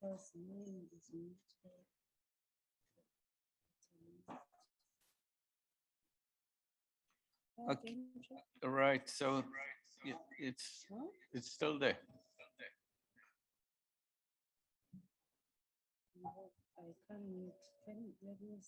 Chairperson name is muted. Okay. All right, so it's still there. No, I can't mute. Can let me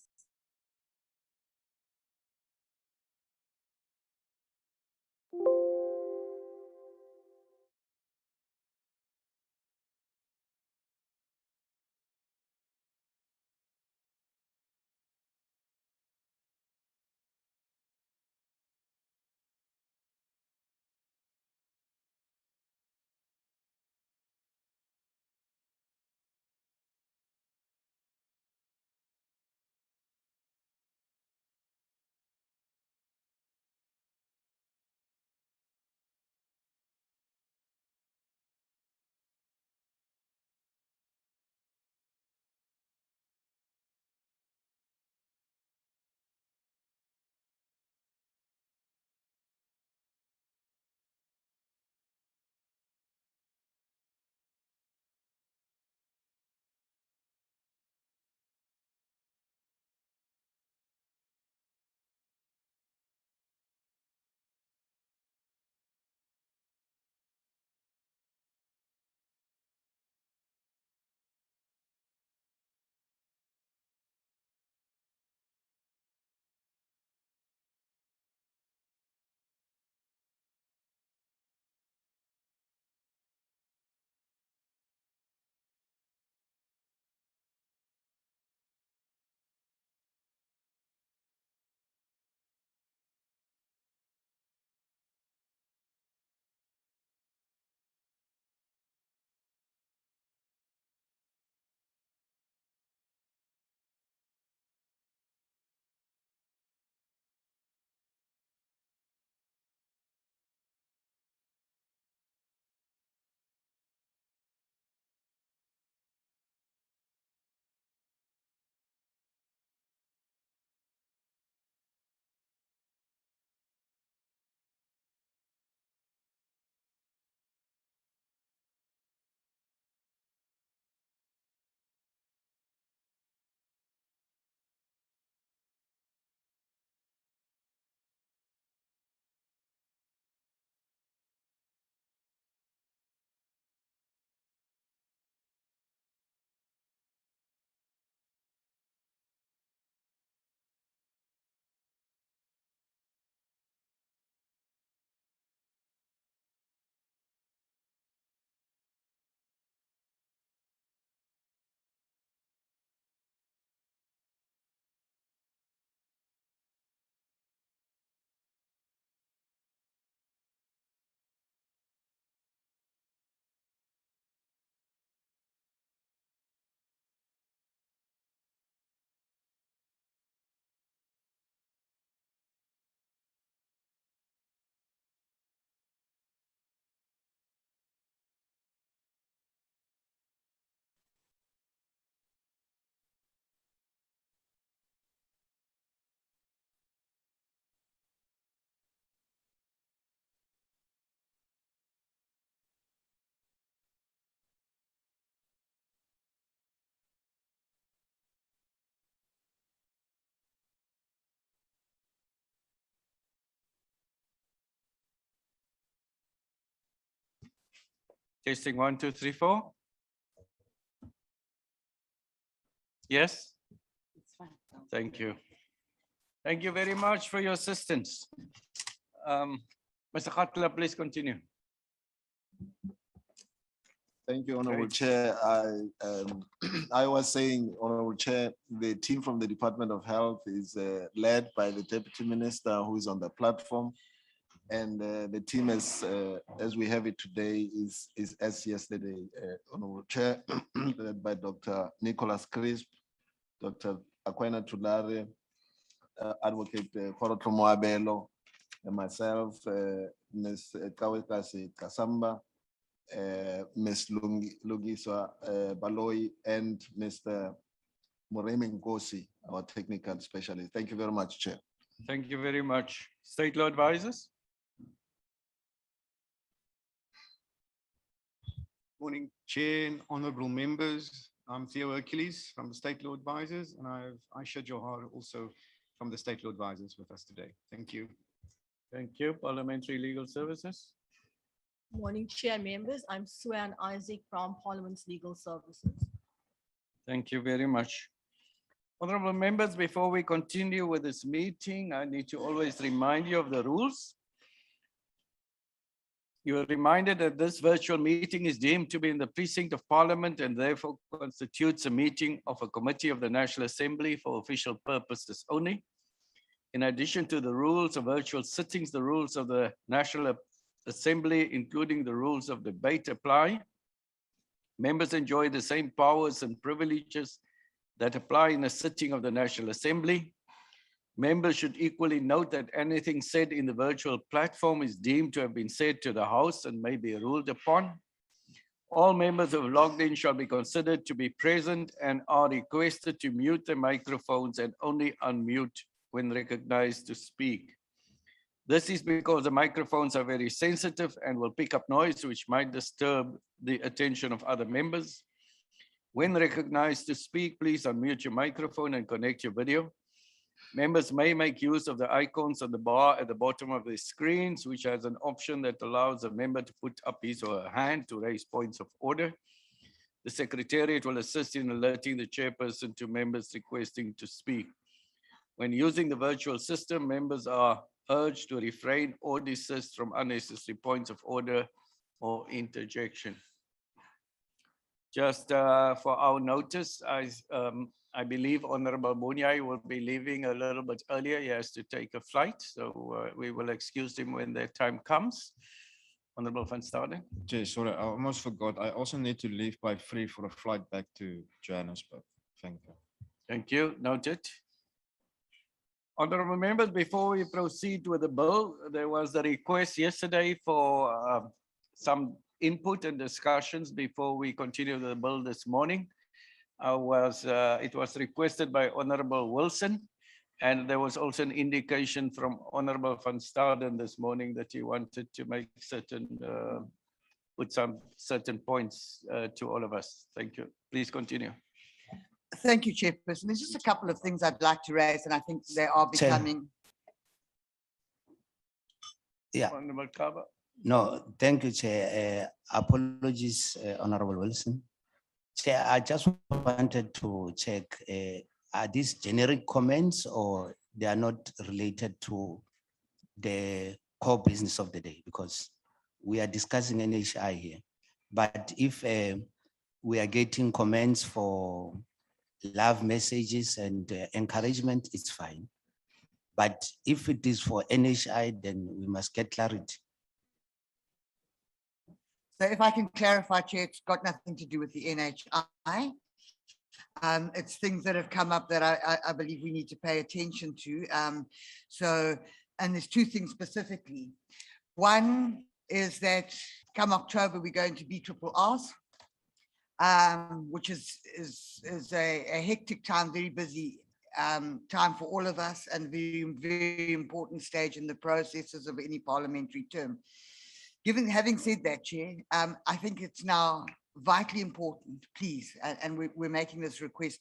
Testing 1, 2, 3, 4. Yes, it's fine. thank you. Thank you very much for your assistance. Mr. Khatla, please continue. Thank you, Honorable Great. Chair. I was saying, Honorable Chair, the team from the Department of Health is led by the Deputy Minister who is on the platform. And the team as we have it today is as yesterday, Honorable Chair, led by Dr. Nicholas Crisp, Dr. Aquena Tulare, Advocate Koroto Moabelo, and myself, Ms. Kawekasi Kasamba, Ms. Lugiswa Baloi, and Mr. Moremi Ngosi, our technical specialist. Thank you very much, Chair. Thank you very much. State law advisors. Morning, Chair and honourable members. I'm Theo Hercules from the State Law Advisors, and I have Aisha Johar also from the State Law Advisors with us today. Thank you. Thank you. Parliamentary Legal Services. Morning, Chair members. I'm Suan Isaac from Parliament's Legal Services. Thank you very much. Honorable members, before we continue with this meeting, I need to always remind you of the rules. You are reminded that this virtual meeting is deemed to be in the precinct of Parliament and therefore constitutes a meeting of a committee of the National Assembly for official purposes only. In addition to the rules of virtual sittings, the rules of the National Assembly, including the rules of debate, apply. Members enjoy the same powers and privileges that apply in a sitting of the National Assembly. Members should equally note that anything said in the virtual platform is deemed to have been said to the House and may be ruled upon. All members who have logged in shall be considered to be present and are requested to mute their microphones and only unmute when recognized to speak. This is because the microphones are very sensitive and will pick up noise which might disturb the attention of other members. When recognized to speak, please unmute your microphone and connect your video. Members may make use of the icons on the bar at the bottom of the screens, which has an option that allows a member to put up his or her hand to raise points of order. The Secretariat will assist in alerting the chairperson to members requesting to speak. When using the virtual system, members are urged to refrain or desist from unnecessary points of order or interjection. Just for our notice, I believe Honorable Munyai will be leaving a little bit earlier. He has to take a flight, so we will excuse him when that time comes. Honorable Van Staden. Jay, sorry, I almost forgot. I also need to leave by 3 for a flight back to Johannesburg. Thank you. Thank you. Noted. Honorable members, before we proceed with the bill, there was a request yesterday for some input and discussions before we continue the bill this morning. It was requested by Honorable Wilson, and there was also an indication from Honorable Van Staden this morning that he wanted to make put some certain points to all of us. Thank you. Please continue. Thank you, Chairperson. There's just a couple of things I'd like to raise, and I think they are becoming. Yeah. Honorable Kaba. No, thank you, Chair. Apologies, Honorable Wilson. Chair, I just wanted to check, are these generic comments or they are not related to the core business of the day? Because we are discussing NHI here. But if we are getting comments for love messages and encouragement, it's fine. But if it is for NHI, then we must get clarity. So if I can clarify, Chair, it's got nothing to do with the NHI. It's things that have come up that I believe we need to pay attention to. And there's two things specifically. One is that come October, we're going to BRRRs, which is a hectic time, very busy time for all of us, and very, very important stage in the processes of any parliamentary term. Having said that, Chair, I think it's now vitally important, please, and we're making this request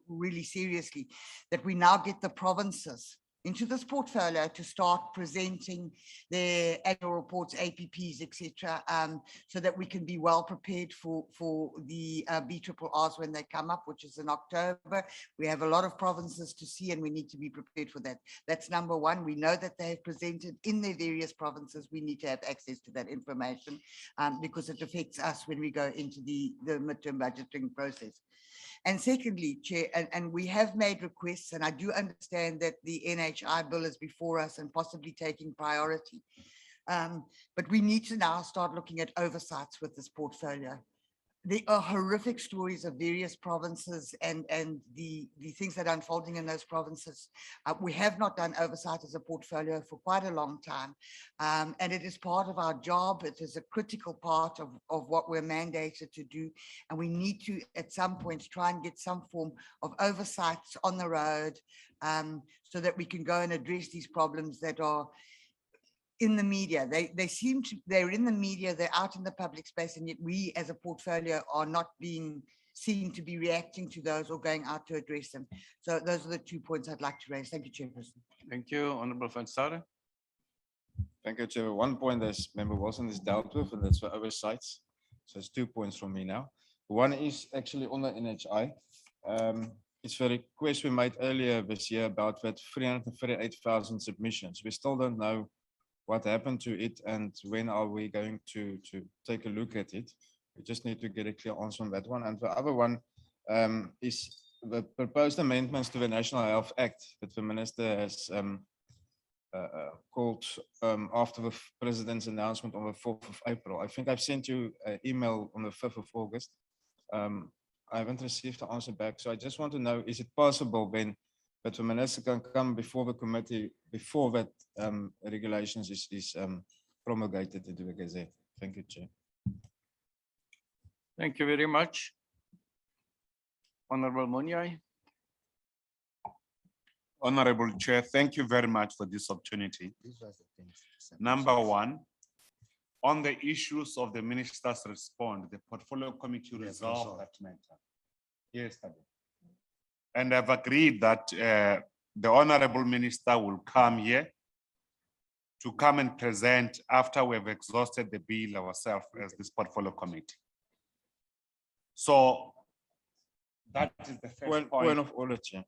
really seriously, that we now get the provinces into this portfolio to start presenting their annual reports, APPs, etc., so that we can be well prepared for the BRRRs when they come up, which is in October. We have a lot of provinces to see and we need to be prepared for that. That's number one. We know that they have presented in their various provinces. We need to have access to that information because it affects us when we go into the midterm budgeting process. And secondly, Chair, and we have made requests, and I do understand that the NHI bill is before us and possibly taking priority. But we need to now start looking at oversights with this portfolio. There are horrific stories of various provinces and the things that are unfolding in those provinces. We have not done oversight as a portfolio for quite a long time. And it is part of our job. It is a critical part of what we're mandated to do. And we need to, at some point, try and get some form of oversights on the road so that we can go and address these problems that are in the media. They seem to, they're in the media, they're out in the public space, and yet we as a portfolio are not being seen to be reacting to those or going out to address them. So those are the 2 points I'd like to raise. Thank you, Chairperson. Thank you, Honorable Van Staden. Thank you, Chair. One point as Member Wilson has dealt with, and that's for oversights. So it's 2 points from me now. One is actually on the NHI. It's a request we made earlier this year about that 338,000 submissions. We still don't know what happened to it and when are we going to take a look at it. We just need to get a clear answer on that one. And the other one is the proposed amendments to the National Health Act that the Minister has called after the President's announcement on the 4th of April. I think I've sent you an email on the 5th of August. I haven't received the answer back. So I just want to know, is it possible then that the Minister can come before the committee before that regulations is promulgated into the Gazette? Thank you, Chair. Thank you very much. Honorable Munyai. Honorable Chair, thank you very much for this opportunity. Number one, on the issues of the minister's response, the portfolio committee resolved that matter yesterday. And I've agreed that the honorable minister will come here to come and present after we've exhausted the bill ourselves as this portfolio committee. So that is the first Point point. of order, Chair.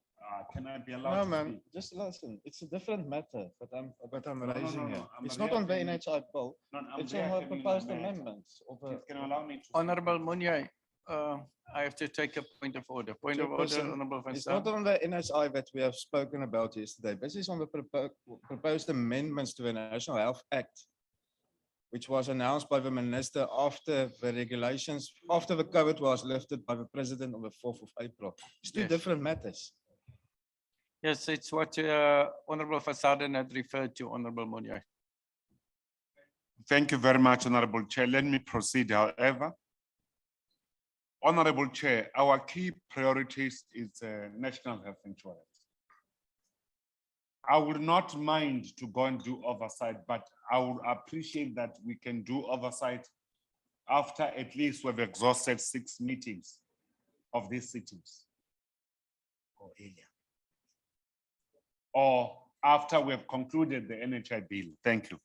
Can I be allowed No, to man, speak? just listen. It's a different matter, but I'm No, no, raising no, here. no, I'm It's not on the reacting- NHI bill. No, I'm It's on her reacting in proposed a matter. amendments. Of Please, can you allow me to? speak? Honorable Munyai, I have to take a point of order. Point of order, Chairperson, Honorable Van It's not Staden. on the NSI that we have spoken about yesterday. This is on the proposed amendments to the National Health Act, which was announced by the Minister after the regulations, after the COVID was lifted by the President on the 4th of April. It's two Yes. different matters. Yes, it's what Honorable Van Staden had referred to, Honorable Munyai. Thank you very much, Honorable Chair. Let me proceed, however. Honorable Chair, our key priorities is national health insurance. I would not mind to go and do oversight, but I would appreciate that we can do oversight after at least we've exhausted 6 meetings of these sittings, or after we've concluded the NHI bill. Thank you.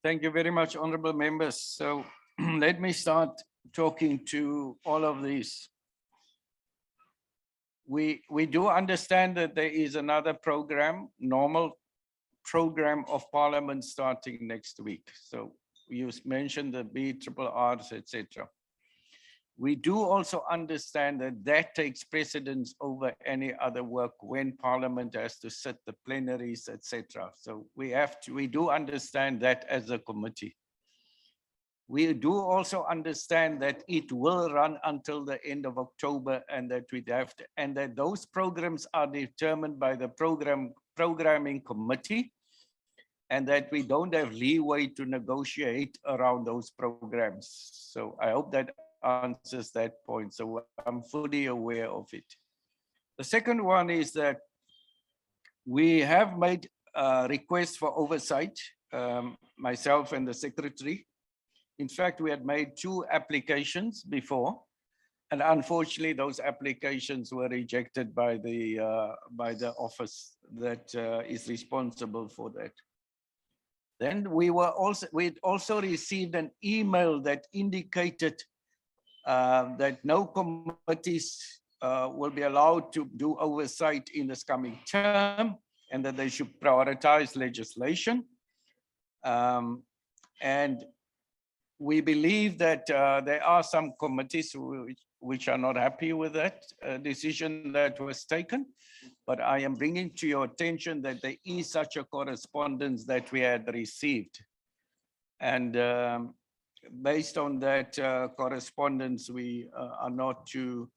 Thank you very much, honorable members. So let me start talking to all of these. We do understand that there is another program, normal program of Parliament starting next week. So you mentioned the BRRRs, etc. We do also understand that that takes precedence over any other work when Parliament has to sit the plenaries, etc. So we do understand that as a committee. We do also understand that it will run until the end of October, and that that those programs are determined by the programming committee, and that we don't have leeway to negotiate around those programs. So I hope that answers that point. So I'm fully aware of it. The second one is that we have made requests for oversight, myself and the secretary. In fact, we had made 2 applications before, and unfortunately, those applications were rejected by the office that is responsible for that. Then we'd also received an email that indicated that no committees will be allowed to do oversight in this coming term, and that they should prioritize legislation. And we believe that there are some committees which are not happy with that decision that was taken. But I am bringing to your attention that there is such a correspondence that we had received. And based on that correspondence, we are not to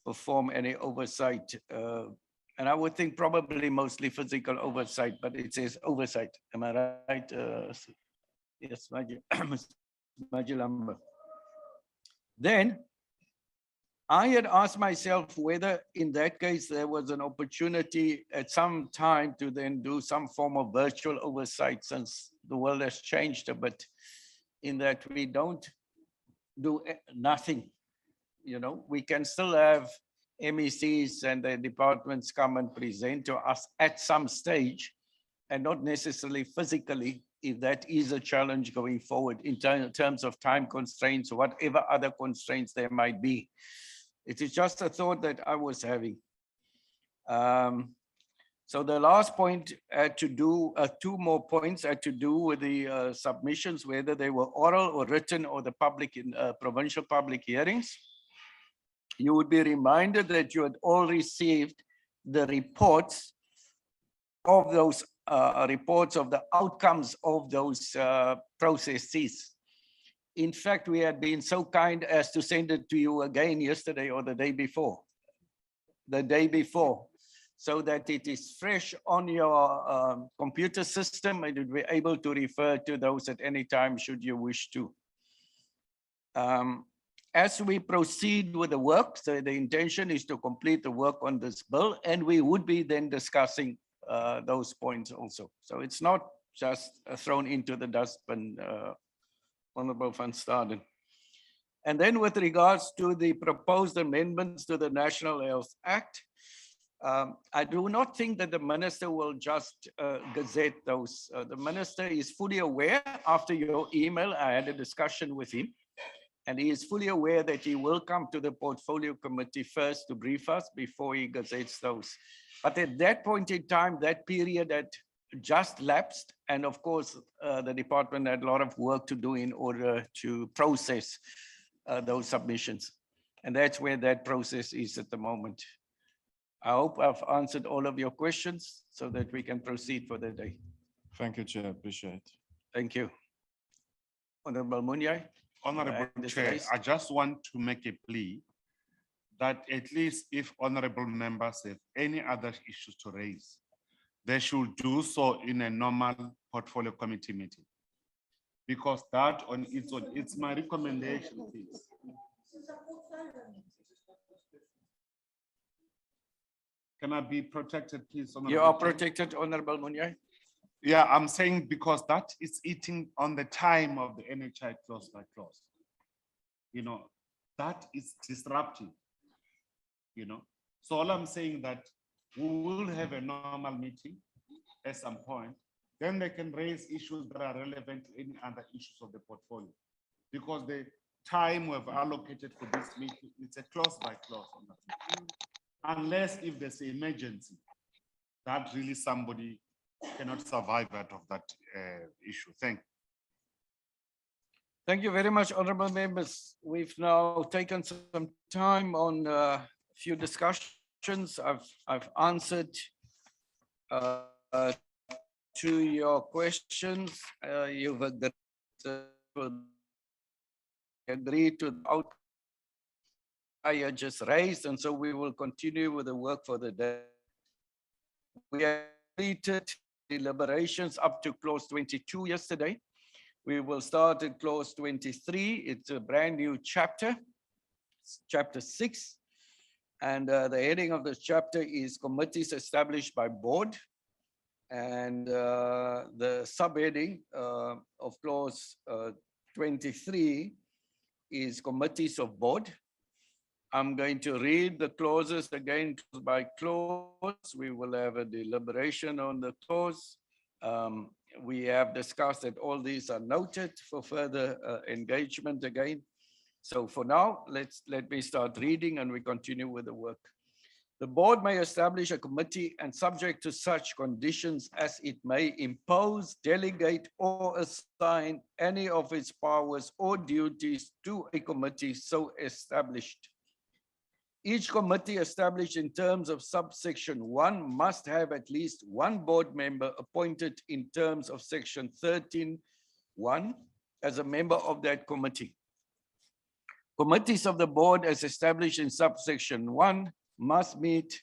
perform any oversight. And I would think probably mostly physical oversight, but it says oversight. Am I right? Yes, Majilamba. Then I had asked myself whether in that case there was an opportunity at some time to then do some form of virtual oversight, since the world has changed a bit in that we don't do nothing. You know, we can still have MECs and the departments come and present to us at some stage, and not necessarily physically, if that is a challenge going forward in terms of time constraints or whatever other constraints there might be. It is just a thought that I was having. So the last point had to do, two more points had to do with the submissions, whether they were oral or written or the public in provincial public hearings. You would be reminded that you had all received the reports of those reports of the outcomes of those processes. In fact, we had been so kind as to send it to you again yesterday or the day before, so that it is fresh on your computer system and you'll be able to refer to those at any time should you wish to. As we proceed with the work, so the intention is to complete the work on this bill, and we would be then discussing those points also. So it's not just thrown into the dustbin, Honorable Van Staden. And then with regards to the proposed amendments to the National Health Act, I do not think that the minister will just gazette those. The minister is fully aware. After your email, I had a discussion with him, and he is fully aware that he will come to the portfolio committee first to brief us before he gazettes those. But at that point in time, that period had just lapsed. And of course, the department had a lot of work to do in order to process those submissions. And that's where that process is at the moment. I hope I've answered all of your questions so that we can proceed for the day. Thank you, Chair. Appreciate. Thank you. Honorable Munyai. Honorable This Chair, raised. I just want to make a plea that at least if honorable members have any other issues to raise, they should do so in a normal portfolio committee meeting. Because that on its own, it's my recommendation, please. Can I be protected, please? You Honorable are Chair? protected, Honorable Munyai. Yeah, I'm saying because that is eating on the time of the NHI clause by clause. You know, that is disruptive, you know. So all I'm saying that we will have a normal meeting at some point, then they can raise issues that are relevant to any other issues of the portfolio. Because the time we've allocated for this meeting, it's a clause by clause. Unless if there's an emergency, that really somebody cannot survive out of that issue. Thank you. Thank you very much, honorable members. We've now taken some time on a few discussions. I've answered to your questions. You've agreed to the outcome I just raised, and so we will continue with the work for the day. We have completed deliberations up to clause 22 yesterday. We will start at clause 23. It's a brand new chapter, chapter 6. And the heading of this chapter is committees established by board. And the subheading of clause 23 is committees of board. I'm going to read the clauses again clause by clause. We will have a deliberation on the clause. We have discussed that all these are noted for further engagement again. So for now, let me start reading and we continue with the work. The board may establish a committee and subject to such conditions as it may impose, delegate or assign any of its powers or duties to a committee so established. Each committee established in terms of subsection 1 must have at least one board member appointed in terms of section 13(1) as a member of that committee. Committees of the board as established in subsection 1 must meet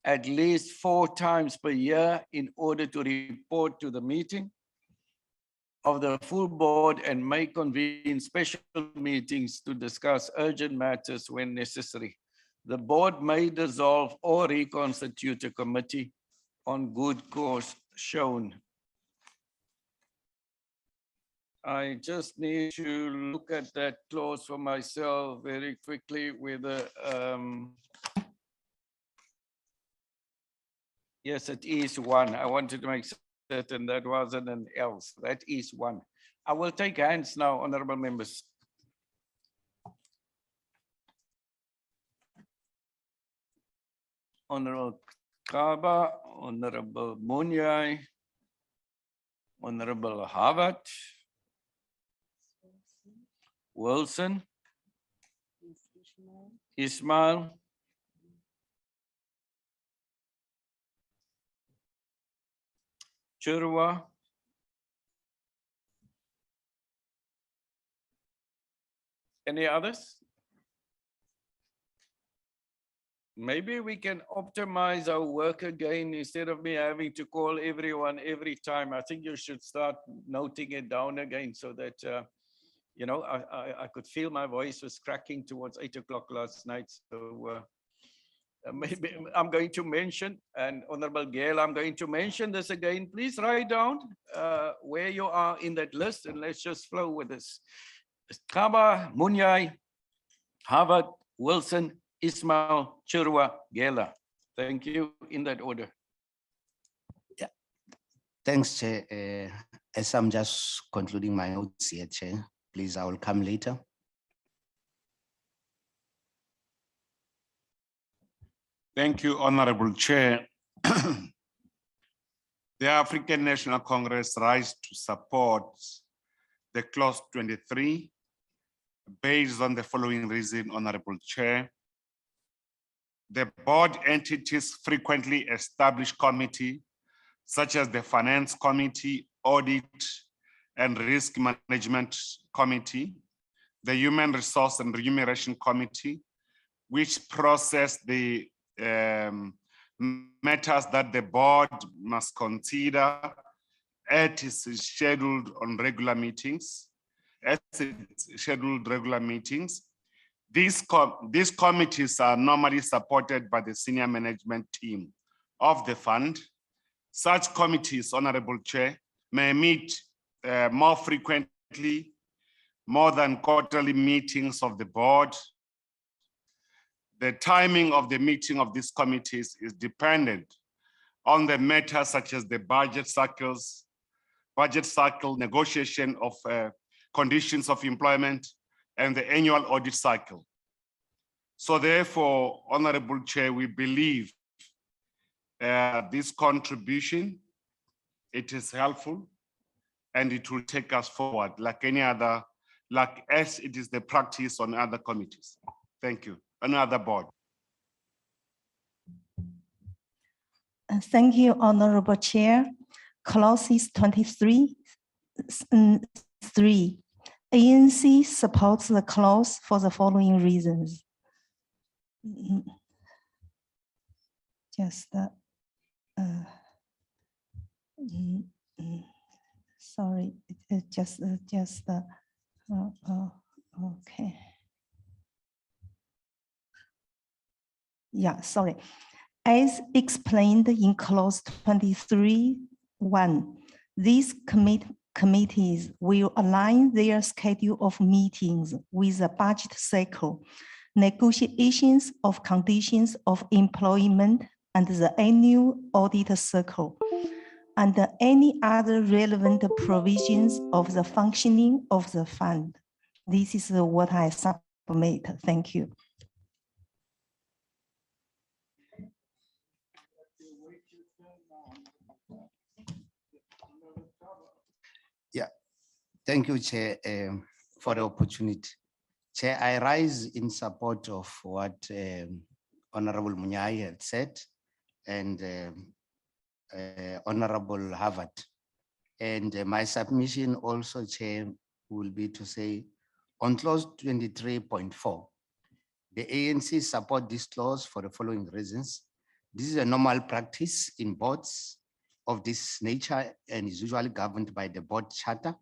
at least 4 times per year in order to report to the meeting. of the full board and may convene special meetings to discuss urgent matters when necessary. The board may dissolve or reconstitute a committee on good cause shown. I just need to look at that clause for myself very quickly with yes, it is one. I wanted to make certain that wasn't an else. That is one. I will take hands now, honorable members. Honorable Kaba, Honorable Munyai, Honorable Harvard, Wilson, Ismail, Chirwa, any others? Maybe we can optimize our work again instead of me having to call everyone every time. I think you should start noting it down again so that, you know, I could feel my voice was cracking towards 8 o'clock last night. So maybe I'm going to mention, and Honorable Gail, I'm going to mention this again. Please write down where you are in that list and let's just flow with this. Kaba, Munyai, Harvard, Wilson, Ismail, Chirwa, Gela. Thank you in that order. Thanks, Chair. As I'm just concluding my notes here, Chair, please, I will come later. Thank you, Honorable Chair. The African National Congress rise to support the clause 23 based on the following reason, Honorable Chair. The board entities frequently establish committee such as the Finance Committee, Audit and Risk Management Committee, the Human Resource and Remuneration Committee, which process the matters that the board must consider as is scheduled on regular meetings, These committees are normally supported by the senior management team of the fund. Such committees, Honorable Chair, may meet more frequently, more than quarterly meetings of the board. The timing of the meeting of these committees is dependent on the matters such as the budget cycle, negotiation of conditions of employment, and the annual audit cycle. So therefore, Honorable Chair, we believe this contribution, it is helpful and it will take us forward like any other, like as it is the practice on other committees. Thank you. Another board. Thank you, Honorable Chair. Clauses 23(3). ANC supports the clause for the following reasons. Sorry, okay. Yeah, sorry. As explained in clause 23(1), these committees will align their schedule of meetings with the budget cycle, negotiations of conditions of employment, and the annual audit cycle, and any other relevant provisions of the functioning of the fund. This is what I submit. Thank you. Thank you, Chair, for the opportunity. Chair, I rise in support of what Honorable Munyai had said and Honorable Harvard. And my submission also, Chair, will be to say on clause 23.4, the ANC support this clause for the following reasons. This is a normal practice in boards of this nature and is usually governed by the board charter.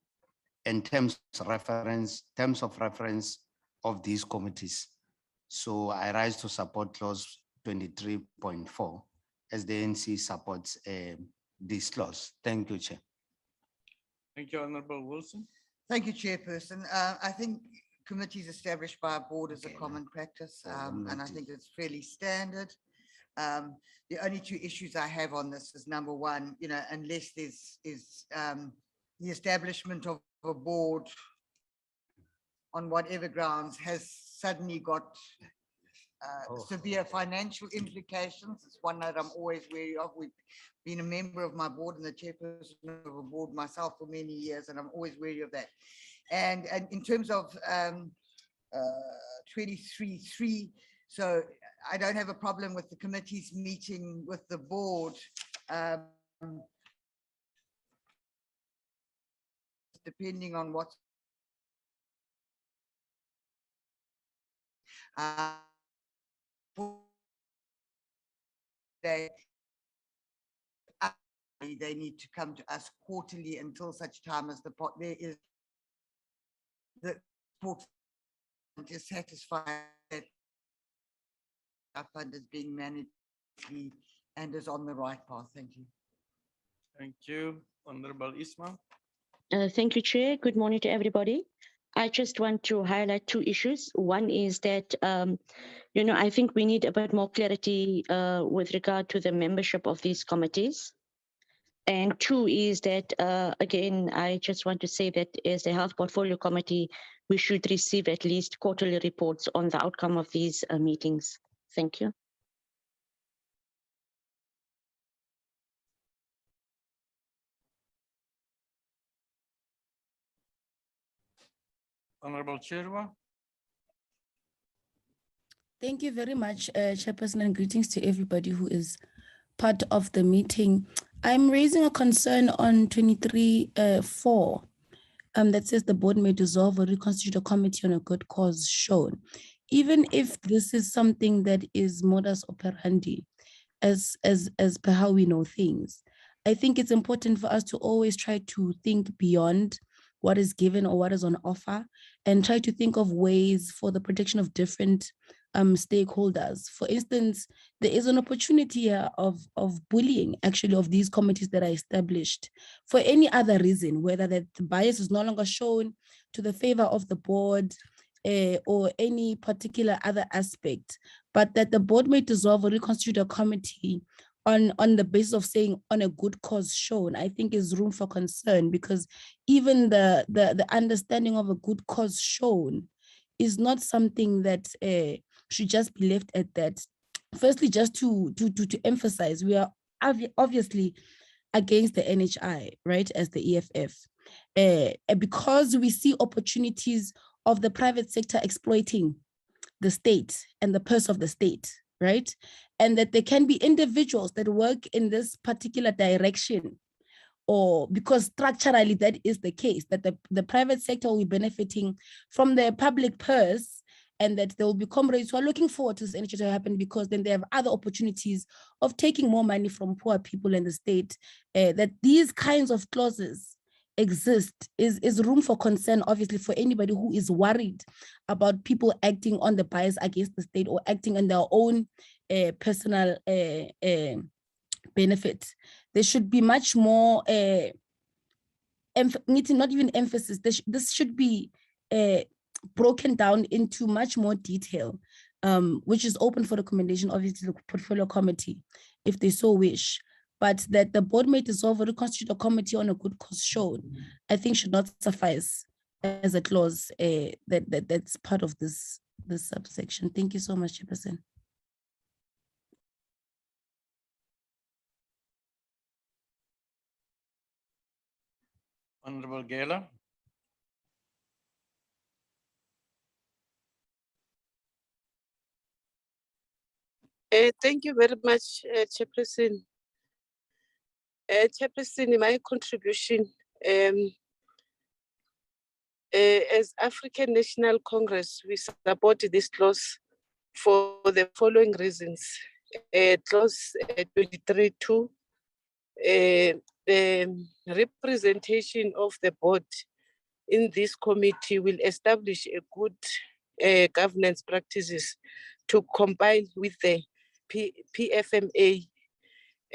and terms of reference of these committees. So I rise to support clause 23.4 as the NC supports this clause. Thank you, Chair. Thank you, Honorable Wilson. Thank you, Chairperson. I think committees established by a board is a common practice, and I think it's fairly standard. The only two issues I have on this is number one, unless there's the establishment of a board on whatever grounds has suddenly got severe financial implications. It's one that I'm always wary of. We've been a member of my board and the chairperson of a board myself for many years, and I'm always wary of that. And in terms of 23.3, so I don't have a problem with the committees meeting with the board. Depending on what they need to come to us quarterly until such time as there is the report is satisfied that our fund is being managed and is on the right path. Thank you. Thank you, Honorable Ismail. Thank you, Chair. Good morning to everybody. I just want to highlight two issues. One is that, I think we need a bit more clarity with regard to the membership of these committees. And two is that, again, I just want to say that as the Health Portfolio Committee, we should receive at least quarterly reports on the outcome of these meetings. Thank you. Honorable Chairman. Thank you very much, Chairperson, and greetings to everybody who is part of the meeting. I'm raising a concern on 23.4 that says the board may dissolve or reconstitute a committee on a good cause shown. Even if this is something that is modus operandi, as per how we know things, I think it's important for us to always try to think beyond what is given or what is on offer and try to think of ways for the protection of different stakeholders. For instance, there is an opportunity here of bullying, actually, of these committees that are established for any other reason, whether that the bias is no longer shown to the favor of the board or any particular other aspect, but that the board may dissolve or reconstitute a committee on the basis of saying on a good cause shown, I think is room for concern, because even the understanding of a good cause shown is not something that should just be left at that. Firstly, just to emphasize, we are obviously against the NHI, right, as the EFF, because we see opportunities of the private sector exploiting the state and the purse of the state, right? And that there can be individuals that work in this particular direction, or because structurally that is the case, that the private sector will be benefiting from the public purse, and that there will be comrades who are looking forward to this NHI to happen because then they have other opportunities of taking more money from poor people in the state. That these kinds of clauses exist is room for concern, obviously, for anybody who is worried about people acting on the bias against the state or acting on their own personal benefit. There should be much more, not even emphasis, this should be broken down into much more detail, which is open for recommendation, obviously, the portfolio committee, if they so wish. But that the board may dissolve or reconstitute a committee on a good cause shown, I think should not suffice as a clause that's part of this subsection. Thank you so much, Chairperson. Honorable Gela. Thank you very much, Chairperson. Chairperson, in my contribution, as African National Congress, we support this clause for the following reasons. Clause 23.2, the representation of the board in this committee will establish a good governance practices to compile with the PFMA.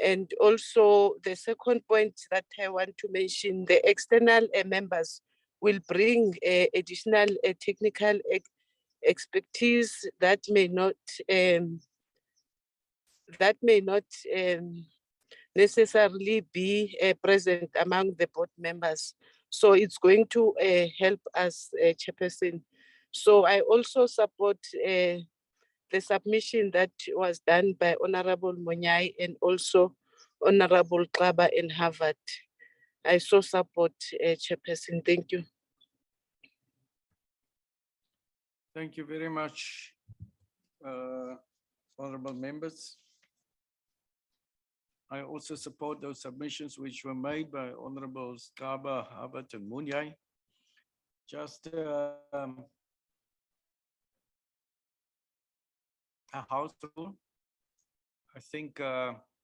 And also the second point that I want to mention, the external members will bring additional technical expertise that may not necessarily be present among the board members. So it's going to help us, Chairperson. So I also support the submission that was done by Honorable Monyai and also Honorable Klaba and Harvard. I so support Chairperson. Thank you. Thank you very much, honorable members. I also support those submissions which were made by Honorables Kaba, Harvard, and Munyai. Just a house rule. I think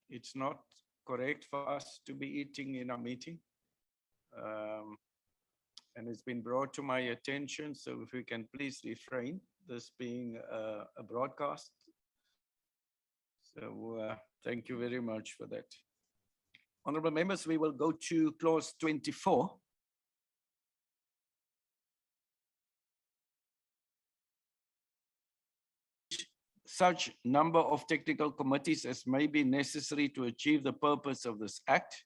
it's not correct for us to be eating in our meeting. And it's been brought to my attention, so if we can please refrain, this being a broadcast. So thank you very much for that. Honorable members, we will go to clause 24. Such number of technical committees as may be necessary to achieve the purpose of this act.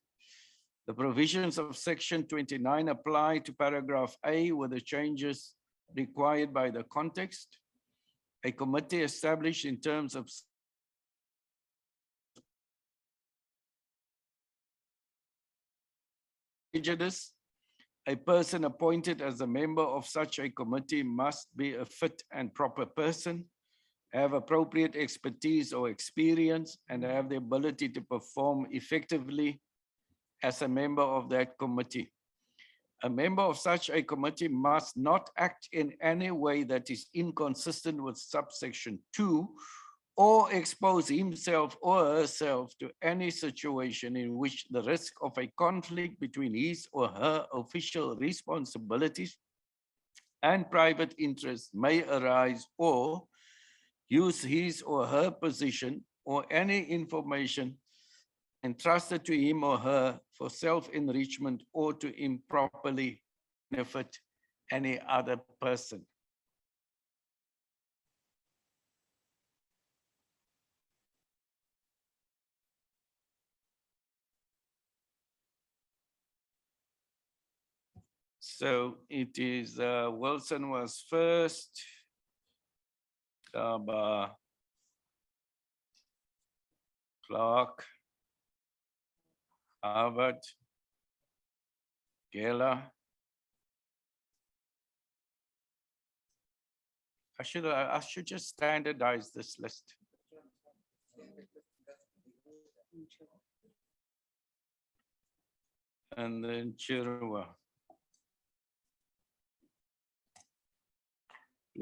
The provisions of section 29 apply to paragraph A with the changes required by the context. A committee established in terms of prejudice, a person appointed as a member of such a committee must be a fit and proper person, have appropriate expertise or experience, and have the ability to perform effectively as a member of that committee. A member of such a committee must not act in any way that is inconsistent with subsection 2 or expose himself or herself to any situation in which the risk of a conflict between his or her official responsibilities and private interests may arise, or use his or her position or any information entrusted to him or her for self-enrichment or to improperly benefit any other person. So it is Wilson was first, Clark, Harvard, Geller. I should just standardize this list. And then Chirwa.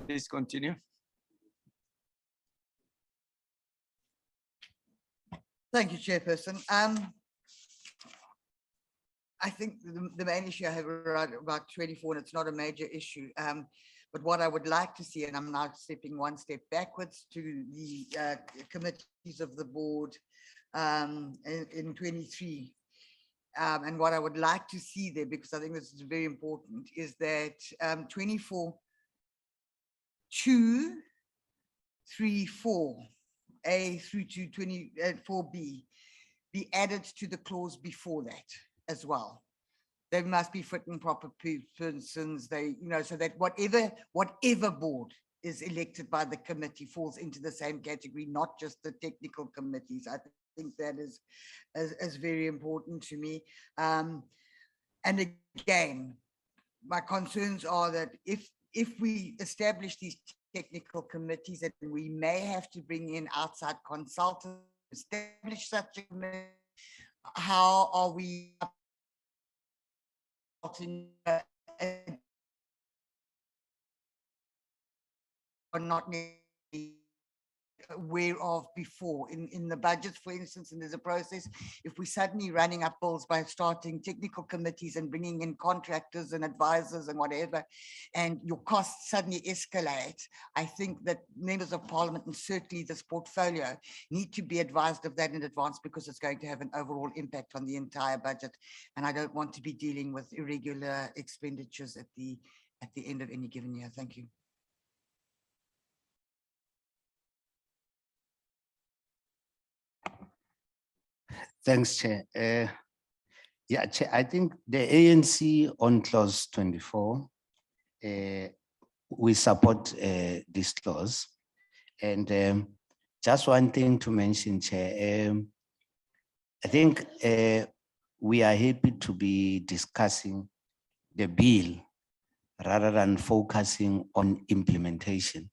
Please continue. Thank you, Chairperson. I think the main issue I have around about 24, and it's not a major issue, but what I would like to see, and I'm now stepping one step backwards to the committees of the board in 23. And what I would like to see there, because I think this is very important, is that 24, 2, 3, 4, A through to 24B, be added to the clause before that as well. They must be fit and proper persons. They, so that whatever board is elected by the committee falls into the same category, not just the technical committees. I think that is very important to me. And again, my concerns are that if we establish these technical committees, that we may have to bring in outside consultants to establish such a committee. How are we or not aware of before in the budgets, for instance, and there's a process. If we're suddenly running up bills by starting technical committees and bringing in contractors and advisors and whatever, and your costs suddenly escalate, I think that members of parliament and certainly this portfolio need to be advised of that in advance, because it's going to have an overall impact on the entire budget. And I don't want to be dealing with irregular expenditures at the end of any given year. Thank you. Thanks, Chair. Yeah, Chair, I think the ANC on clause 24, we support this clause. And just one thing to mention, Chair, I think we are happy to be discussing the bill rather than focusing on implementation.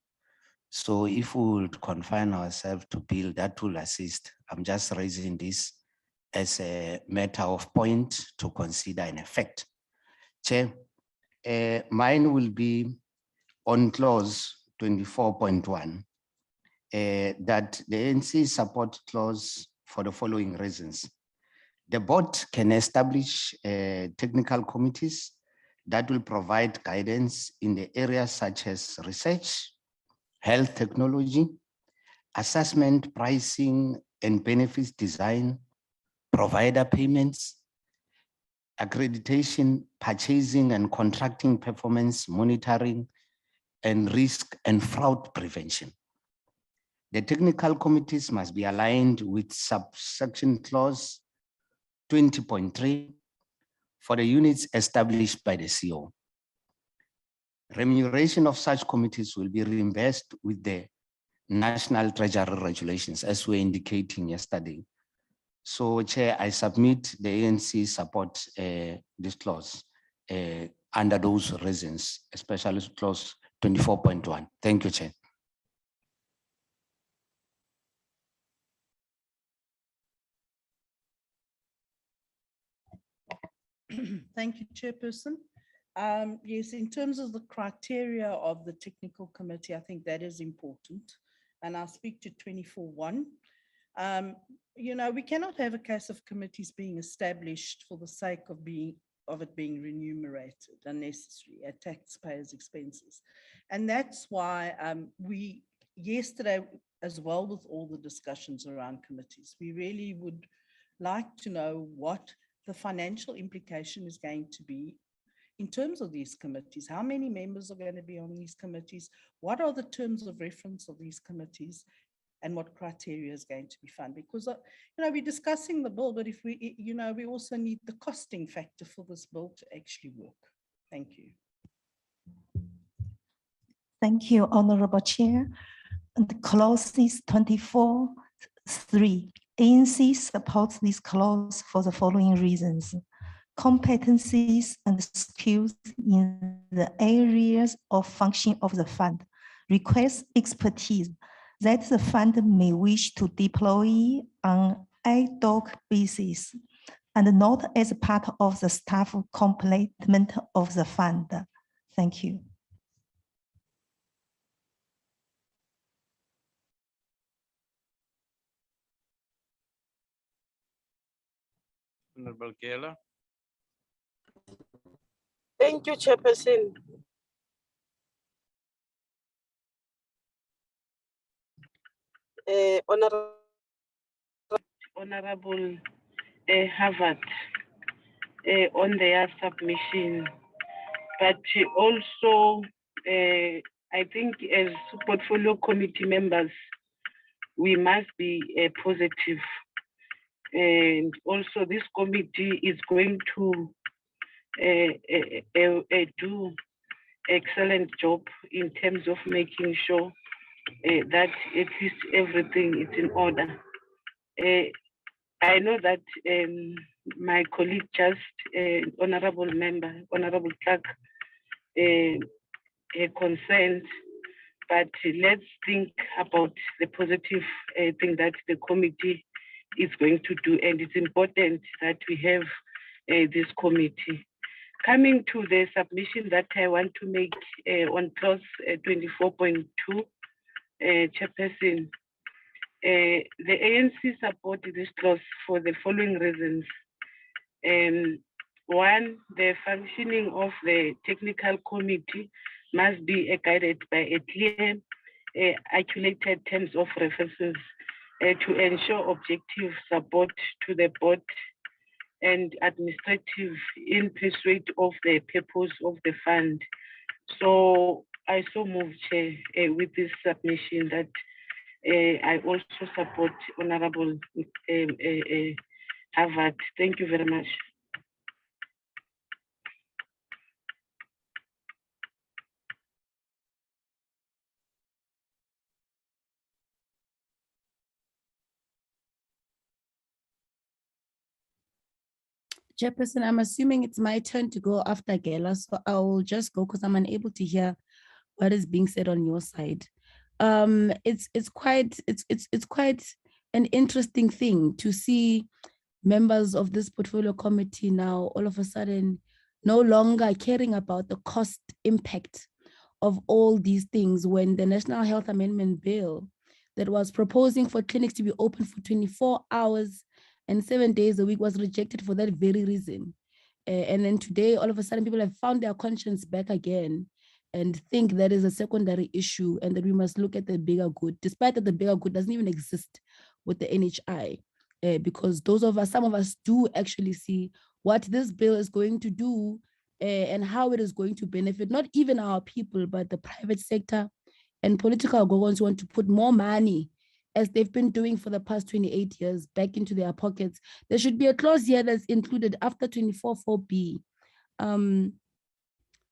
So if we would confine ourselves to bill, that will assist. I'm just raising this as a matter of point to consider in effect. Chair, mine will be on clause 24.1, that the ANC support clause for the following reasons. The board can establish technical committees that will provide guidance in the areas such as research, health technology, assessment, pricing and benefits design, provider payments, accreditation, purchasing and contracting performance monitoring, and risk and fraud prevention. The technical committees must be aligned with subsection clause 20.3 for the units established by the CO. Remuneration of such committees will be reimbursed with the National Treasury regulations, as we were indicating yesterday. So, Chair, I submit the ANC support this clause under those reasons, especially clause 24.1. Thank you, Chair. Thank you, Chairperson. Yes, in terms of the criteria of the technical committee, I think that is important. And I'll speak to 24.1. You know, we cannot have a case of committees being established for the sake of it being remunerated unnecessarily at taxpayers' expenses. And that's why we, yesterday, as well with all the discussions around committees, we really would like to know what the financial implication is going to be in terms of these committees. How many members are going to be on these committees? What are the terms of reference of these committees? And what criteria is going to be funded? Because, you know, we're discussing the bill, but if we, you know, we also need the costing factor for this bill to actually work. Thank you. Thank you, Honorable Chair. And the clause is 24.3. ANC supports this clause for the following reasons. Competencies and skills in the areas of function of the fund requires expertise that the fund may wish to deploy on ad hoc basis and not as part of the staff complement of the fund. Thank you. Honorable Kela. Thank you, Chairperson. Honorable Harvard on their submission, but also I think as portfolio committee members, we must be positive. And also this committee is going to do excellent job in terms of making sure that at least everything is in order. I know that my colleague just, honorable member, honorable clerk, concerned, but let's think about the positive thing that the committee is going to do, and it's important that we have this committee. Coming to the submission that I want to make on clause 24.2, Chairperson, The ANC support this clause for the following reasons. One, the functioning of the technical committee must be guided by a clear, articulated terms of references to ensure objective support to the board and administrative in pursuit of the purpose of the fund. So I so move, Chair, with this submission that I also support Honorable Harvard. Thank you very much. Chairperson, I'm assuming it's my turn to go after Gela, so I will just go because I'm unable to hear what is being said on your side. It's quite an interesting thing to see members of this portfolio committee now all of a sudden no longer caring about the cost impact of all these things, when the National Health Amendment Bill that was proposing for clinics to be open for 24 hours and 7 days a week was rejected for that very reason. And then today, all of a sudden, people have found their conscience back again and think that is a secondary issue and that we must look at the bigger good, despite that the bigger good doesn't even exist with the NHI. Because some of us do actually see what this bill is going to do and how it is going to benefit not even our people, but the private sector and political goons who want to put more money, as they've been doing for the past 28 years, back into their pockets. There should be a clause here that's included after 24(4)(b),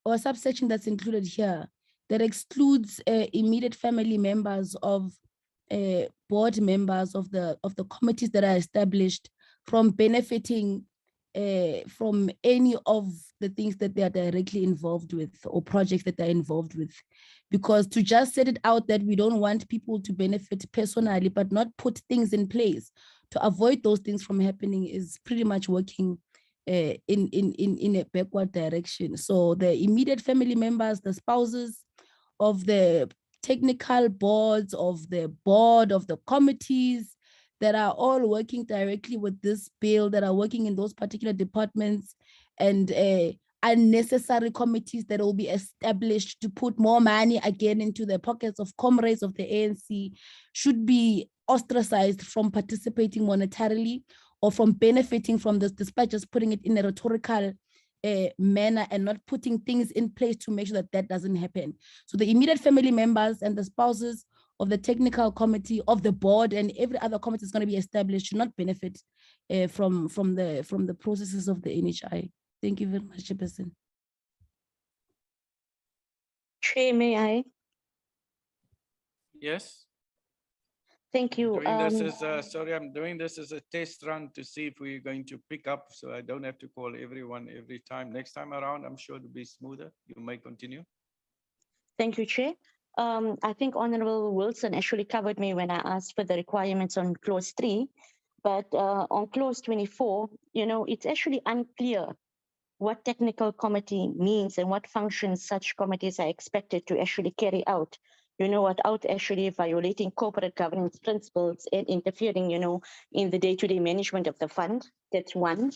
or a subsection that's included here that excludes immediate family members of board members of the committees that are established from benefiting from any of the things that they are directly involved with or projects that they're involved with. Because to just set it out that we don't want people to benefit personally, but not put things in place to avoid those things from happening is pretty much working in a backward direction. So the immediate family members, the spouses of the technical boards, of the board, of the committees that are all working directly with this bill, that are working in those particular departments, and unnecessary committees that will be established to put more money again into the pockets of comrades of the ANC should be ostracized from participating monetarily or from benefiting from this, despite just putting it in a rhetorical manner and not putting things in place to make sure that that doesn't happen. So the immediate family members and the spouses of the technical committee, of the board, and every other committee is going to be established should not benefit from the processes of the NHI. Thank you very much, Chairperson. Chair, may I? Yes. Thank you. I'm doing this as a test run to see if we're going to pick up, so I don't have to call everyone every time. Next time around, I'm sure it'll be smoother. You may continue. Thank you, Chair. I think Honorable Wilson actually covered me when I asked for the requirements on clause 3, but on clause 24, it's actually unclear what technical committee means and what functions such committees are expected to actually carry out, without actually violating corporate governance principles and interfering, in the day-to-day management of the fund. That's one.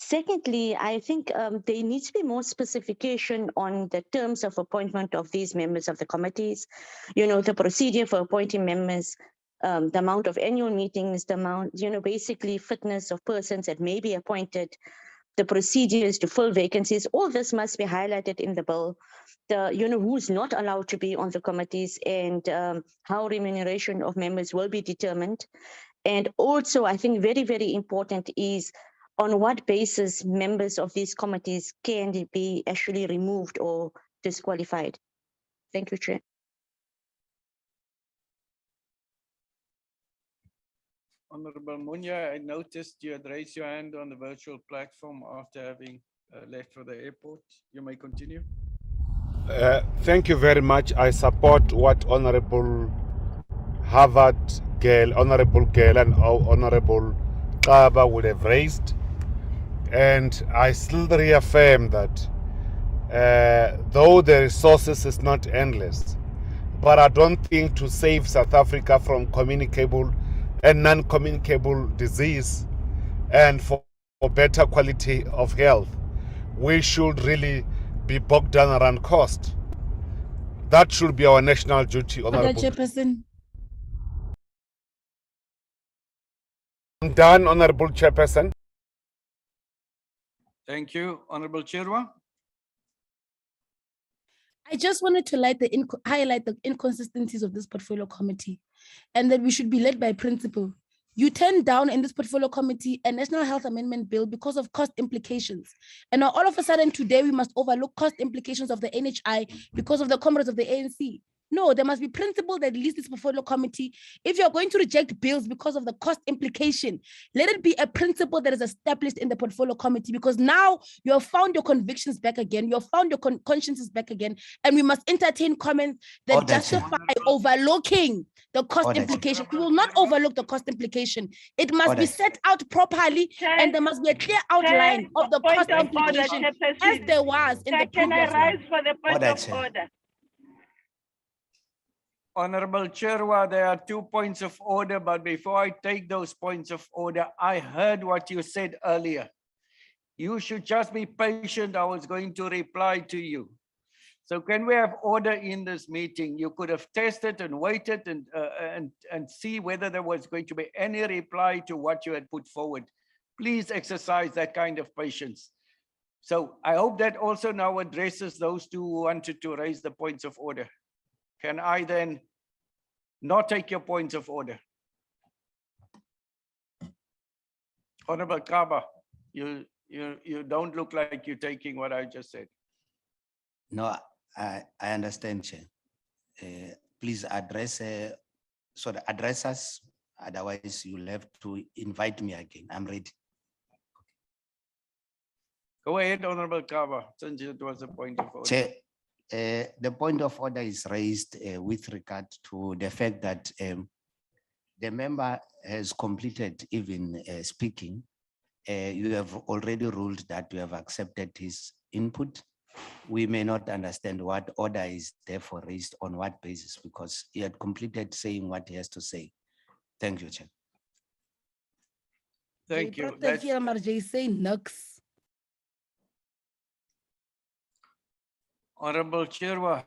Secondly, I think there needs to be more specification on the terms of appointment of these members of the committees, the procedure for appointing members, the amount of annual meetings, the amount, basically fitness of persons that may be appointed, the procedures to fill vacancies. All this must be highlighted in the bill. Who's not allowed to be on the committees and how remuneration of members will be determined. And also, I think very, very important is on what basis members of these committees can be actually removed or disqualified. Thank you, Chair. Honorable Munya, I noticed you had raised your hand on the virtual platform after having left for the airport. You may continue. Thank you very much. I support what Honorable Harvard Girl, Honorable Girl, and Honorable Kaba would have raised. And I still reaffirm that though the resources is not endless, but I don't think to save South Africa from communicable and non-communicable disease and for better quality of health. We should really be bogged down around cost. That should be our national duty, Order, Honorable. Chairperson. I'm done, Honorable Chairperson. Thank you, Honorable Chirwa. I just wanted to highlight the inconsistencies of this portfolio committee and that we should be led by principle. You turned down in this portfolio committee a national health amendment bill because of cost implications. And now all of a sudden today we must overlook cost implications of the NHI because of the comrades of the ANC. No, there must be principle that leads this portfolio committee. If you're going to reject bills because of the cost implication, let it be a principle that is established in the portfolio committee, because now you have found your convictions back again, you have found your consciences back again, and we must entertain comments that Order, Chair. justify overlooking the cost Order, Chair. implication. We will not overlook the cost implication. It must be Order. set out properly, and there must be a clear outline of the cost Point of order, implication as Chairperson. there was in the Can I previous one. rise for the point Order, of Chair. order? Honorable Chirwa, there are 2 points of order, but before I take those points of order, I heard what you said earlier. You should just be patient. I was going to reply to you. So can we have order in this meeting? You could have tested and waited and see whether there was going to be any reply to what you had put forward. Please exercise that kind of patience. So I hope that also now addresses those two who wanted to raise the points of order. Can I then not take your points of order? Honorable Kaba, you don't look like you're taking what I just said. No, I understand, Chair. Please address us. Otherwise, you'll have to invite me again. I'm ready. Go ahead, Honorable Kaba, since it was a point of order. Chair, the point of order is raised with regard to the fact that the member has completed even speaking. You have already ruled that you have accepted his input. We may not understand what order is therefore raised on what basis, because he had completed saying what he has to say. Thank you, Chair. Thank you. Honorable Chirwa,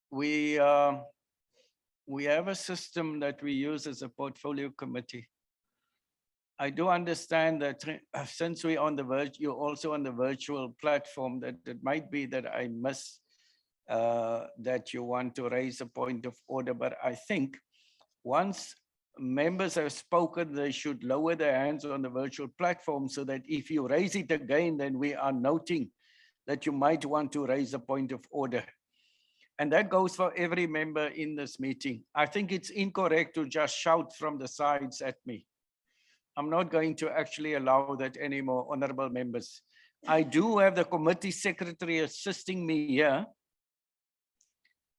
we have a system that we use as a portfolio committee. I do understand that since we're on the you're also on the virtual platform, that it might be that I miss that you want to raise a point of order, but I think once members have spoken, they should lower their hands on the virtual platform so that if you raise it again, then we are noting that you might want to raise a point of order. And that goes for every member in this meeting. I think it's incorrect to just shout from the sides at me. I'm not going to actually allow that anymore, honorable members. I do have the committee secretary assisting me here.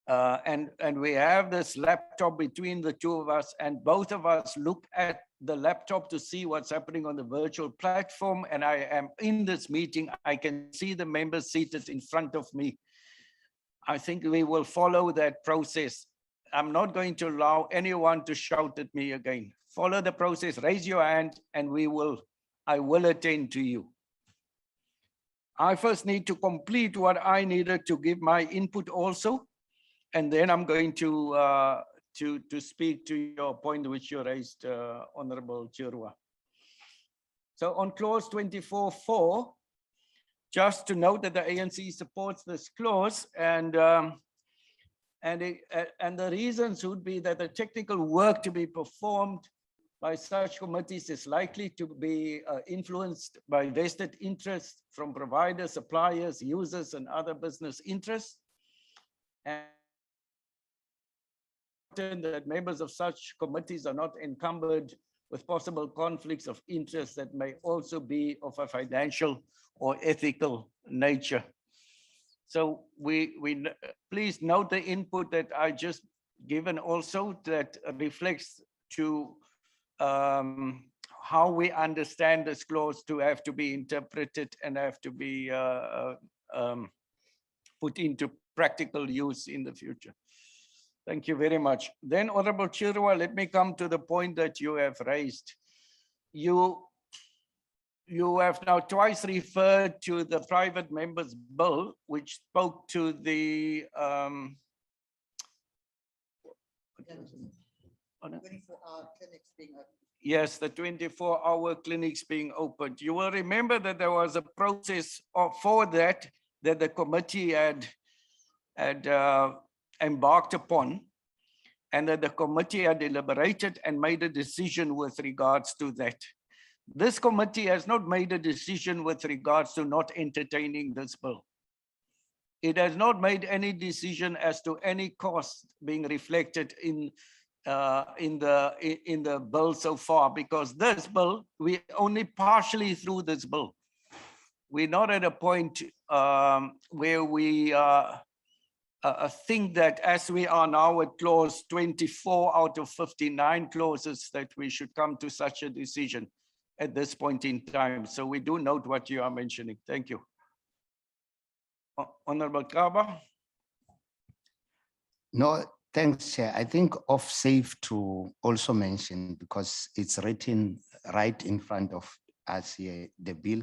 And we have this laptop between the two of us, and both of us look at the laptop to see what's happening on the virtual platform. And I am in this meeting. I can see the members seated in front of me. I think we will follow that process. I'm not going to allow anyone to shout at me again. Follow the process, raise your hand, and I will attend to you. I first need to complete what I needed to give my input also. And then I'm going to speak to your point which you raised, Honorable Chirwa. So on clause 24.4, just to note that the ANC supports this clause, and the reasons would be that the technical work to be performed by such committees is likely to be influenced by vested interests from providers, suppliers, users, and other business interests. And that members of such committees are not encumbered with possible conflicts of interest that may also be of a financial or ethical nature. So please note the input that I just given also, that reflects to how we understand this clause to have to be interpreted and have to be put into practical use in the future. Thank you very much. Then, Honorable Chirwa, let me come to the point that you have raised. You have now twice referred to the private members bill, which spoke to the 24-hour clinics being open. yes, the 24-hour clinics being opened. You will remember that there was a process for that the committee had embarked upon, and that the committee had deliberated and made a decision with regards to that. This committee has not made a decision with regards to not entertaining this bill. It has not made any decision as to any cost being reflected in the bill so far, because this bill, we only partially through this bill. We're not at a point where we think that as we are now at clause 24 out of 59 clauses, that we should come to such a decision at this point in time. So we do note what you are mentioning. Thank you. Honorable Kaba. No, thanks, Chair. I think off safe to also mention, because it's written right in front of us here, the bill.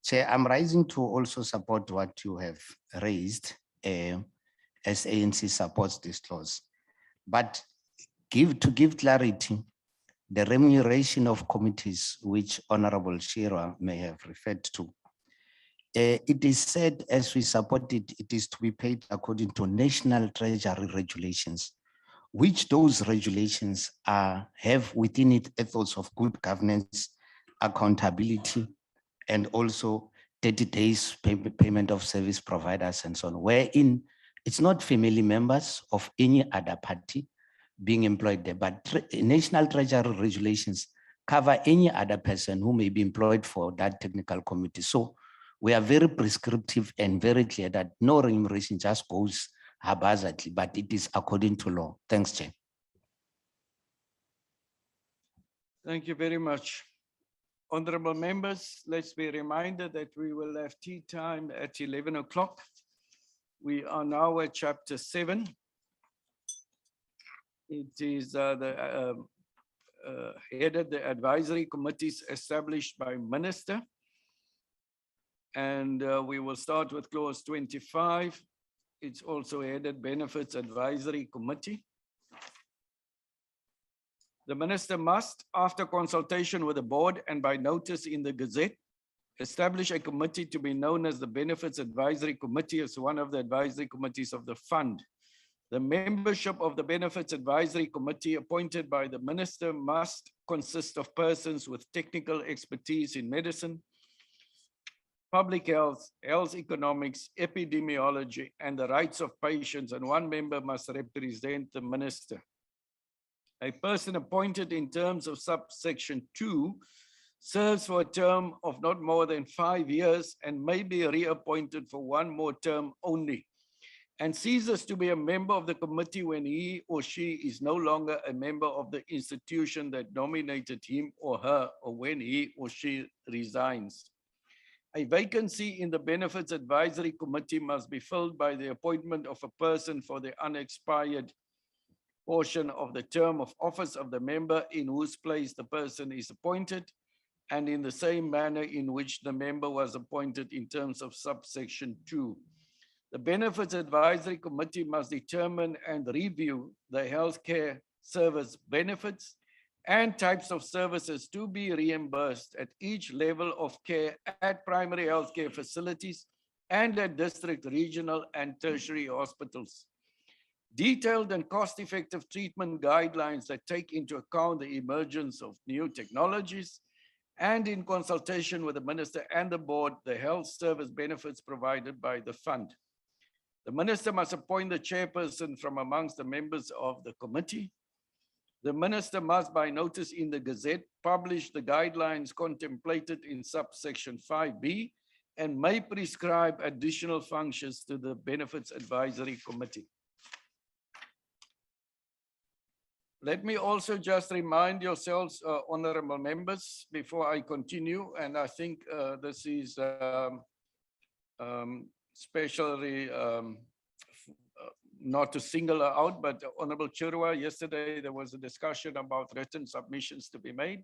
Chair, I'm rising to also support what you have raised as ANC supports this clause. But to give clarity, the remuneration of committees, which Honorable Shira may have referred to, it is said, as we support it, it is to be paid according to National Treasury regulations, which those regulations have within it ethos of good governance, accountability, and also 30 days payment of service providers and so on, wherein it's not family members of any other party being employed there, but National Treasury regulations cover any other person who may be employed for that technical committee. So we are very prescriptive and very clear that no remuneration just goes haphazardly, but it is according to law. Thanks, Chair. Thank you very much. Honorable members, let's be reminded that we will have tea time at 11 o'clock. We are now at chapter 7. It is headed the advisory committees established by Minister. And we will start with clause 25. It's also headed Benefits Advisory Committee. The Minister must, after consultation with the board and by notice in the Gazette, establish a committee to be known as the Benefits Advisory Committee as one of the advisory committees of the fund. The membership of the Benefits Advisory Committee appointed by the Minister must consist of persons with technical expertise in medicine, public health, health economics, epidemiology, and the rights of patients, and one member must represent the Minister. A person appointed in terms of subsection 2 serves for a term of not more than 5 years and may be reappointed for one more term only, and ceases to be a member of the committee when he or she is no longer a member of the institution that nominated him or her, or when he or she resigns. A vacancy in the Benefits Advisory Committee must be filled by the appointment of a person for the unexpired portion of the term of office of the member in whose place the person is appointed, and in the same manner in which the member was appointed in terms of subsection 2. The Benefits Advisory Committee must determine and review the healthcare service benefits and types of services to be reimbursed at each level of care at primary healthcare facilities and at district, regional, and tertiary hospitals. Detailed and cost-effective treatment guidelines that take into account the emergence of new technologies, and in consultation with the Minister and the board, the health service benefits provided by the fund. The Minister must appoint the chairperson from amongst the members of the committee. The Minister must, by notice in the Gazette, publish the guidelines contemplated in subsection 5B and may prescribe additional functions to the Benefits Advisory Committee. Let me also just remind yourselves, honorable members, before I continue, and I think this is especially not to single her out, but Honorable Chirwa, yesterday there was a discussion about written submissions to be made.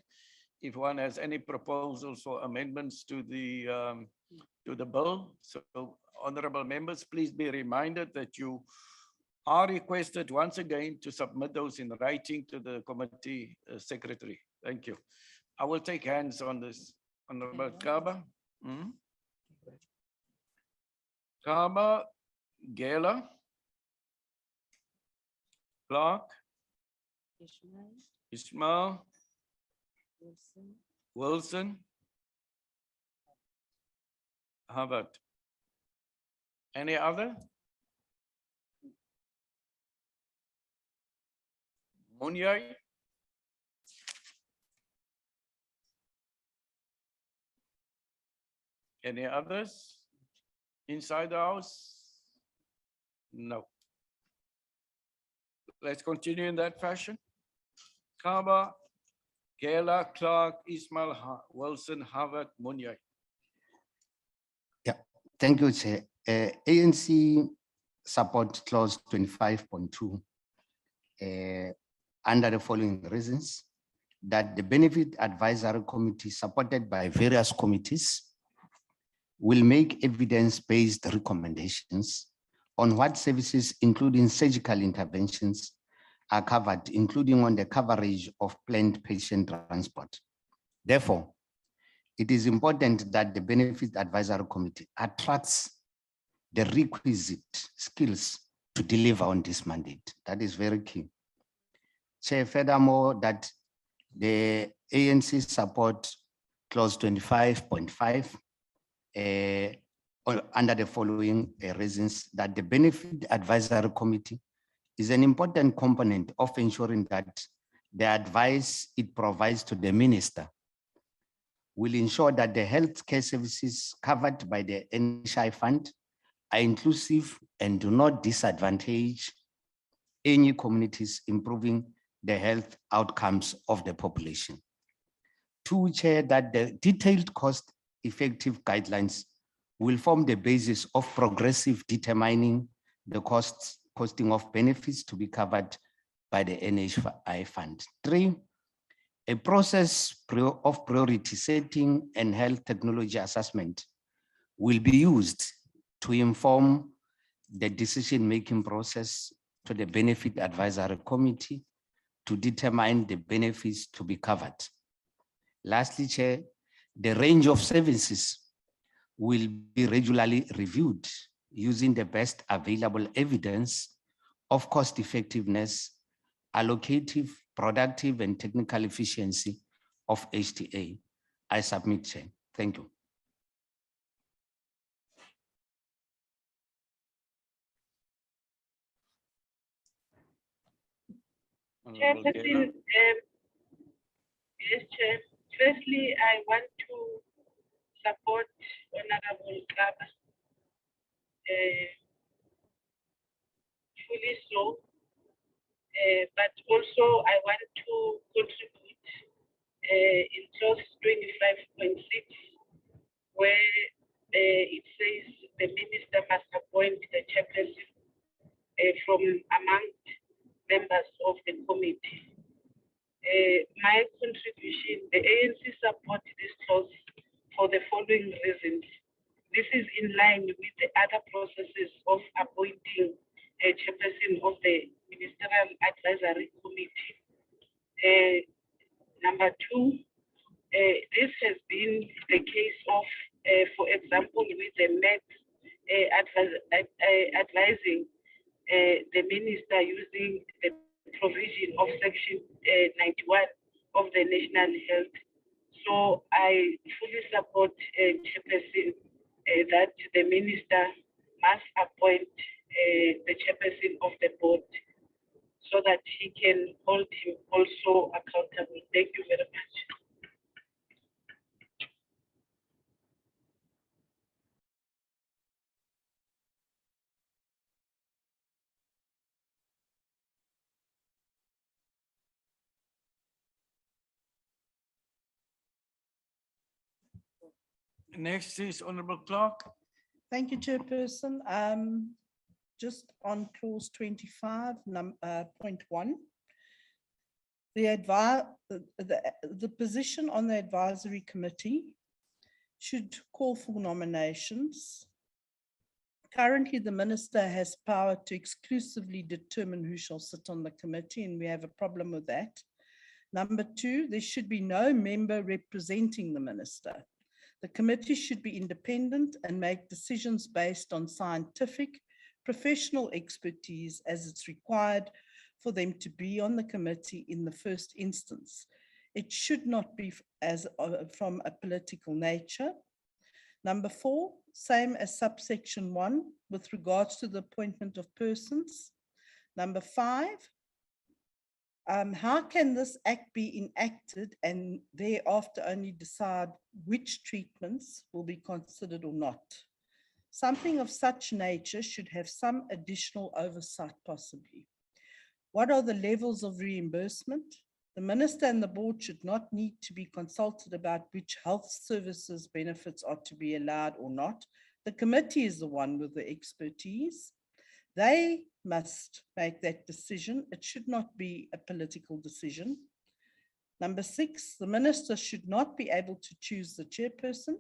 If one has any proposals for amendments to the bill, so honorable members, please be reminded that you are requested once again to submit those in writing to the committee secretary. Thank you. I will take hands on this. Honorable Kaba. Kaba, Gela, Clark, Ismail, Wilson, Harvard. Any other? Munyai? Any others inside the house? No. Let's continue in that fashion. Kaba, Gela, Clark, Ismail, Wilson, Harvard, Munyai. Yeah, thank you, Chair. ANC support clause 25.2 under the following reasons: that the Benefit Advisory Committee, supported by various committees, will make evidence-based recommendations on what services, including surgical interventions, are covered, including on the coverage of planned patient transport. Therefore, it is important that the Benefit Advisory Committee attracts the requisite skills to deliver on this mandate. That is very key. Chair, furthermore, that the ANC support clause 25.5 under the following reasons: that the Benefit Advisory Committee is an important component of ensuring that the advice it provides to the minister will ensure that the healthcare services covered by the NHI fund are inclusive and do not disadvantage any communities, improving the health outcomes of the population. Two, Chair, that the detailed cost-effective guidelines will form the basis of progressive determining the costing of benefits to be covered by the NHI fund. Three, a process of priority setting and health technology assessment will be used to inform the decision-making process to the Benefit Advisory Committee to determine the benefits to be covered. Lastly, Chair, the range of services will be regularly reviewed using the best available evidence of cost effectiveness, allocative, productive, and technical efficiency of HTA. I submit, Chair. Thank you. Chairperson, yes, Chair. Firstly, I want to support Honorable Kaba. Fully so. But also I want to contribute in clause 25.6, where it says the minister must appoint the chairperson from among members of the committee. My contribution, the ANC support this clause for the following reasons. This is in line with the other processes of appointing a chairperson of the Ministerial Advisory Committee. Number two, this has been the case of, for example, with the MET advising the minister using the provision of Section 91 of the National Health. So I fully support Chairperson that the minister must appoint the chairperson of the board so that he can hold him also accountable. Thank you very much. Next is Honorable Clark. Thank you, Chairperson. just on clause 25, point 1. The position on the advisory committee should call for nominations. Currently, the minister has power to exclusively determine who shall sit on the committee, and we have a problem with that. Number 2, there should be no member representing the minister. The committee should be independent and make decisions based on scientific, professional expertise as it's required for them to be on the committee in the first instance. It should not be from a political nature. Number 4, same as subsection 1 with regards to the appointment of persons. Number 5, how can this act be enacted and thereafter only decide which treatments will be considered or not? Something of such nature should have some additional oversight possibly. What are the levels of reimbursement? The minister and the board should not need to be consulted about which health services benefits are to be allowed or not. The committee is the one with the expertise. They must make that decision. It should not be a political decision. Number 6, the minister should not be able to choose the chairperson.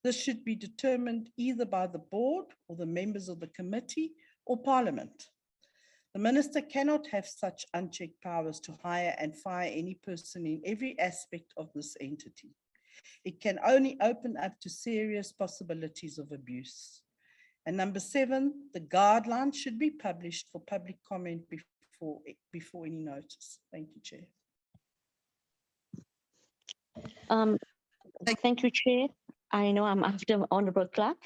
This should be determined either by the board or the members of the committee or parliament. The minister cannot have such unchecked powers to hire and fire any person in every aspect of this entity. It can only open up to serious possibilities of abuse. And number 7, the guidelines should be published for public comment before any notice. Thank you, Chair. Thank you, Chair. I know I'm after Honourable Clerk.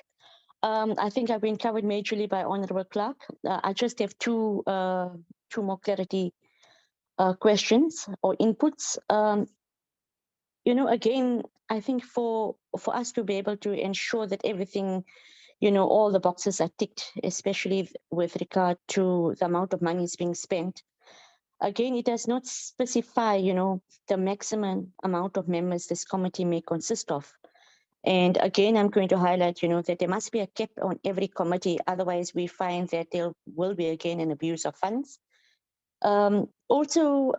I think I've been covered majorly by Honourable Clerk. I just have two more clarity questions or inputs. Again, I think for us to be able to ensure that everything, all the boxes are ticked, especially with regard to the amount of money is being spent. Again, it does not specify, the maximum amount of members this committee may consist of. And again, I'm going to highlight, that there must be a cap on every committee. Otherwise, we find that there will be again an abuse of funds. Also,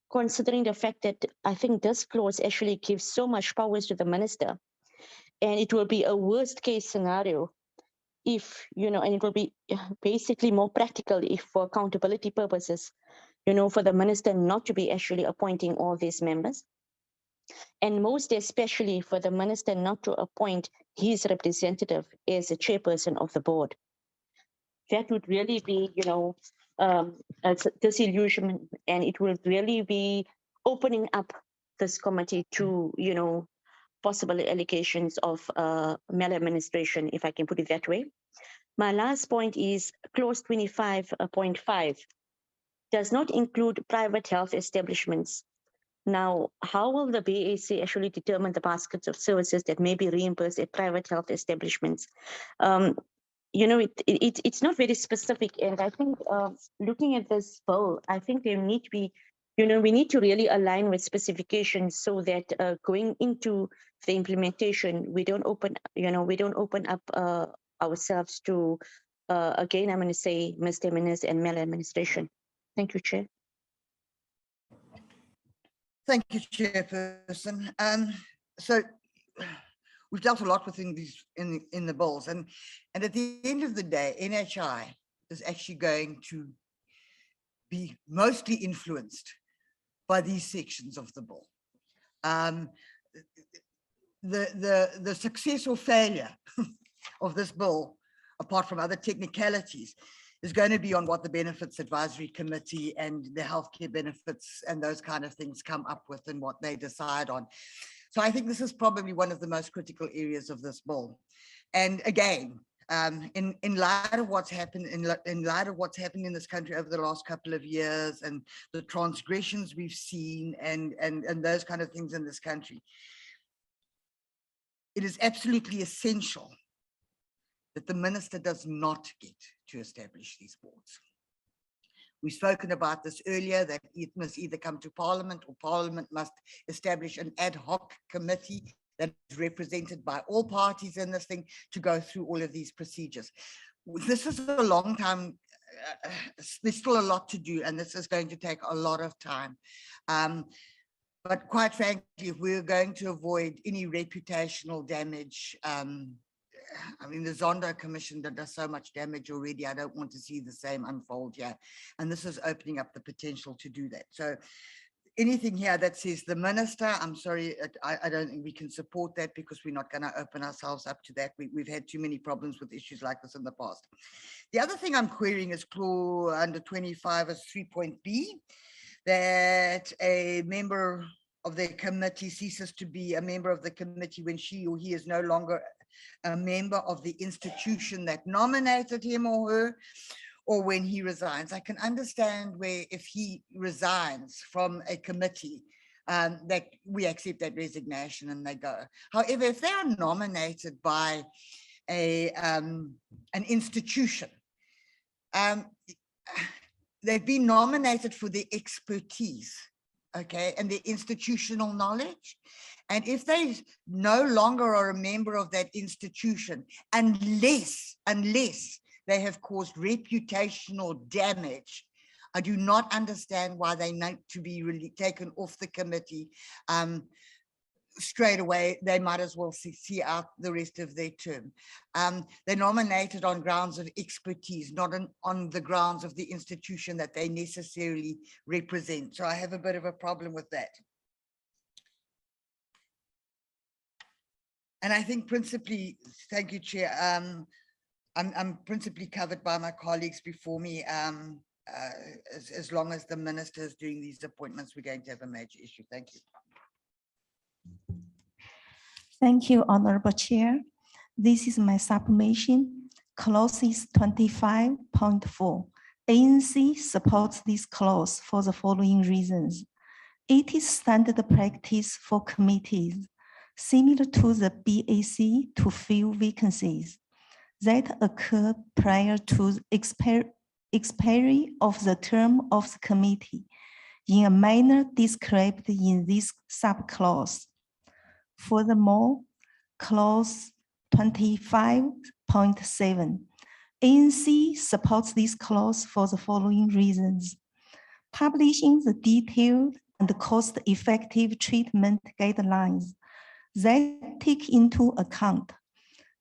considering the fact that I think this clause actually gives so much powers to the minister, and it will be a worst case scenario if, and it will be basically more practical if for accountability purposes, for the minister not to be actually appointing all these members. And most especially for the minister not to appoint his representative as a chairperson of the board. That would really be, a disillusionment, and it will really be opening up this committee to, possible allegations of maladministration, if I can put it that way. My last point is clause 25.5 does not include private health establishments. Now, how will the BAC actually determine the baskets of services that may be reimbursed at private health establishments? It's not very specific. And I think looking at this bill, I think there need to be, we need to really align with specifications so that going into the implementation, we don't open up ourselves to, again, I'm going to say misdemeanors and maladministration. Thank you, Chair. Thank you, Chairperson. So we've dealt a lot with these in the bills, and at the end of the day, NHI is actually going to be mostly influenced by these sections of the bill. The success or failure of this bill, apart from other technicalities, is going to be on what the Benefits Advisory Committee and the healthcare benefits and those kind of things come up with and what they decide on. So I think this is probably one of the most critical areas of this bill. And again, in light of what's happened, in light of what's happened in this country over the last couple of years and the transgressions we've seen and those kind of things in this country, it is absolutely essential that the minister does not get to establish these boards. We've spoken about this earlier, that it must either come to Parliament or Parliament must establish an ad hoc committee that is represented by all parties in this thing to go through all of these procedures. this is a long time. There's still a lot to do, and this is going to take a lot of time. But quite frankly, if we're going to avoid any reputational damage, I mean, the Zondo Commission that does so much damage already, I don't want to see the same unfold here. And this is opening up the potential to do that. So anything here that says the minister, I'm sorry, I don't think we can support that, because we're not going to open ourselves up to that. We've had too many problems with issues like this in the past. The other thing I'm querying is clause under 25 as 3.b, that a member of the committee ceases to be a member of the committee when she or he is no longer a member of the institution that nominated him or her, or when he resigns. I can understand where if he resigns from a committee, that we accept that resignation and they go. However, if they are nominated by an institution, they've been nominated for their expertise, okay, and their institutional knowledge. And if they no longer are a member of that institution, unless they have caused reputational damage, I do not understand why they need to be really taken off the committee straight away. They might as well see out the rest of their term. They're nominated on grounds of expertise, not on the grounds of the institution that they necessarily represent. So I have a bit of a problem with that. And I think principally, thank you, Chair, I'm principally covered by my colleagues before me. As long as the minister is doing these appointments, we're going to have a major issue. Thank you. Thank you, Honorable Chair. This is my submission. Clause 25.4. ANC supports this clause for the following reasons. It is standard practice for committees similar to the BAC to fill vacancies that occur prior to expiry of the term of the committee in a manner described in this subclause. Furthermore, clause 25.7, ANC supports this clause for the following reasons. Publishing the detailed and cost-effective treatment guidelines that take into account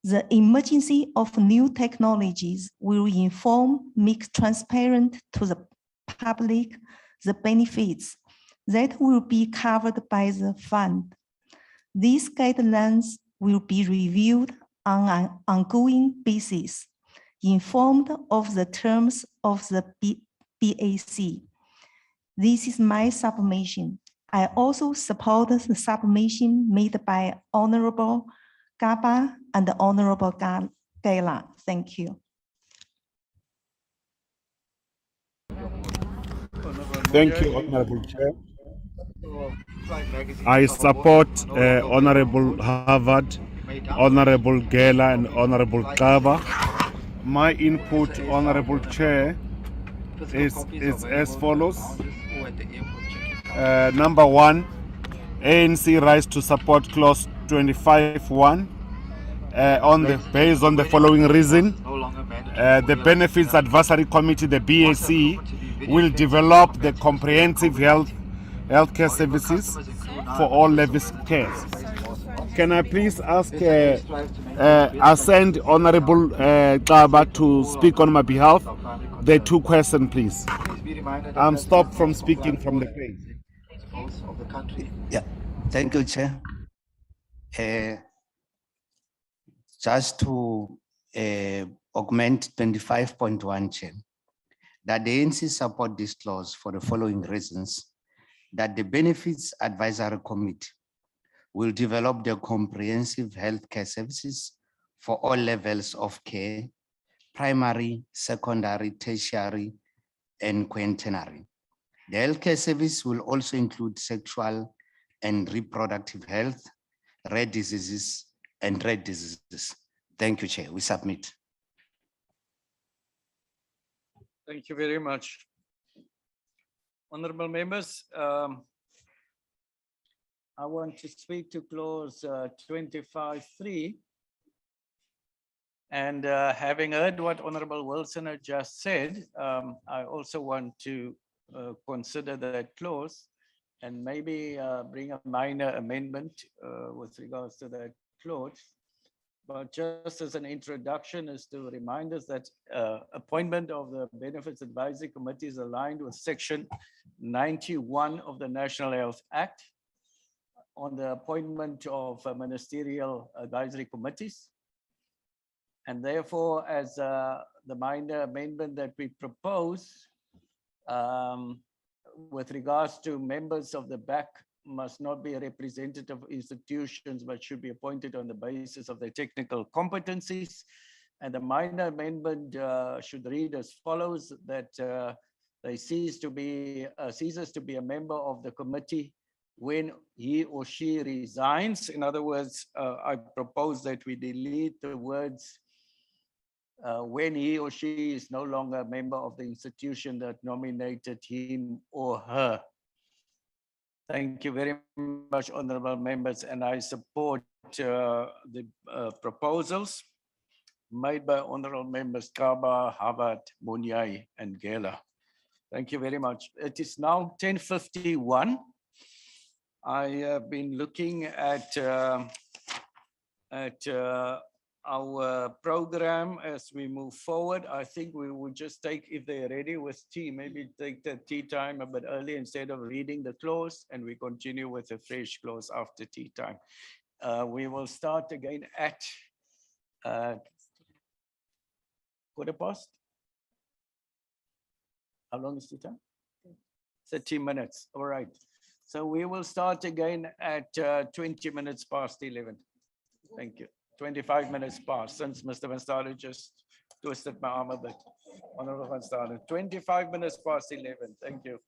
the emergency of new technologies will inform, make transparent to the public the benefits that will be covered by the fund. These guidelines will be reviewed on an ongoing basis, informed of the terms of the BAC. This is my submission. I also support the submission made by Honorable Gaba and Honorable Gala. Thank you. Thank you, Honorable Chair. I support Honorable Harvard, Honorable Gela, and Honorable Kaba. My input, Honorable Chair, is as follows. Number one, ANC rise to support clause 25.1 based on the following reason. The Benefits Advisory Committee, the BAC, will develop the comprehensive healthcare services for all levels of care. Can I please ask Ascend Honorable Kaba to speak on my behalf? The two questions, please. I'm stopped from speaking from the page. Yeah, thank you, Chair. Just to augment 25.1, Chair, that the ANC support this clause for the following reasons: that the Benefits Advisory Committee will develop the comprehensive healthcare services for all levels of care, primary, secondary, tertiary, and quaternary. The healthcare service will also include sexual and reproductive health, rare diseases, and rare diseases. Thank you, Chair. We submit. Thank you very much. Honorable members, I want to speak to clause 25.3 And having heard what Honorable Wilson had just said, I also want to consider that clause and maybe bring a minor amendment with regards to that clause. But just as an introduction, is to remind us that appointment of the Benefits Advisory Committee is aligned with Section 91 of the National Health Act on the appointment of ministerial advisory committees. And therefore, as the minor amendment that we propose with regards to members of the BAC must not be a representative of institutions, but should be appointed on the basis of their technical competencies. And the minor amendment should read as follows, that they ceases to be a member of the committee when he or she resigns. In other words, I propose that we delete the words when he or she is no longer a member of the institution that nominated him or her. Thank you very much, honorable members, and I support the proposals made by honorable members Kaba, Havard, Munyai, and Gela. Thank you very much. It is now 10:51. I have been looking at our program as we move forward. I think we will just take, if they're ready with tea, maybe take the tea time a bit early instead of reading the clause, and we continue with a fresh clause after tea time. We will start again at 15:15. How long is tea time? 30 minutes. All right. So we will start again at 20 minutes past 11. Thank you. 25 minutes past, since Mr. Van Staden just twisted my arm a bit. Honorable Van Staden, 25 minutes past 11. Thank you.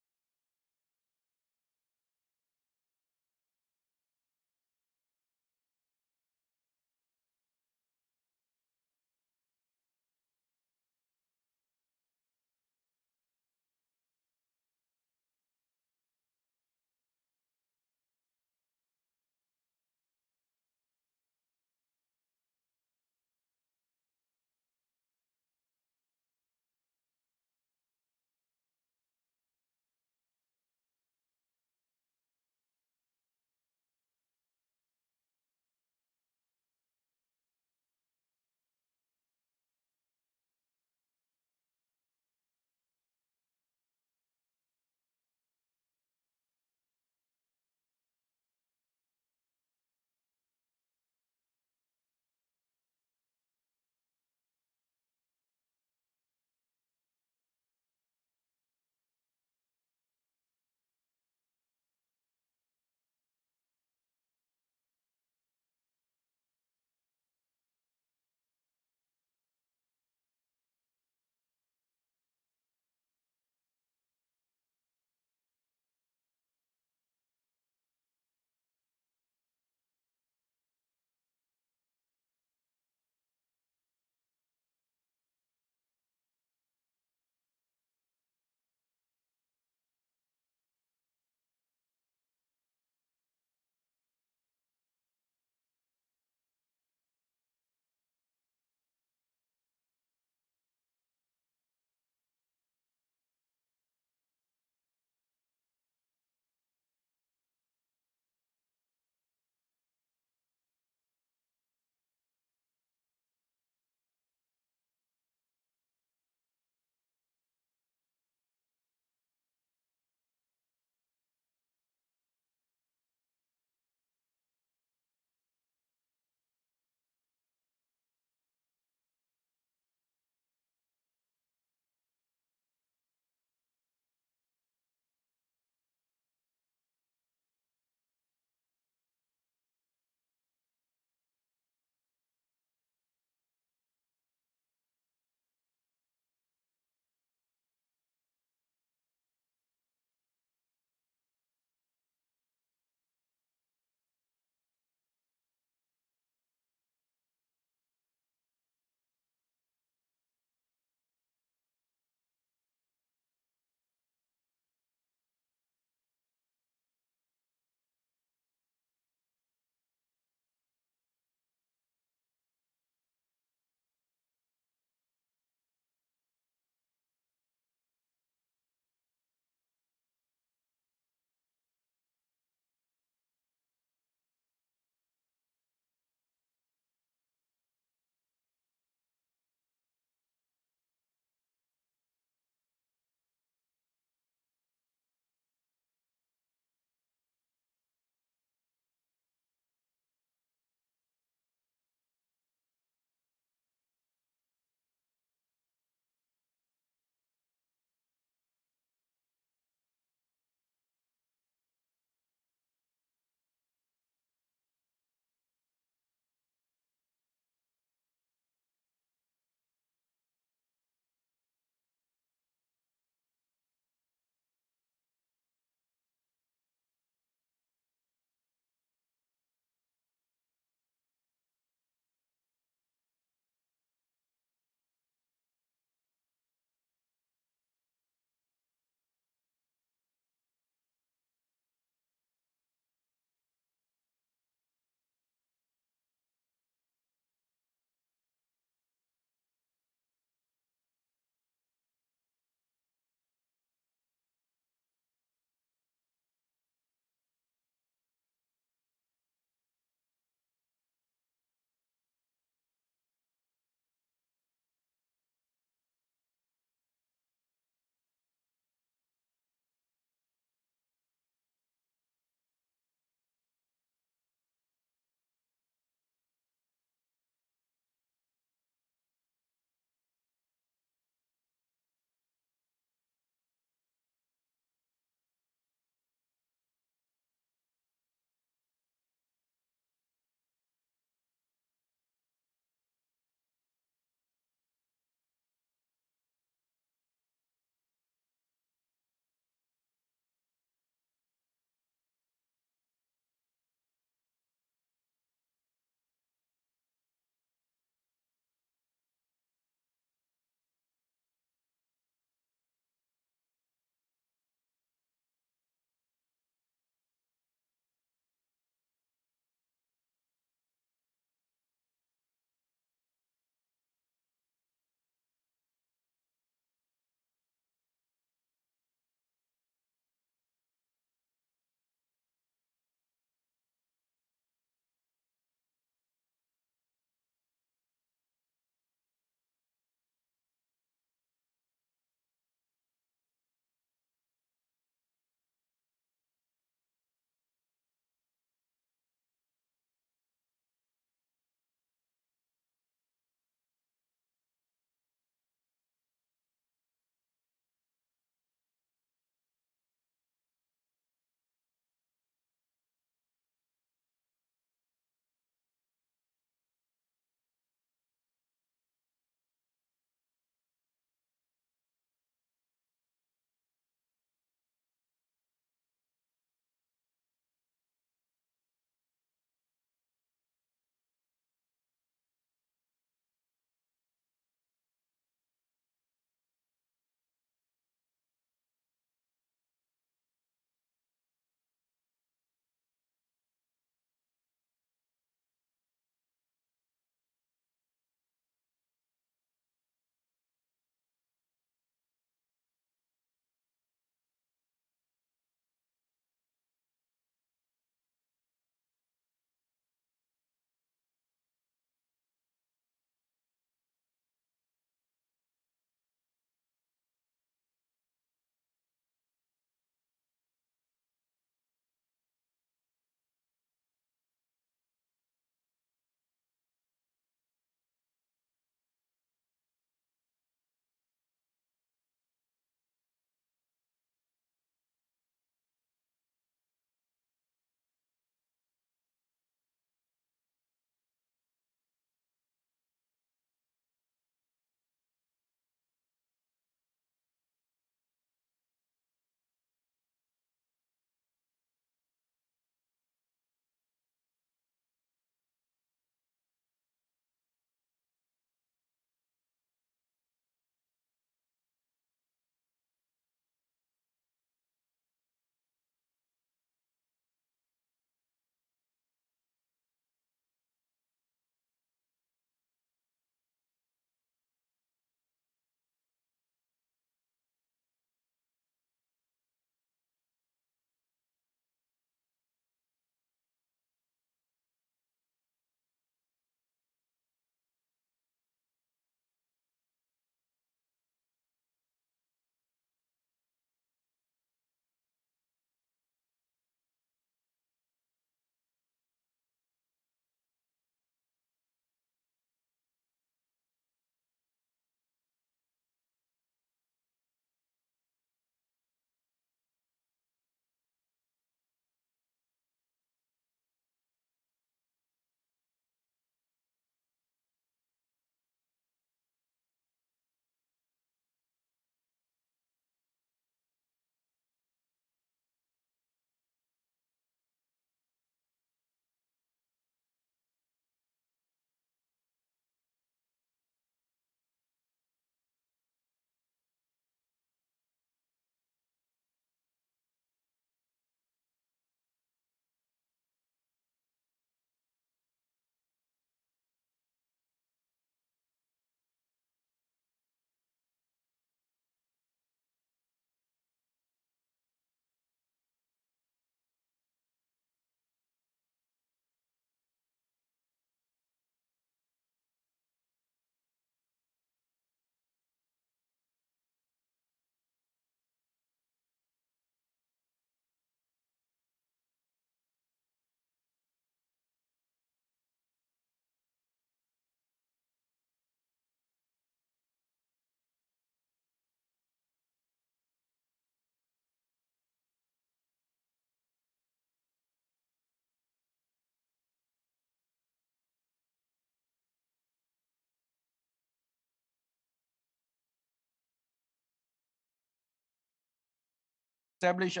establish a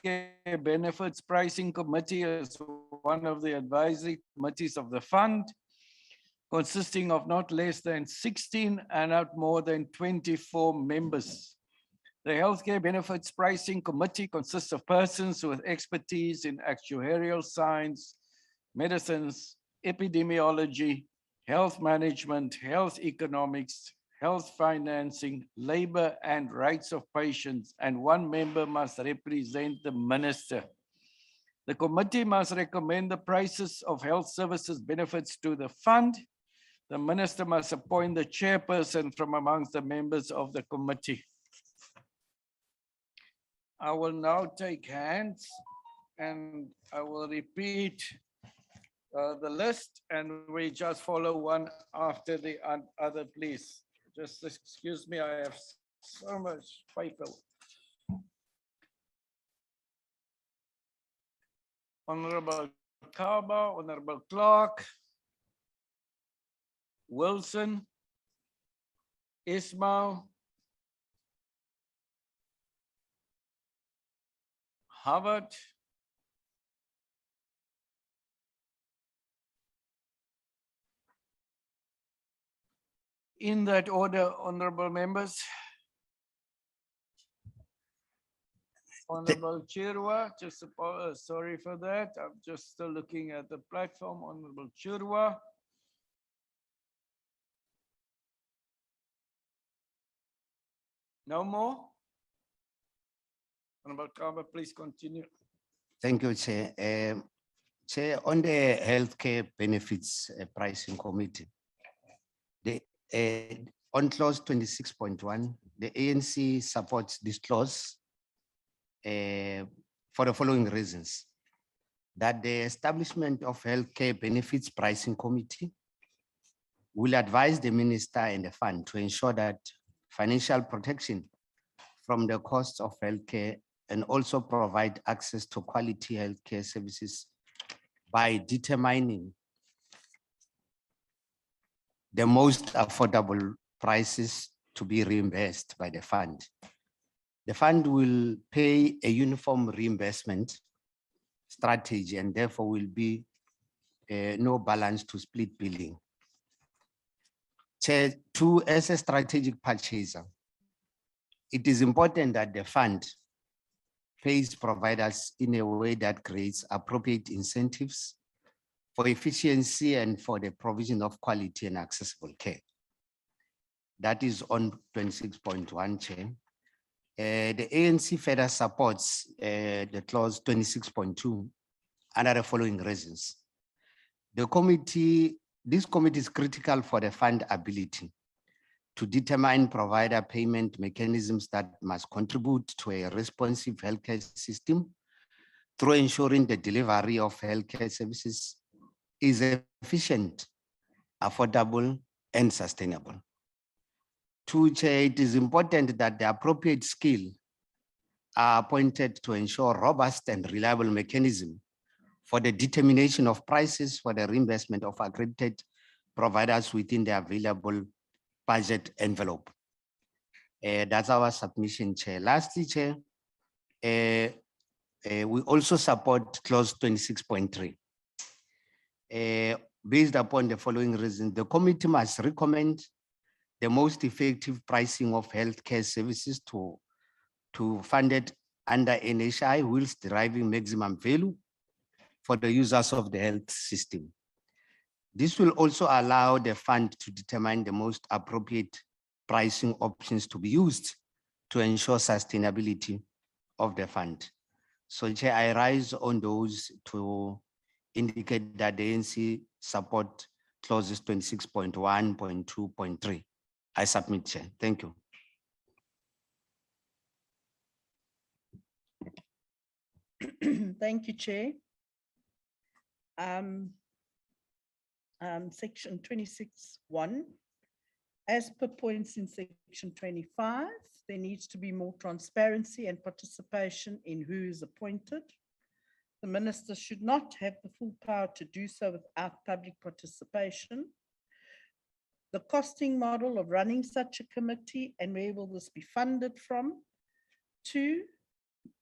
healthcare benefits pricing committee as one of the advisory committees of the fund, consisting of not less than 16 and not more than 24 members. The Healthcare Benefits Pricing Committee consists of persons with expertise in actuarial science, medicines, epidemiology, health management, health economics, health financing, labor and rights of patients, and one member must represent the minister. The committee must recommend the prices of health services benefits to the fund. The minister must appoint the chairperson from amongst the members of the committee. I will now take hands and I will repeat the list and we just follow one after the other, please. Just excuse me, I have so much paper. Honorable Kaba, Honorable Clark, Wilson, Ismail, Harvard, in that order, honorable members. Honorable Chirwa, just sorry for that. I'm just still looking at the platform. Honorable Chirwa. No more? Honorable Kaba, please continue. Thank you, Chair. Chair, on the healthcare benefits pricing committee, on clause 26.1, the ANC supports this clause for the following reasons: that the establishment of healthcare benefits pricing committee will advise the minister and the fund to ensure that financial protection from the costs of healthcare and also provide access to quality healthcare services by determining the most affordable prices to be reimbursed by the fund. The fund will pay a uniform reimbursement strategy and therefore will be no balance to split billing. Chair, as a strategic purchaser, it is important that the fund pays providers in a way that creates appropriate incentives for efficiency and for the provision of quality and accessible care. That is on 26.1, Chair. The ANC further supports the clause 26.2 under the following reasons. This committee is critical for the fund ability to determine provider payment mechanisms that must contribute to a responsive healthcare system through ensuring the delivery of healthcare services is efficient, affordable, and sustainable. To Chair, it is important that the appropriate skill are appointed to ensure robust and reliable mechanism for the determination of prices for the reimbursement of accredited providers within the available budget envelope. That's our submission, Chair. Lastly, Chair, we also support clause 26.3. Based upon the following reasons, the committee must recommend the most effective pricing of healthcare services to funded under NHI whilst deriving maximum value for the users of the health system. This will also allow the fund to determine the most appropriate pricing options to be used to ensure sustainability of the fund. So, Chair, I rise on those to indicate that the ANC support clauses 26.1, 0.2, 0.3. I submit, Chair. Thank you. Thank you, Chair. Section 26.1, as per points in section 25, there needs to be more transparency and participation in who is appointed. The minister should not have the full power to do so without public participation. The costing model of running such a committee and where will this be funded from? 2,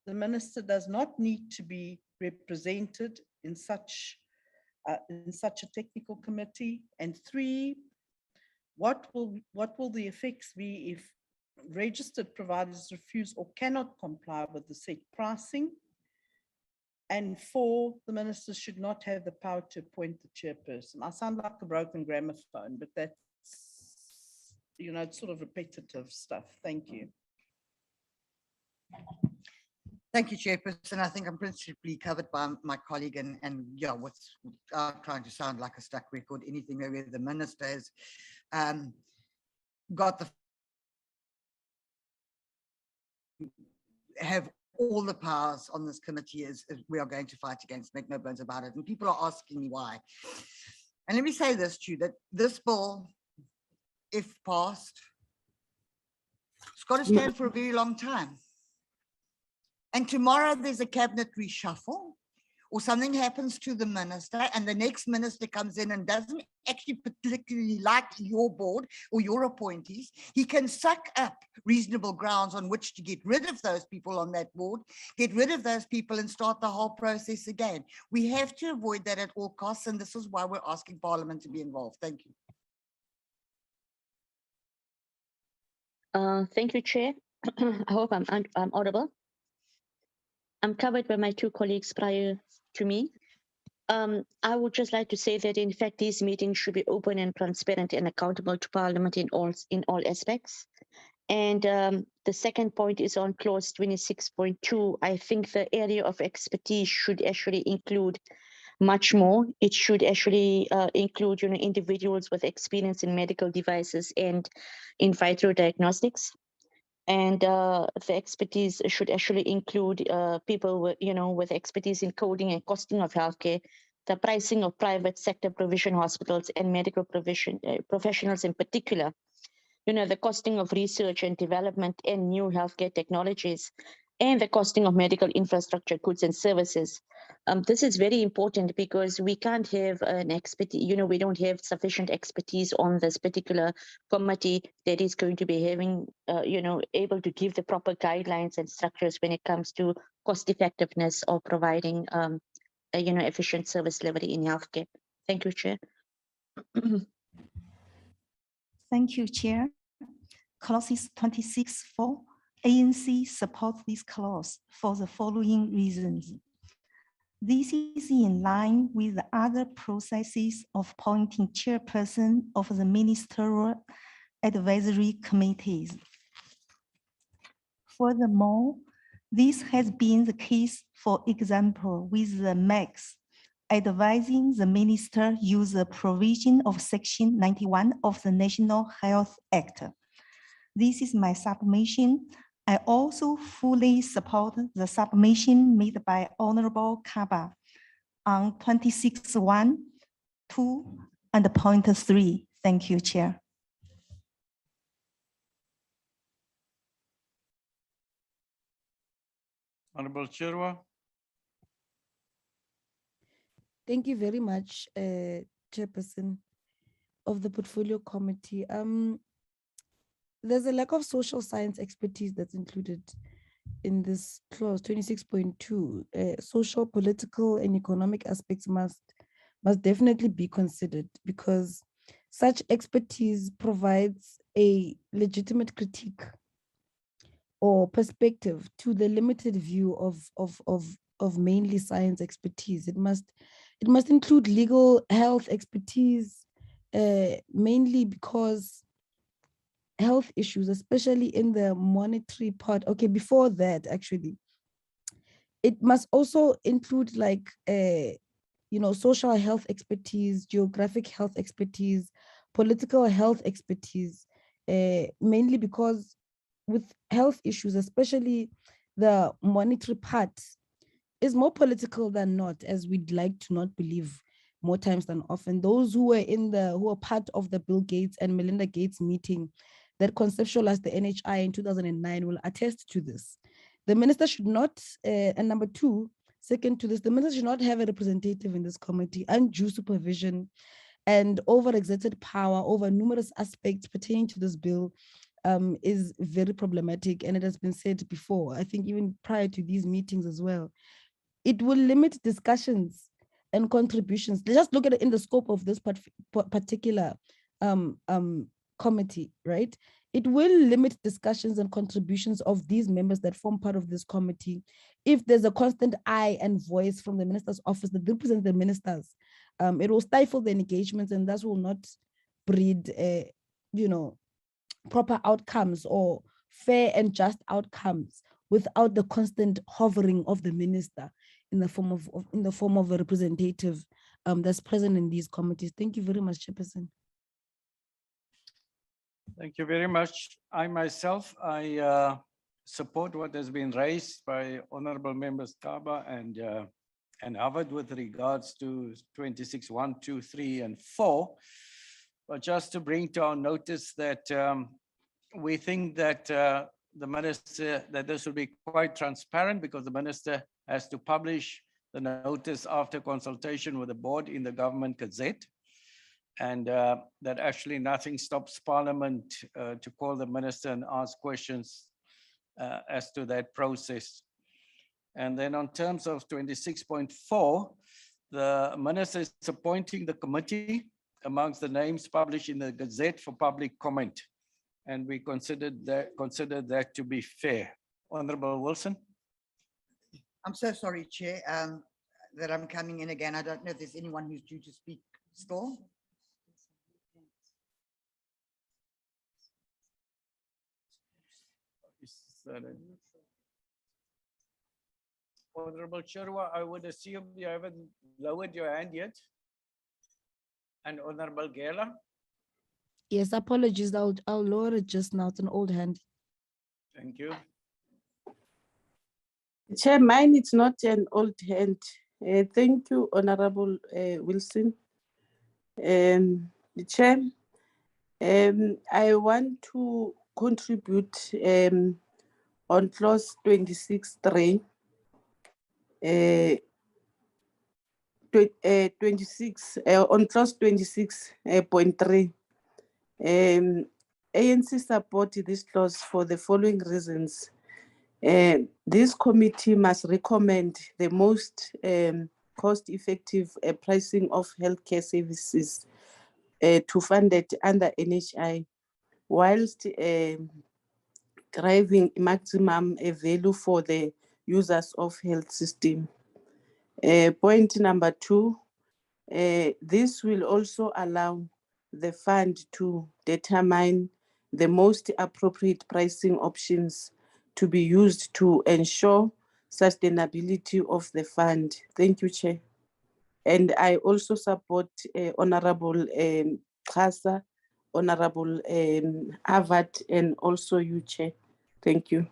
the minister does not need to be represented in such a technical committee. And three, what will the effects be if registered providers refuse or cannot comply with the set pricing? And four, the minister should not have the power to appoint the chairperson. I sound like a broken gramophone, but that's, it's sort of repetitive stuff. Thank you. Thank you, Chairperson. I think I'm principally covered by my colleague and yeah, what's trying to sound like a stuck record, anything where the minister has got the have all the powers on this committee is we are going to fight against, make no bones about it. And people are asking me why. And let me say this to you, that this bill, if passed, it's got to stand for a very long time. And tomorrow there's a cabinet reshuffle or something happens to the minister and the next minister comes in and doesn't actually particularly like your board or your appointees, he can suck up reasonable grounds on which to get rid of those people on that board, get rid of those people and start the whole process again. We have to avoid that at all costs, and this is why we're asking Parliament to be involved. Thank you. Thank you, Chair. I hope I'm audible. I'm covered by my two colleagues prior to me. I would just like to say that in fact these meetings should be open and transparent and accountable to Parliament in all aspects. And the second point is on clause 26.2. I think the area of expertise should actually include much more. It should actually include individuals with experience in medical devices and in vitro diagnostics. And the expertise should actually include people with, with expertise in coding and costing of healthcare, the pricing of private sector provision hospitals and medical provision professionals in particular, the costing of research and development and new healthcare technologies, and the costing of medical infrastructure, goods and services. This is very important because we can't have an expertise, we don't have sufficient expertise on this particular committee that is going to be having, able to give the proper guidelines and structures when it comes to cost effectiveness of providing, efficient service delivery in healthcare. Thank you, Chair. Thank you, Chair. Clauses 26.4. ANC supports this clause for the following reasons. This is in line with the other processes of appointing chairperson of the ministerial advisory committees. Furthermore, this has been the case, for example, with the MEX advising the minister use the provision of Section 91 of the National Health Act. This is my submission. I also fully support the submission made by Honorable Kaba on 26.1, 2, and point 3. Thank you, Chair. Honorable Chirwa. Thank you very much, Chairperson of the Portfolio Committee. There's a lack of social science expertise that's included in this clause 26.2. Social, political, and economic aspects must definitely be considered because such expertise provides a legitimate critique or perspective to the limited view of mainly science expertise. It must include legal health expertise, mainly because health issues, especially in the monetary part. Okay, before that, actually, it must also include like, social health expertise, geographic health expertise, political health expertise, mainly because with health issues, especially the monetary part, is more political than not, as we'd like to not believe more times than often. Those who were part of the Bill Gates and Melinda Gates meeting that conceptualized the NHI in 2009 will attest to this. The minister should not, and number two, second to this, the minister should not have a representative in this committee. Undue supervision and overexerted power over numerous aspects pertaining to this bill is very problematic, and it has been said before, I think even prior to these meetings as well. It will limit discussions and contributions. Just look at it in the scope of this particular committee, right? It will limit discussions and contributions of these members that form part of this committee if there's a constant eye and voice from the minister's office that represents the ministers. It will stifle the engagements, and that will not breed, proper outcomes or fair and just outcomes without the constant hovering of the minister in the form of a representative that's present in these committees. Thank you very much, Chairperson. Thank you very much. I myself, support what has been raised by Honorable Members Kaba and Harvard with regards to 26(1), 2, 3, and 4. But just to bring to our notice that we think that the minister, that this will be quite transparent, because the minister has to publish the notice after consultation with the board in the Government Gazette. And that actually nothing stops Parliament to call the minister and ask questions as to that process. And then on terms of 26.4, the minister is appointing the committee amongst the names published in the Gazette for public comment. And we consider that to be fair. Honorable Wilson. I'm so sorry, Chair, that I'm coming in again. I don't know if there's anyone who's due to speak still. Honorable Chirwa, I would assume you haven't lowered your hand yet. And Honorable Gela. Yes, apologies. I'll lower it just now. It's an old hand. Thank you. Chair, mine is not an old hand. Thank you, Honorable Wilson. Chair, I want to contribute on clause 26(3). 26 on clause 26.3. ANC support this clause for the following reasons. This committee must recommend the most cost-effective pricing of healthcare services to fund it under NHI, whilst driving maximum value for the users of health system. Point number 2, this will also allow the fund to determine the most appropriate pricing options to be used to ensure sustainability of the fund. Thank you, Chair. And I also support Honorable Kasa, Honorable Harvard, and also you, Chair. Thank you.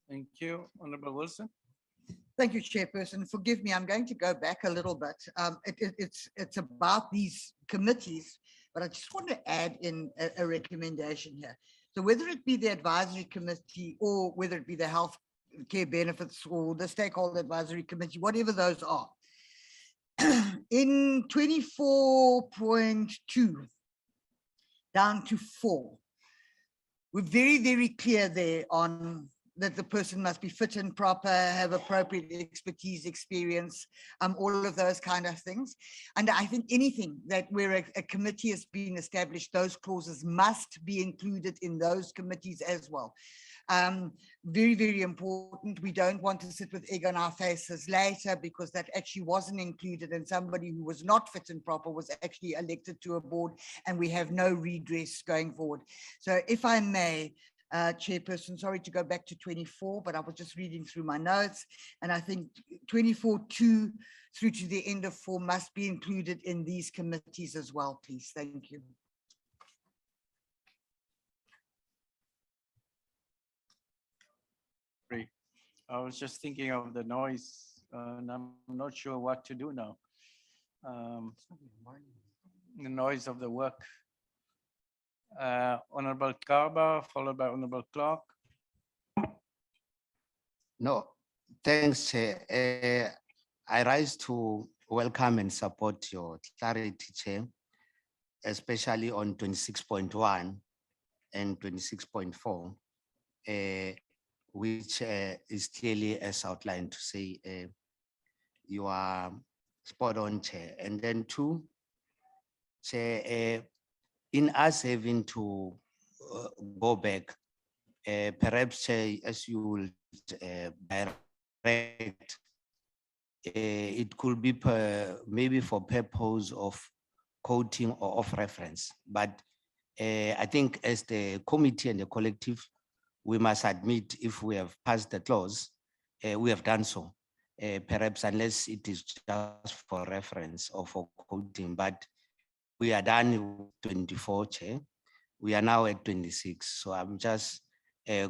Thank you, Honorable Wilson. Thank you, Chairperson. Forgive me, I'm going to go back a little bit. It's about these committees, but I just want to add in a recommendation here. So whether it be the advisory committee or whether it be the health care benefits or the stakeholder advisory committee, whatever those are, in 24.2 down to 4, we're very, very clear there on that the person must be fit and proper, have appropriate expertise, experience, all of those kind of things. And I think anything that where a committee has been established, those clauses must be included in those committees as well. Very, very important. We don't want to sit with egg on our faces later because that actually wasn't included, and somebody who was not fit and proper was actually elected to a board, and we have no redress going forward. So if I may, Chairperson, sorry to go back to 24, but I was just reading through my notes, and I think 24.2 through to the end of 4 must be included in these committees as well, please. Thank you. I was just thinking of the noise, and I'm not sure what to do now. The noise of the work. Honorable Kaba, followed by Honorable Clark. No, thanks, Chair. I rise to welcome and support your clarity, Chair, especially on 26.1. and 26.4, which is clearly as outlined to say you are spot on, Chair. And then two, Chair, in us having to go back, perhaps Chair, as you will direct, it could be maybe for purpose of quoting or of reference. But I think as the committee and the collective, we must admit if we have passed the clause, we have done so. Perhaps unless it is just for reference or for quoting, but we are done with 24, Chair. We are now at 26. So I'm just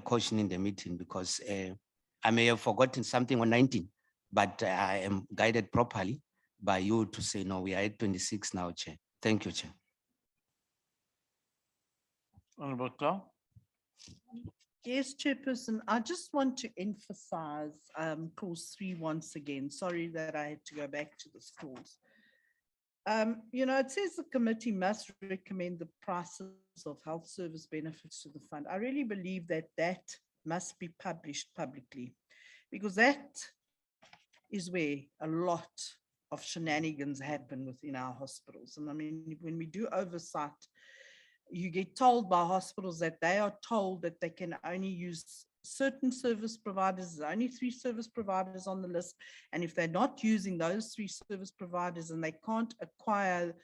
cautioning the meeting because I may have forgotten something on 19, but I am guided properly by you to say, no, we are at 26 now, Chair. Thank you, Chair. Honorable Clark. Yes, Chairperson, I just want to emphasize clause 3 once again. Sorry that I had to go back to this clause. You know, it says the committee must recommend the prices of health service benefits to the fund. I really believe that that must be published publicly because that is where a lot of shenanigans happen within our hospitals. And I mean, when we do oversight, you get told by hospitals that they are told that they can only use certain service providers. There's only 3 service providers on the list. And if they're not using those 3 service providers and they can't acquire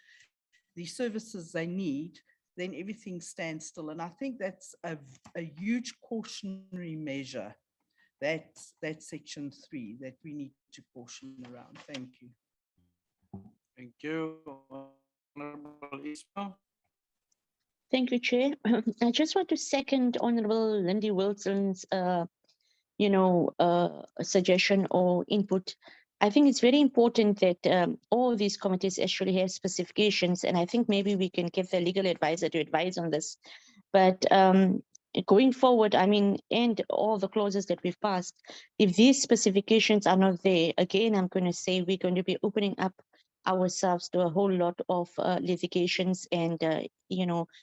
the services they need, then everything stands still. And I think that's a huge cautionary measure. That's section 3 that we need to caution around. Thank you. Thank you. Honorable Ismail. Thank you, Chair. I just want to second Honorable Lindy Wilson's, suggestion or input. I think it's very important that all these committees actually have specifications, and I think maybe we can get the legal advisor to advise on this. But going forward, I mean, and all the clauses that we've passed, if these specifications are not there, again, I'm going to say we're going to be opening up ourselves to a whole lot of litigations and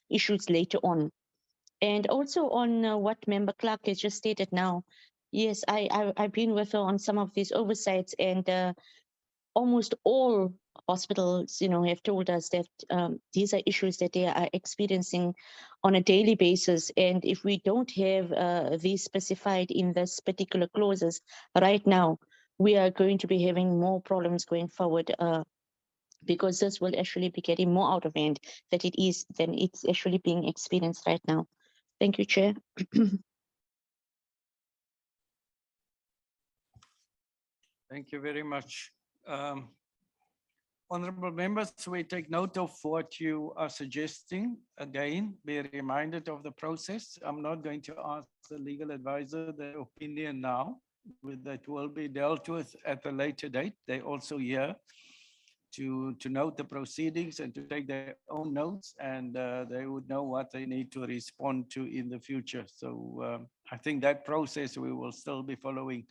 issues later on. And also on what Member Clark has just stated now, yes, I've been with her on some of these oversights, and almost all hospitals, have told us that these are issues that they are experiencing on a daily basis. And if we don't have these specified in this particular clauses right now, we are going to be having more problems going forward. Because this will actually be getting more out of hand than it's actually being experienced right now. Thank you, Chair. Thank you very much. Honorable members, we take note of what you are suggesting. Again, be reminded of the process. I'm not going to ask the legal advisor their opinion now. That will be dealt with at a later date. They also here to note the proceedings and to take their own notes, and they would know what they need to respond to in the future. So I think that process we will still be following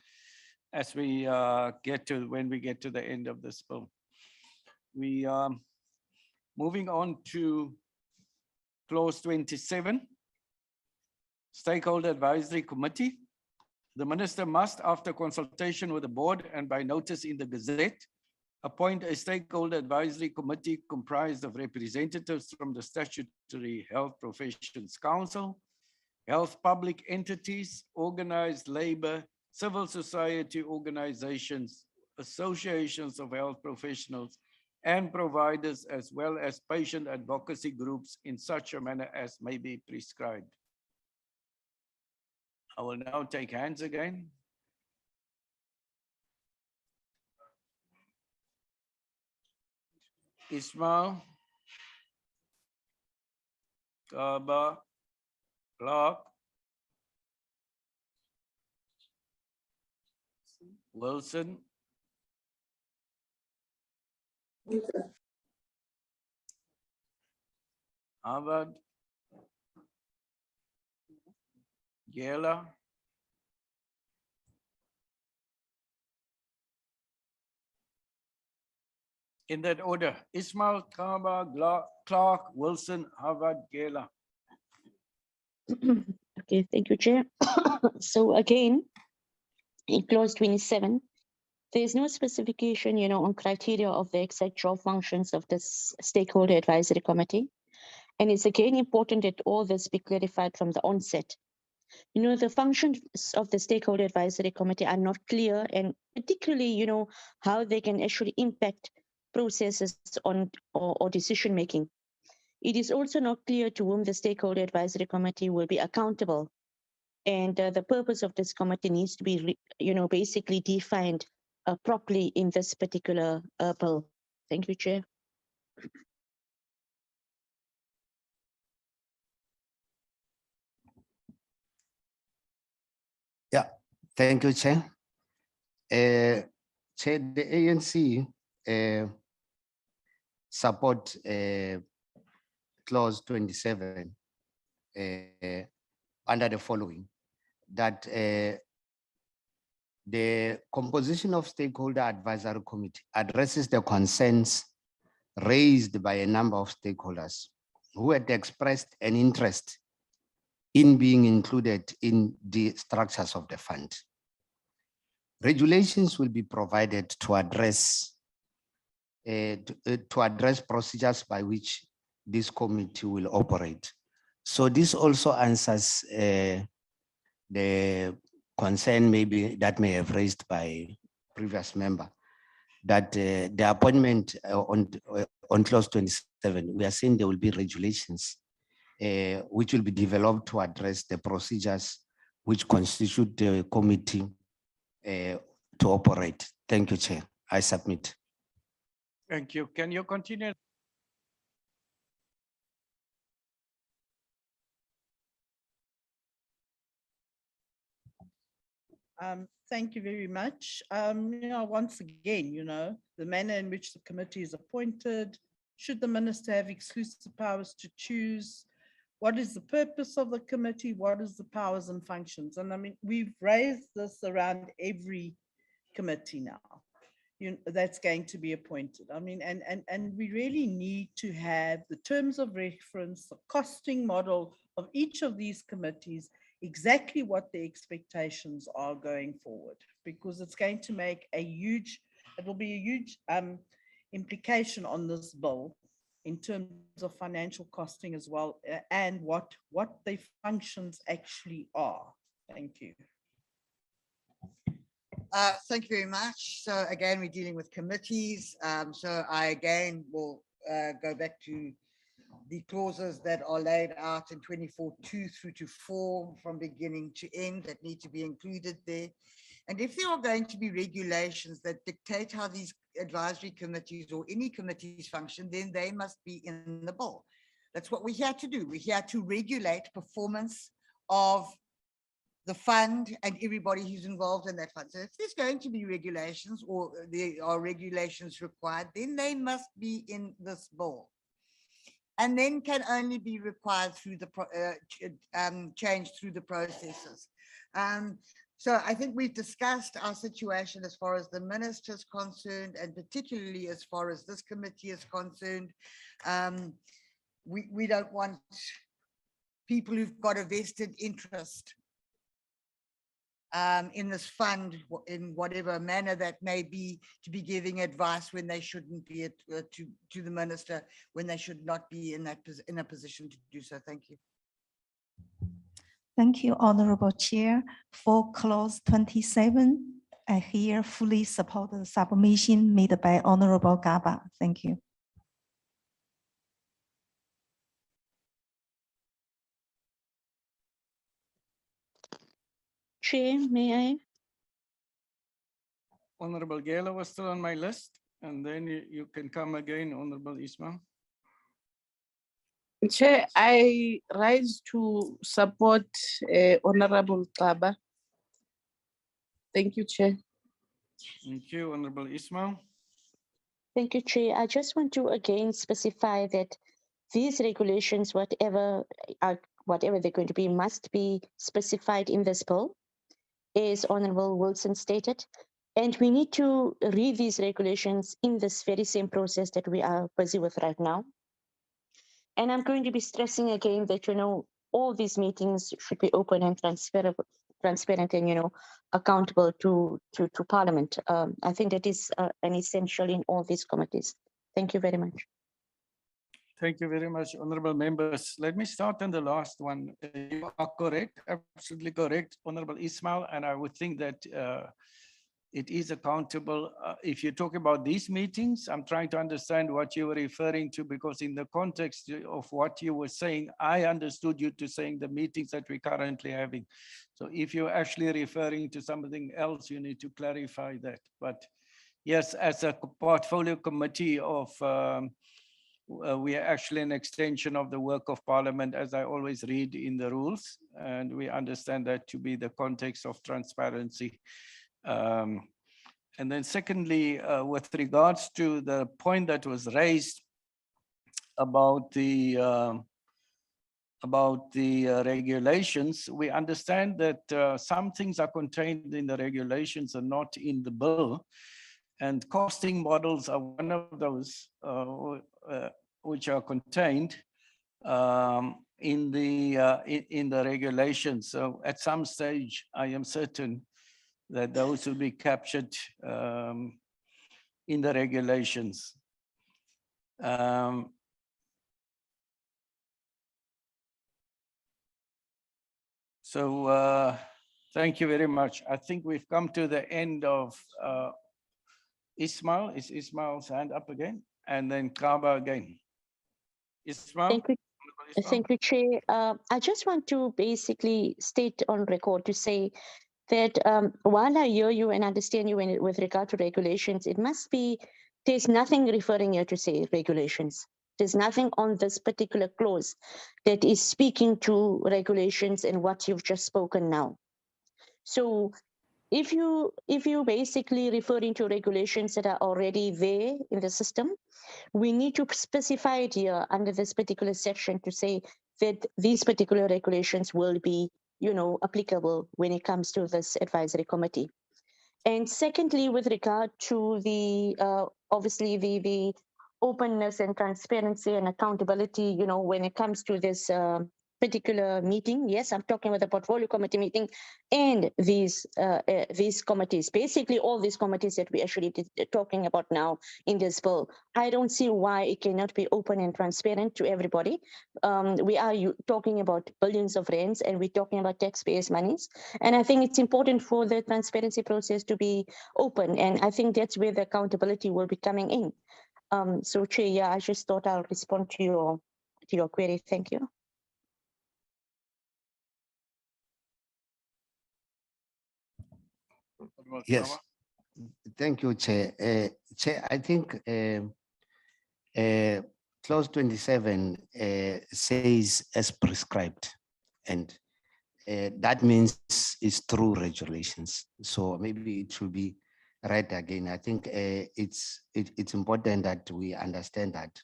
as we when we get to the end of this bill. We are moving on to clause 27, Stakeholder Advisory Committee. The minister must, after consultation with the board and by notice in the Gazette, appoint a stakeholder advisory committee comprised of representatives from the Statutory Health Professions Council, health public entities, organized labor, civil society organizations, associations of health professionals, and providers, as well as patient advocacy groups in such a manner as may be prescribed. I will now take hands again. Ismail, Kaba, Clark, Wilson, Harvard, Gela, in that order: Ismail, Kaba, Clark, Wilson, Harvard, Gela. Okay, thank you, Chair. So again, in clause 27, there's no specification, on criteria of the exact job functions of this stakeholder advisory committee. And it's again important that all this be clarified from the onset. The functions of the stakeholder advisory committee are not clear, and particularly, how they can actually impact processes on or decision making. It is also not clear to whom the stakeholder advisory committee will be accountable. And the purpose of this committee needs to be, basically defined properly in this particular bill. Thank you, Chair. Yeah, thank you, Chair. Chair, the ANC support clause 27 under the following, that the composition of stakeholder advisory committee addresses the concerns raised by a number of stakeholders who had expressed an interest in being included in the structures of the fund. Regulations will be provided to address procedures by which this committee will operate. So this also answers the concern maybe that may have raised by previous member, that the appointment on clause 27, we are saying there will be regulations which will be developed to address the procedures which constitute the committee to operate. Thank you, Chair. I submit. Thank you. Can you continue? Thank you very much. Once again, the manner in which the committee is appointed, should the minister have exclusive powers to choose? What is the purpose of the committee? What is the powers and functions? And I mean, we've raised this around every committee now, that's going to be appointed. I mean, and we really need to have the terms of reference, the costing model of each of these committees, exactly what the expectations are going forward, because it's going to make it will be a huge implication on this bill in terms of financial costing as well, and what the functions actually are. Thank you. Thank you very much. So again, we're dealing with committees. So I again will go back to the clauses that are laid out in 24(2) through to 4 from beginning to end that need to be included there. And if there are going to be regulations that dictate how these advisory committees or any committees function, then they must be in the bill. That's what we're here to do. We're here to regulate performance of the fund and everybody who's involved in that fund. So if there's going to be regulations or there are regulations required, then they must be in this bill. And then can only be required through the change through the processes. So I think we've discussed our situation as far as the minister is concerned, and particularly as far as this committee is concerned. We don't want people who've got a vested interest in this fund, in whatever manner that may be, to be giving advice when they shouldn't be to the minister, when they should not be in a position to do so. Thank you. Thank you, Honorable Chair. For clause 27, I here fully support the submission made by Honorable Gaba. Thank you. Chair, may I? Honorable Gela was still on my list, and then you can come again, Honorable Ismail. Chair, I rise to support Honorable Taba. Thank you, Chair. Thank you, Honorable Ismail. Thank you, Chair. I just want to again specify that these regulations, whatever they're going to be, must be specified in this bill, as Honorable Wilson stated. And we need to read these regulations in this very same process that we are busy with right now. And I'm going to be stressing again that, all these meetings should be open and transparent and, accountable to Parliament. I think that is an essential in all these committees. Thank you very much. Thank you very much, honorable members. Let me start on the last one. You are correct, absolutely correct, Honorable Ismail, and I would think that it is accountable. If you talk about these meetings, I'm trying to understand what you were referring to, because in the context of what you were saying, I understood you to saying the meetings that we're currently having. So if you're actually referring to something else, you need to clarify that. But yes, as a portfolio committee of we are actually an extension of the work of Parliament, as I always read in the rules, and we understand that to be the context of transparency. And then secondly, with regards to the point that was raised about the regulations, we understand that some things are contained in the regulations and not in the bill. And costing models are one of those which are contained in the regulations. So at some stage, I am certain that those will be captured in the regulations. Thank you very much. I think we've come to the end of Ismail. Is Ismail's hand up again? And then Kaba again. Ismail? Thank you. Thank you, Chair. I just want to basically state on record to say that while I hear you and understand you with regard to regulations, it must be, there's nothing referring here to say regulations. There's nothing on this particular clause that is speaking to regulations and what you've just spoken now. So if you basically referring to regulations that are already there in the system, we need to specify it here under this particular section to say that these particular regulations will be, applicable when it comes to this advisory committee. And secondly, with regard to the, obviously the openness and transparency and accountability, when it comes to this particular meeting. Yes, I'm talking about the portfolio committee meeting and these committees, basically all these committees that we actually talking about now in this bill. I don't see why it cannot be open and transparent to everybody. We are talking about billions of rands and we're talking about taxpayers' monies. And I think it's important for the transparency process to be open. And I think that's where the accountability will be coming in. So Chair, yeah, I just thought I'll respond to your query. Thank you. Yes, thank you, Chair. Chair, I think clause 27 says as prescribed, and that means it's through regulations. So maybe it should be read again. I think it's important that we understand that,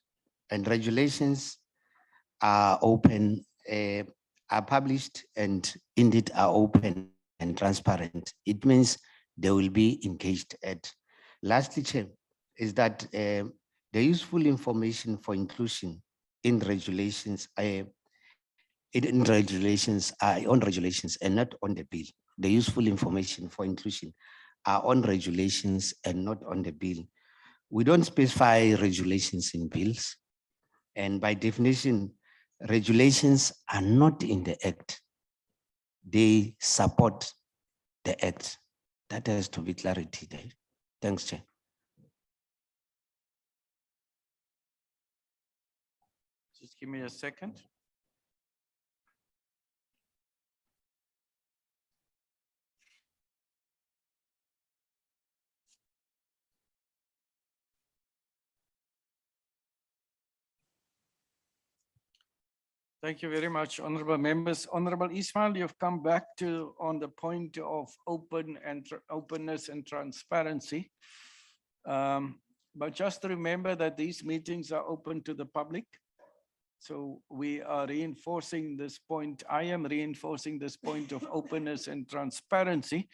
and regulations are open, are published, and indeed are open and transparent. It means they will be engaged at. Lastly, Chair, is that the useful information for inclusion in regulations, on regulations and not on the bill. The useful information for inclusion are on regulations and not on the bill. We don't specify regulations in bills, and by definition, regulations are not in the Act. They support the Act. That has to be clarity there. Thanks, Chair. Just give me a second. Thank you very much, honorable members. Honorable Ismail, you've come back on the point of openness and transparency. But just remember that these meetings are open to the public. So we are reinforcing this point. I am reinforcing this point of openness and transparency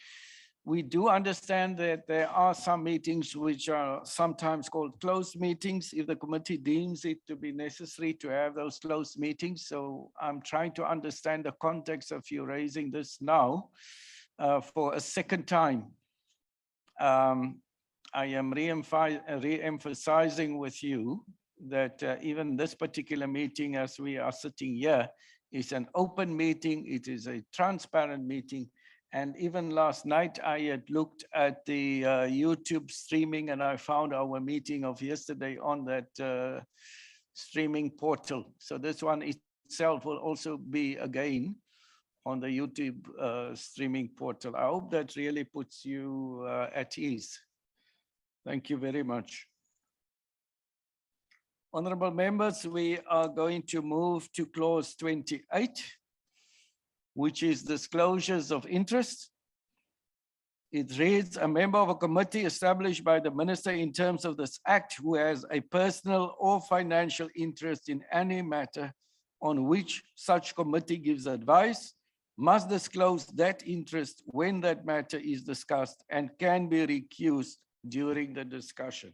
We do understand that there are some meetings which are sometimes called closed meetings if the committee deems it to be necessary to have those closed meetings. So I'm trying to understand the context of you raising this now for a second time. I am re-emphasizing with you that even this particular meeting as we are sitting here is an open meeting. It is a transparent meeting. And even last night, I had looked at the YouTube streaming and I found our meeting of yesterday on that streaming portal. So this one itself will also be again on the YouTube streaming portal. I hope that really puts you at ease. Thank you very much. Honorable members, we are going to move to clause 28, which is disclosures of interest. It reads, a member of a committee established by the minister in terms of this act who has a personal or financial interest in any matter on which such committee gives advice must disclose that interest when that matter is discussed and can be recused during the discussion.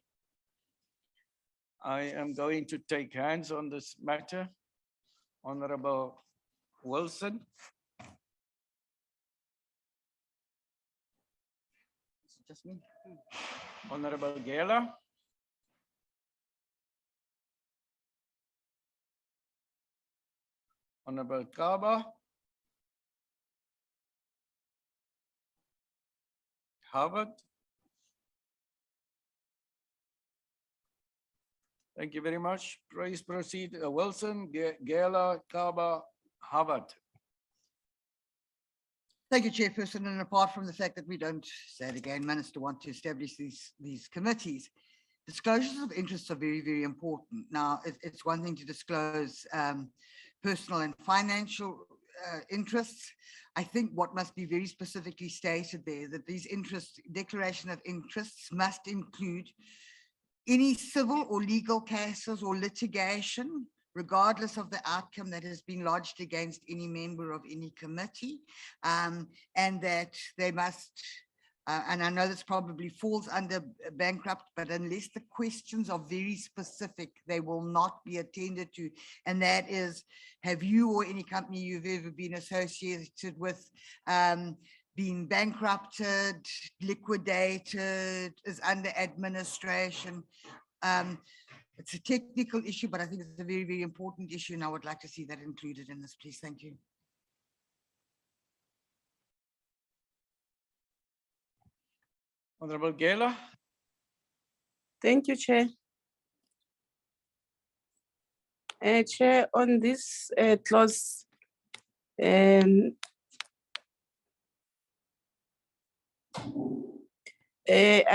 I am going to take hands on this matter. Honorable Wilson. Just me. Honorable Gela. Honorable Kaba. Harvard. Thank you very much. Please proceed. Wilson, Gela, Kaba, Harvard. Thank you, Chairperson. And apart from the fact that we don't, say it again, Minister, want to establish these committees, disclosures of interests are very, very important. Now, it's one thing to disclose personal and financial interests. I think what must be very specifically stated there, that these interests, declaration of interests must include any civil or legal cases or litigation, regardless of the outcome that has been lodged against any member of any committee, and that they must, and I know this probably falls under bankrupt, but unless the questions are very specific, they will not be attended to. And that is, have you or any company you've ever been associated with been bankrupted, liquidated, is under administration? It's a technical issue, but I think it's a very, very important issue, and I would like to see that included in this, please. Thank you. Honorable Gela. Thank you, Chair. Chair, on this clause, I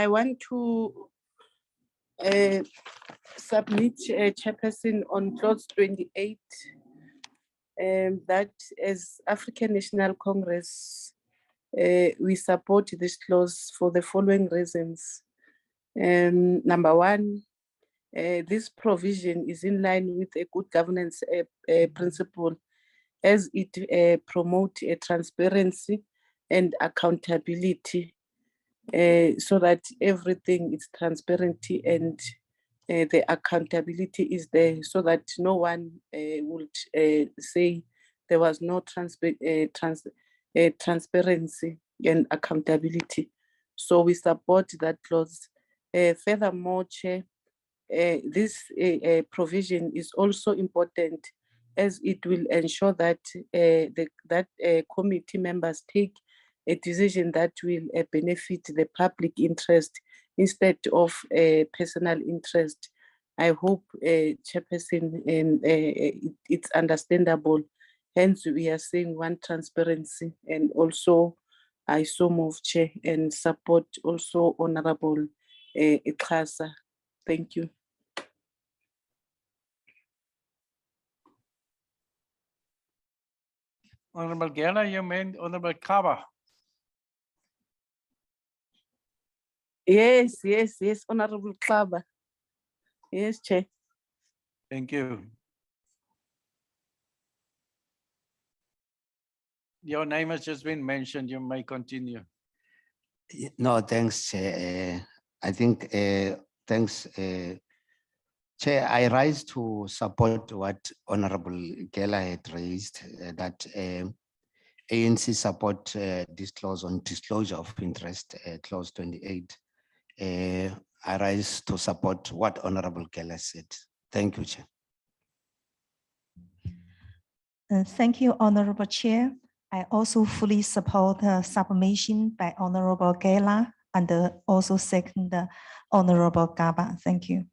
want to submit a chairperson on clause 28 that as African National Congress, we support this clause for the following reasons. Number one, this provision is in line with a good governance principle as it promotes transparency and accountability so that everything is transparent and the accountability is there so that no one would say there was no transparency and accountability. So we support that clause. Furthermore, Chair, this provision is also important as it will ensure that committee members take a decision that will benefit the public interest instead of personal interest. I hope, Chairperson, and it's understandable. Hence, we are saying one, transparency, and also I so move, Chair, and support also Honorable Ikhasa. Thank you. Honorable Gela, you meant Honorable Kaba. Yes, Honorable Kaba. Yes, Chair. Thank you. Your name has just been mentioned. You may continue. No, thanks, Chair. I think, thanks, Chair. I rise to support what Honorable Geller had raised, that ANC support this clause on disclosure of interest, clause 28. I rise to support what Honorable Geller said. Thank you, Chair. Thank you, Honorable Chair. I also fully support the submission by Honorable Gela and also second Honorable Gaba. Thank you.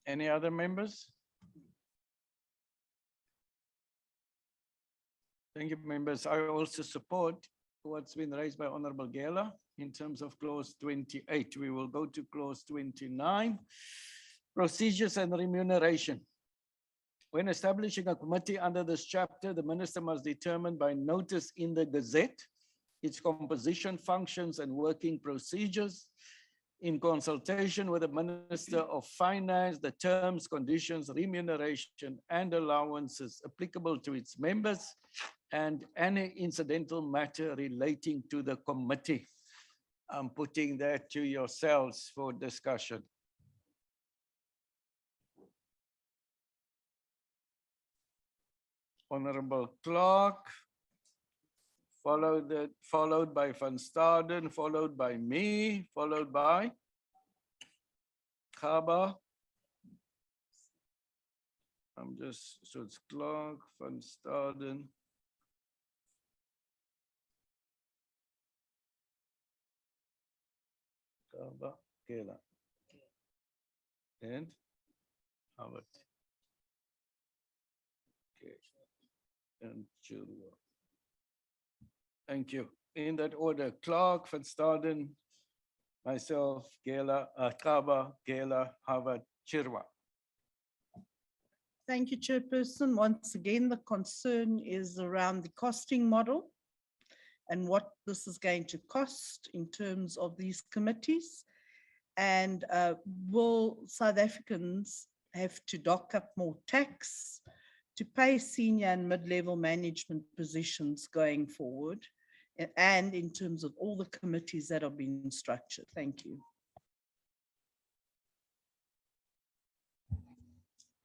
Any other members? Thank you, members. I also support what's been raised by Honorable Gela in terms of clause 28. We will go to clause 29, procedures and remuneration. When establishing a committee under this chapter, the minister must determine by notice in the Gazette its composition, functions, and working procedures in consultation with the Minister of Finance, the terms, conditions, remuneration, and allowances applicable to its members, and any incidental matter relating to the committee. I'm putting that to yourselves for discussion. Honorable Clark, followed by Van Staden, followed by me, followed by Kaba. So it's Clark, Van Staden. Kaba, Kela. And Howard. Okay. And Chilwa. Thank you. In that order, Clark, Van Staden, myself, Gela, Kaba, Gela, Howard, Chirwa. Thank you, Chairperson. Once again, the concern is around the costing model and what this is going to cost in terms of these committees. And will South Africans have to dock up more tax to pay senior and mid-level management positions going forward? And in terms of all the committees that are being structured. Thank you.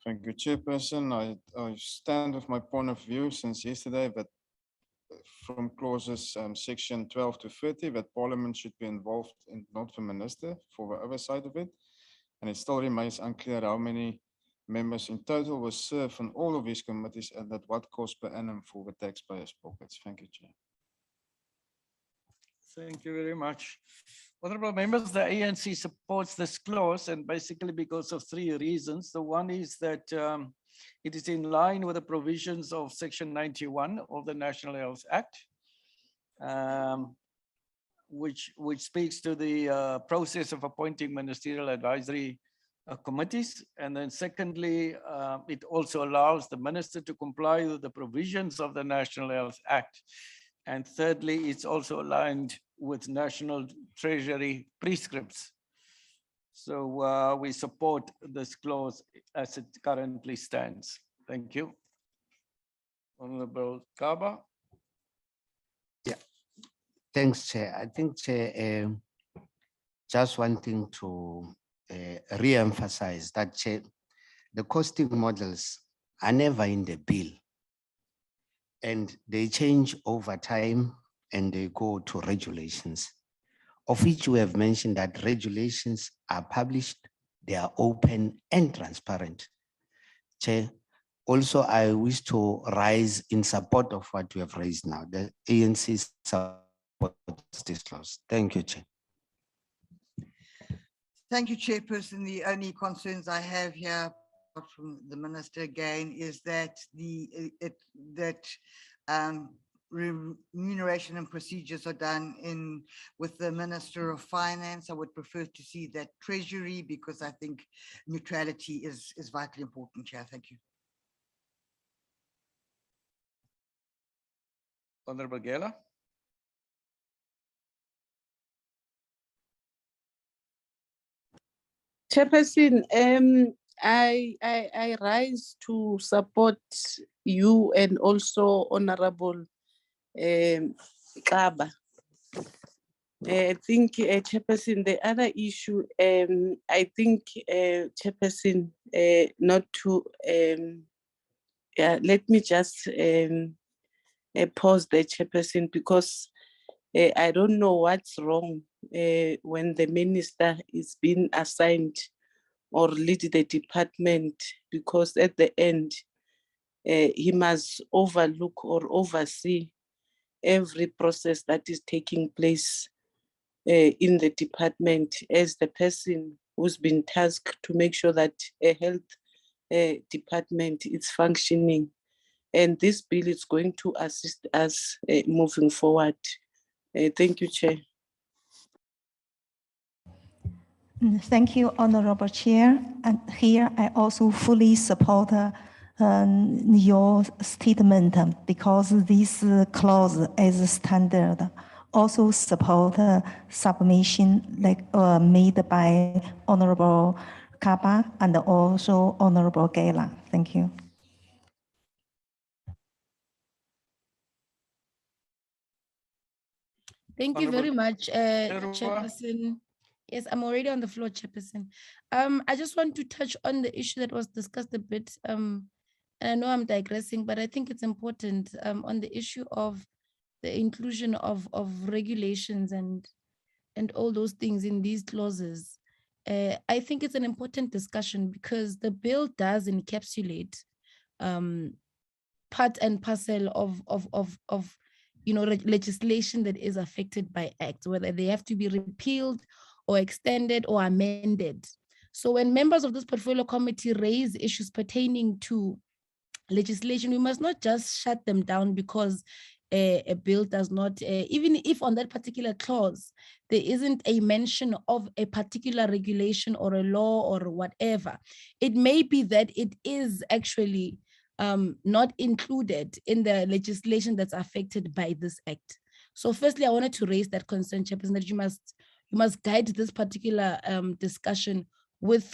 Thank you, Chairperson. I stand with my point of view since yesterday that from clauses section 12 to 30, that Parliament should be involved and not the Minister for the oversight of it. And it still remains unclear how many members in total will serve on all of these committees and at what cost per annum for the taxpayers' pockets. Thank you, Chair. Thank you very much. Honorable members, the ANC supports this clause, and basically because of three reasons. The one is that it is in line with the provisions of Section 91 of the National Health Act, which speaks to the process of appointing ministerial advisory committees. And then secondly, it also allows the minister to comply with the provisions of the National Health Act. And thirdly, it's also aligned with National Treasury prescripts. So we support this clause as it currently stands. Thank you. Honorable Kaba. Yeah, thanks, Chair. I think, Chair, just wanting to re-emphasize that, Chair, the costing models are never in the bill. And they change over time and they go to regulations, of which we have mentioned that regulations are published, they are open and transparent. Chair, also I wish to rise in support of what we have raised now. The ANC supports this clause. Thank you, Chair. Thank you, Chairperson. The only concerns I have here from the Minister again is that remuneration and procedures are done with the Minister of Finance. I would prefer to see that Treasury because I think neutrality is vitally important, Chair. Thank you. Honorable Gela. Chairperson, I rise to support you and also Honorable Kaba. I think, Chairperson, the other issue, I think, Chairperson, not to, yeah, let me just pause the Chairperson, because I don't know what's wrong when the minister is being assigned or lead the department, because at the end, he must overlook or oversee every process that is taking place in the department as the person who's been tasked to make sure that a health department is functioning. And this bill is going to assist us moving forward. Thank you, Chair. Thank you, Honorable Chair. And here I also fully support your statement because this clause is standard. Also support submission like made by Honorable Kaba and also Honorable Gala. Thank you. Thank you very Honorable much, Chairwa. Chairperson. Yes, I'm already on the floor, Chairperson. I just want to touch on the issue that was discussed a bit. And I know I'm digressing, but I think it's important on the issue of the inclusion of regulations and all those things in these clauses. I think it's an important discussion because the bill does encapsulate part and parcel of legislation that is affected by acts, whether they have to be repealed or extended or amended. So when members of this portfolio committee raise issues pertaining to legislation, we must not just shut them down because a bill does not, even if on that particular clause, there isn't a mention of a particular regulation or a law or whatever. It may be that it is actually not included in the legislation that's affected by this act. So firstly, I wanted to raise that concern, Chairperson, that you must guide this particular discussion with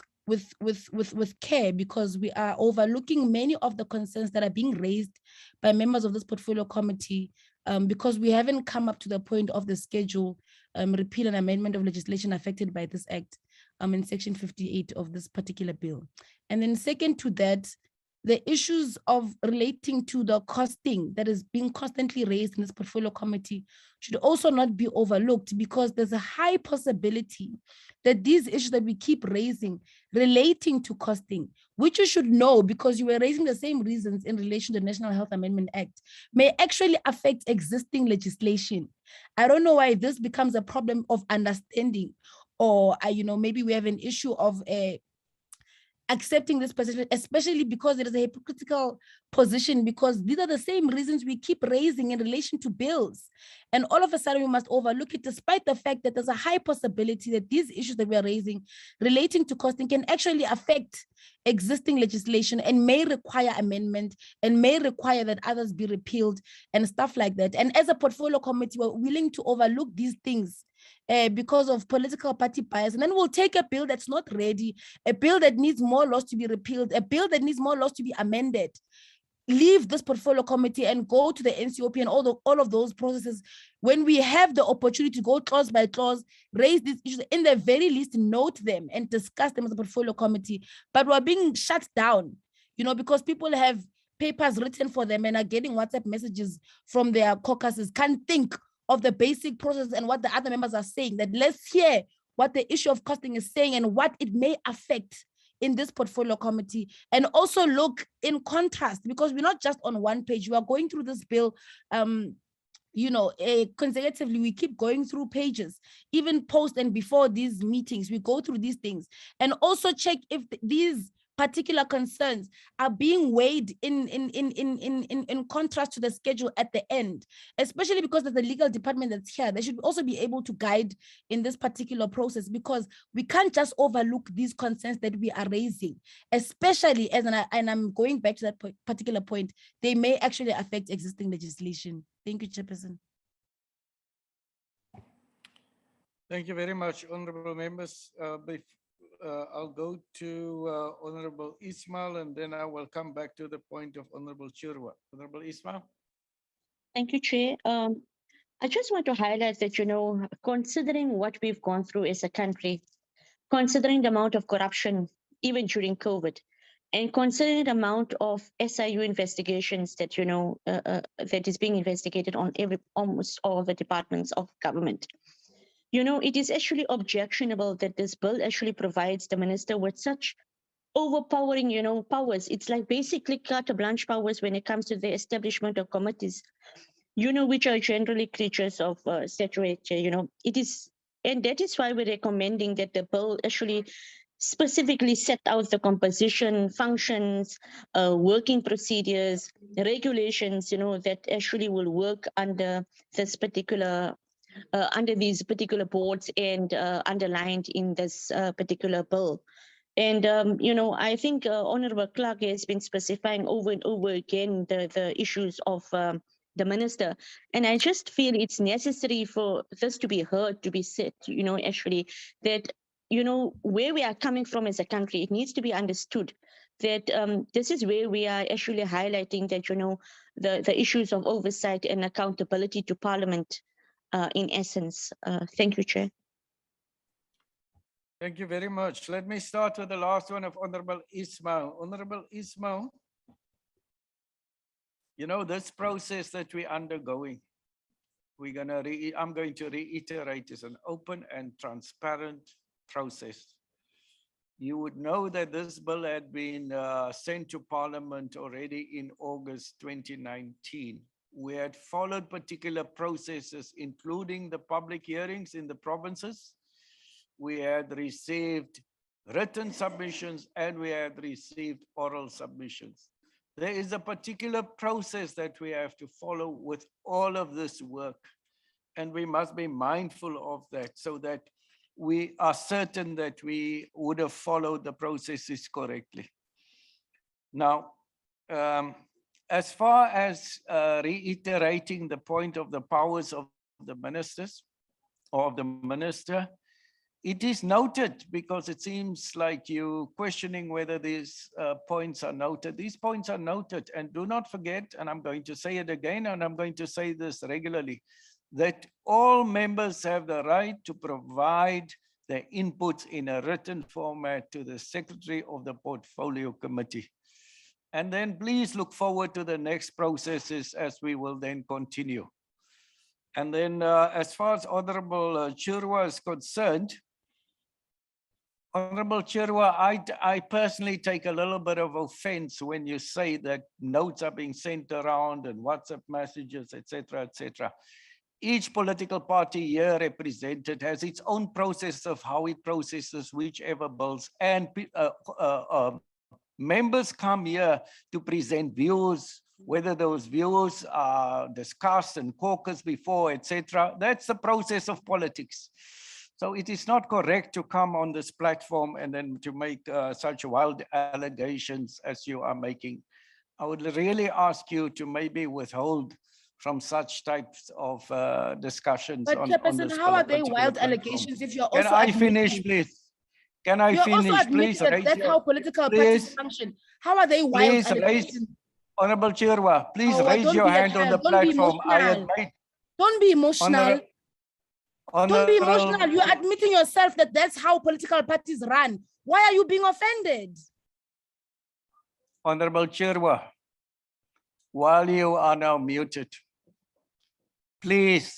care, because we are overlooking many of the concerns that are being raised by members of this portfolio committee because we haven't come up to the point of the schedule repeal and amendment of legislation affected by this act in section 58 of this particular bill. And then second to that, the issues of relating to the costing that is being constantly raised in this portfolio committee should also not be overlooked, because there's a high possibility that these issues that we keep raising relating to costing, which you should know because you were raising the same reasons in relation to the National Health Amendment Act, may actually affect existing legislation. I don't know why this becomes a problem of understanding, or maybe we have an issue of accepting this position, especially because it is a hypocritical position, because these are the same reasons we keep raising in relation to bills. And all of a sudden we must overlook it, despite the fact that there's a high possibility that these issues that we are raising relating to costing can actually affect existing legislation and may require amendment and may require that others be repealed and stuff like that. And as a portfolio committee, we're willing to overlook these things because of political party bias. And then we'll take a bill that's not ready, a bill that needs more laws to be repealed, a bill that needs more laws to be amended, leave this portfolio committee and go to the NCOP and all of those processes when we have the opportunity to go clause by clause, raise these issues, in the very least, note them and discuss them as a portfolio committee. But we're being shut down, because people have papers written for them and are getting WhatsApp messages from their caucuses, can't think of the basic process and what the other members are saying, that let's hear what the issue of costing is saying and what it may affect in this portfolio committee. And also look in contrast, because we're not just on one page, we are going through this bill consecutively. We keep going through pages, even post and before these meetings, we go through these things and also check if these particular concerns are being weighed in contrast to the schedule at the end, especially because there's a legal department that's here. They should also be able to guide in this particular process, because we can't just overlook these concerns that we are raising, especially as, and I'm going back to that particular point, they may actually affect existing legislation. Thank you, Chairperson. Thank you very much, honorable members. I'll go to Honorable Ismail, and then I will come back to the point of Honorable Chirwa. Honorable Ismail. Thank you, Chair. I just want to highlight that, considering what we've gone through as a country, considering the amount of corruption, even during COVID, and considering the amount of SIU investigations that, that is being investigated on almost all the departments of government. It is actually objectionable that this bill actually provides the minister with such overpowering, powers. It's like basically carte blanche powers when it comes to the establishment of committees, which are generally creatures of statutory, it is, and that is why we're recommending that the bill actually specifically set out the composition, functions, working procedures, regulations, that actually will work under this particular, under these particular boards and underlined in this particular bill. And, I think Honorable Clark has been specifying over and over again the issues of the minister. And I just feel it's necessary for this to be heard, to be said, actually, that, where we are coming from as a country, it needs to be understood that this is where we are actually highlighting that, the issues of oversight and accountability to Parliament in essence. Thank you, Chair. Thank you very much. Let me start with the last one of Honorable Ismail. Honorable Ismail, this process that we're undergoing, I'm going to reiterate, is an open and transparent process. You would know that this bill had been sent to Parliament already in August 2019. We had followed particular processes, including the public hearings in the provinces. We had received written submissions and we had received oral submissions. There is a particular process that we have to follow with all of this work, and we must be mindful of that so that we are certain that we would have followed the processes correctly. Now, as far as reiterating the point of the powers of the ministers or of the minister, it is noted, because it seems like you questioning whether these points are noted. These points are noted, and do not forget, and I'm going to say it again, and I'm going to say this regularly, that all members have the right to provide their inputs in a written format to the Secretary of the Portfolio Committee. And then please look forward to the next processes as we will then continue. And then as far as Honorable Chirwa is concerned, Honorable Chirwa, I personally take a little bit of offense when you say that notes are being sent around and WhatsApp messages, etc., etc. Each political party here represented has its own process of how it processes whichever bills, and members come here to present views, whether those views are discussed and caucus before, etc. That's the process of politics. So it is not correct to come on this platform and then to make such wild allegations as you are making. I would really ask you to maybe withhold from such types of discussions. But Chairperson, how are they wild allegations if you're also Can I finish, please? Can I finish, please? That's how political parties function. How are they wild allegations? Honorable Chirwa, please raise your hand on the platform. Don't be emotional. Don't be emotional. You're admitting yourself that that's how political parties run. Why are you being offended? Honorable Chirwa, while you are now muted, please,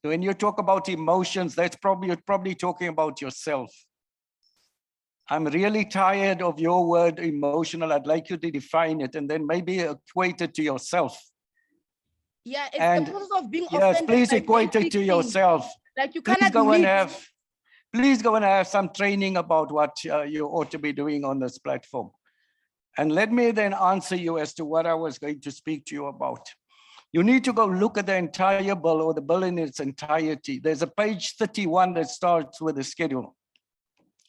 when you talk about emotions, you're probably talking about yourself. I'm really tired of your word emotional. I'd like you to define it and then maybe equate it to yourself. Yeah, it's the process of being offended. Yes, please equate it to yourself. Like you please go and have some training about what you ought to be doing on this platform. And let me then answer you as to what I was going to speak to you about. You need to go look at the entire bill or the bill in its entirety. There's a page 31 that starts with the schedule.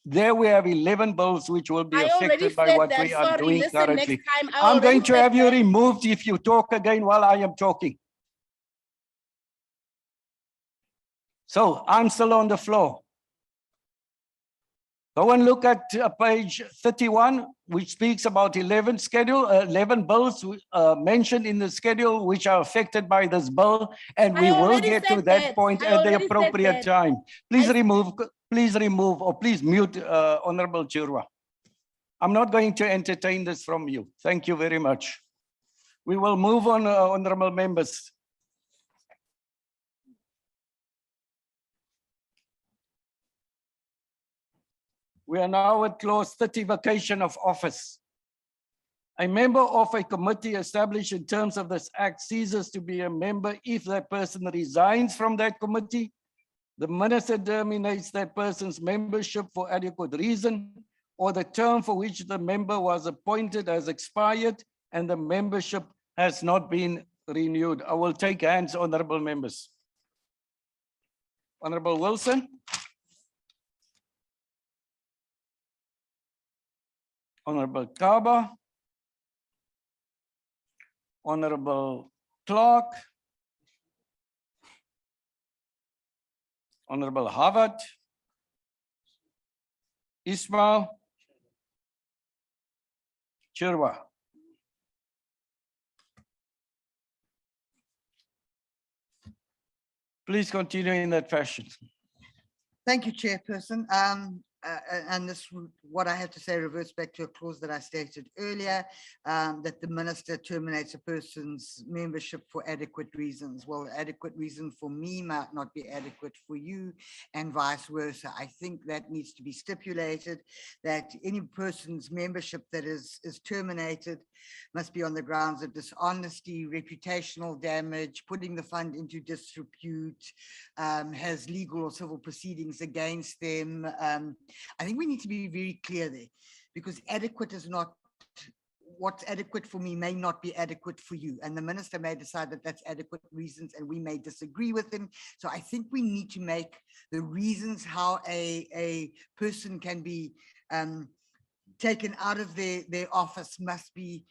There we have 11 bills which will be affected by what we are doing currently. I'm going to have you removed if you talk again while I am talking. So I'm still on the floor. Go and look at page 31, which speaks about 11 bills mentioned in the schedule which are affected by this bill, and we I will already get to said that that. point I at the already said appropriate that. time. Please I- remove, or please mute Honorable Chirwa. I'm not going to entertain this from you. Thank you very much. We will move on, honorable members. We are now at clause 30, vacation of office. A member of a committee established in terms of this act ceases to be a member if that person resigns from that committee. The minister terminates that person's membership for adequate reason, or the term for which the member was appointed has expired and the membership has not been renewed. I will take hands, honorable members. Honorable Wilson. Honorable Kaba. Honorable Clark. Honorable Harvard. Ismail. Chirwa. Please continue in that fashion. Thank you, Chairperson. And this, what I have to say reverts back to a clause that I stated earlier, that the minister terminates a person's membership for adequate reasons. Well, adequate reason for me might not be adequate for you, and vice versa. I think that needs to be stipulated, that any person's membership that is terminated must be on the grounds of dishonesty, reputational damage, putting the fund into disrepute, has legal or civil proceedings against them. I think we need to be very clear there, because adequate is not, what's adequate for me may not be adequate for you. And the minister may decide that that's adequate reasons and we may disagree with him. So I think we need to make the reasons how a person can be taken out of their office must be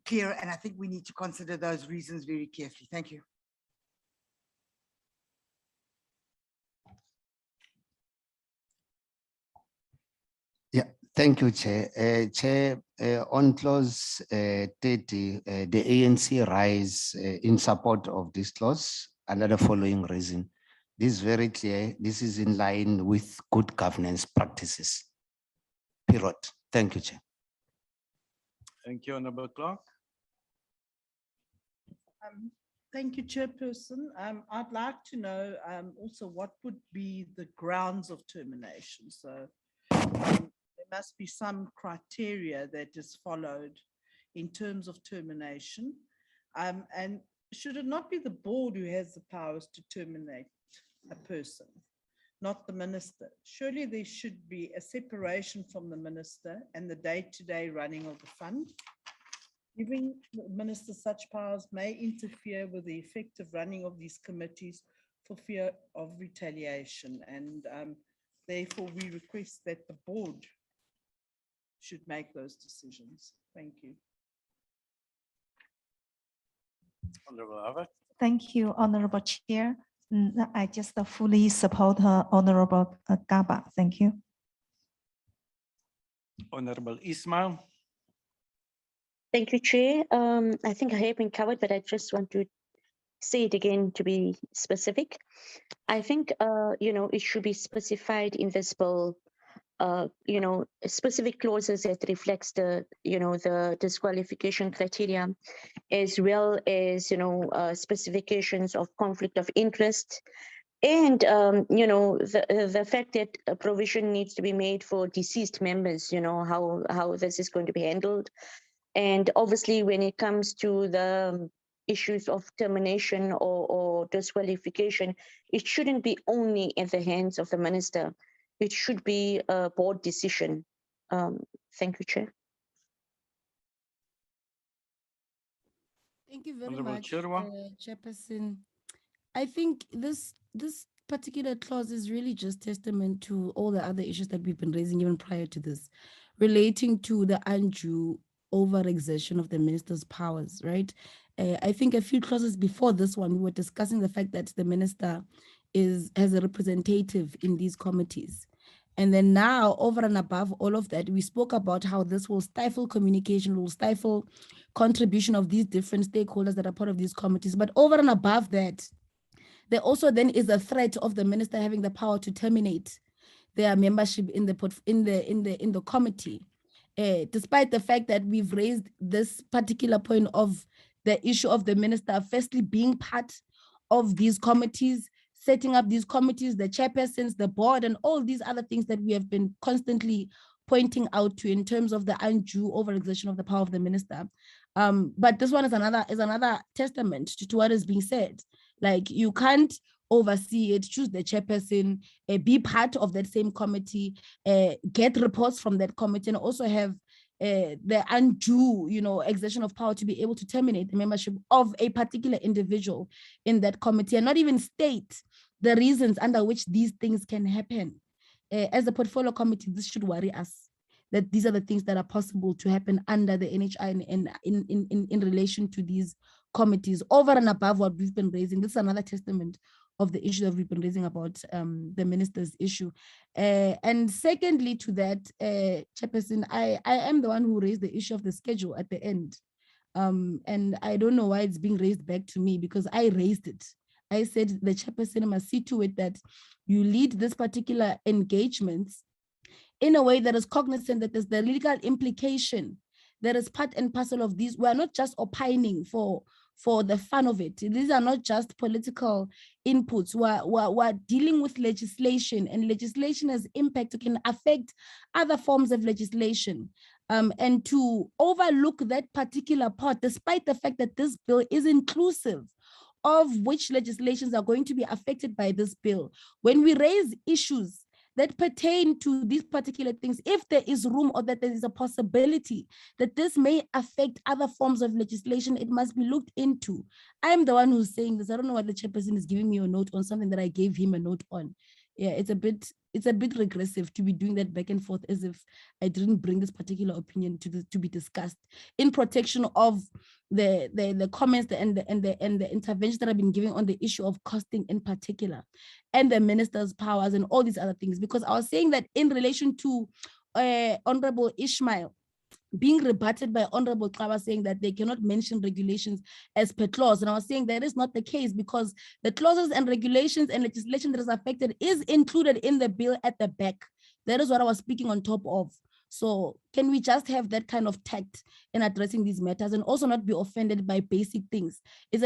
clear. And I think we need to consider those reasons very carefully. Thank you. Yeah, thank you, Chair. Chair, on clause 30, the ANC rise in support of this clause under the following reason. This is very clear. This is in line with good governance practices. Period. Thank you, Chair. Thank you, Honorable Clark. Thank you, Chairperson. I'd like to know also what would be the grounds of termination. So there must be some criteria that is followed in terms of termination. And should it not be the board who has the powers to terminate a person, not the minister? Surely there should be a separation from the minister and the day-to-day running of the fund. Giving the minister such powers may interfere with the effective running of these committees for fear of retaliation. And therefore, we request that the board should make those decisions. Thank you. Honorable Harvard. Thank you, Honorable Chair. I just fully support Honorable Gaba. Thank you. Honorable Ismail. Thank you, Chair. I think I have been covered, but I just want to say it again to be specific. I think, it should be specified in this bill, specific clauses that reflects the, the disqualification criteria, as well as, specifications of conflict of interest. And, the fact that a provision needs to be made for deceased members, how this is going to be handled. And obviously, when it comes to the issues of termination or disqualification, it shouldn't be only in the hands of the minister. It should be a board decision. Thank you, Chair. Thank you very Honorable much, Chirwa. Chairperson. I think this particular clause is really just testament to all the other issues that we've been raising even prior to this, relating to the undue overexertion of the minister's powers, right? I think a few clauses before this one, we were discussing the fact that the minister has a representative in these committees. And then now, over and above all of that, we spoke about how this will stifle communication, will stifle contribution of these different stakeholders that are part of these committees. But over and above that, there also then is a threat of the minister having the power to terminate their membership in the committee. Despite the fact that we've raised this particular point of the issue of the minister firstly being part of these committees, setting up these committees, the chairpersons, the board, and all these other things that we have been constantly pointing out to in terms of the undue overexertion of the power of the minister. But this one is another testament to what is being said. Like, you can't oversee it, choose the chairperson, be part of that same committee, get reports from that committee, and also have the undue, exertion of power to be able to terminate the membership of a particular individual in that committee, and not even state the reasons under which these things can happen. As a portfolio committee, this should worry us, that these are the things that are possible to happen under the NHI in relation to these committees, over and above what we've been raising. This is another testament of the issue that we've been raising about the minister's issue. And secondly to that, Chairperson, I am the one who raised the issue of the schedule at the end. And I don't know why it's being raised back to me, because I raised it. I said the chairperson must see to it that you lead this particular engagements in a way that is cognizant that there's the legal implication that is part and parcel of these. We're not just opining for the fun of it. These are not just political inputs. We're dealing with legislation, and legislation has impact, it can affect other forms of legislation. And to overlook that particular part, despite the fact that this bill is inclusive of which legislations are going to be affected by this bill, when we raise issues that pertain to these particular things, if there is room or that there is a possibility that this may affect other forms of legislation, it must be looked into. I am the one who's saying this. I don't know why the chairperson is giving me a note on something that I gave him a note on. Yeah, it's a bit regressive to be doing that back and forth as if I didn't bring this particular opinion to be discussed in protection of the comments and the interventions that have been given on the issue of costing in particular, and the minister's powers and all these other things. Because I was saying that in relation to Honorable Ishmael being rebutted by Honorable Kaba saying that they cannot mention regulations as per clause. And I was saying that is not the case, because the clauses and regulations and legislation that is affected is included in the bill at the back. That is what I was speaking on top of. So can we just have that kind of tact in addressing these matters and also not be offended by basic things?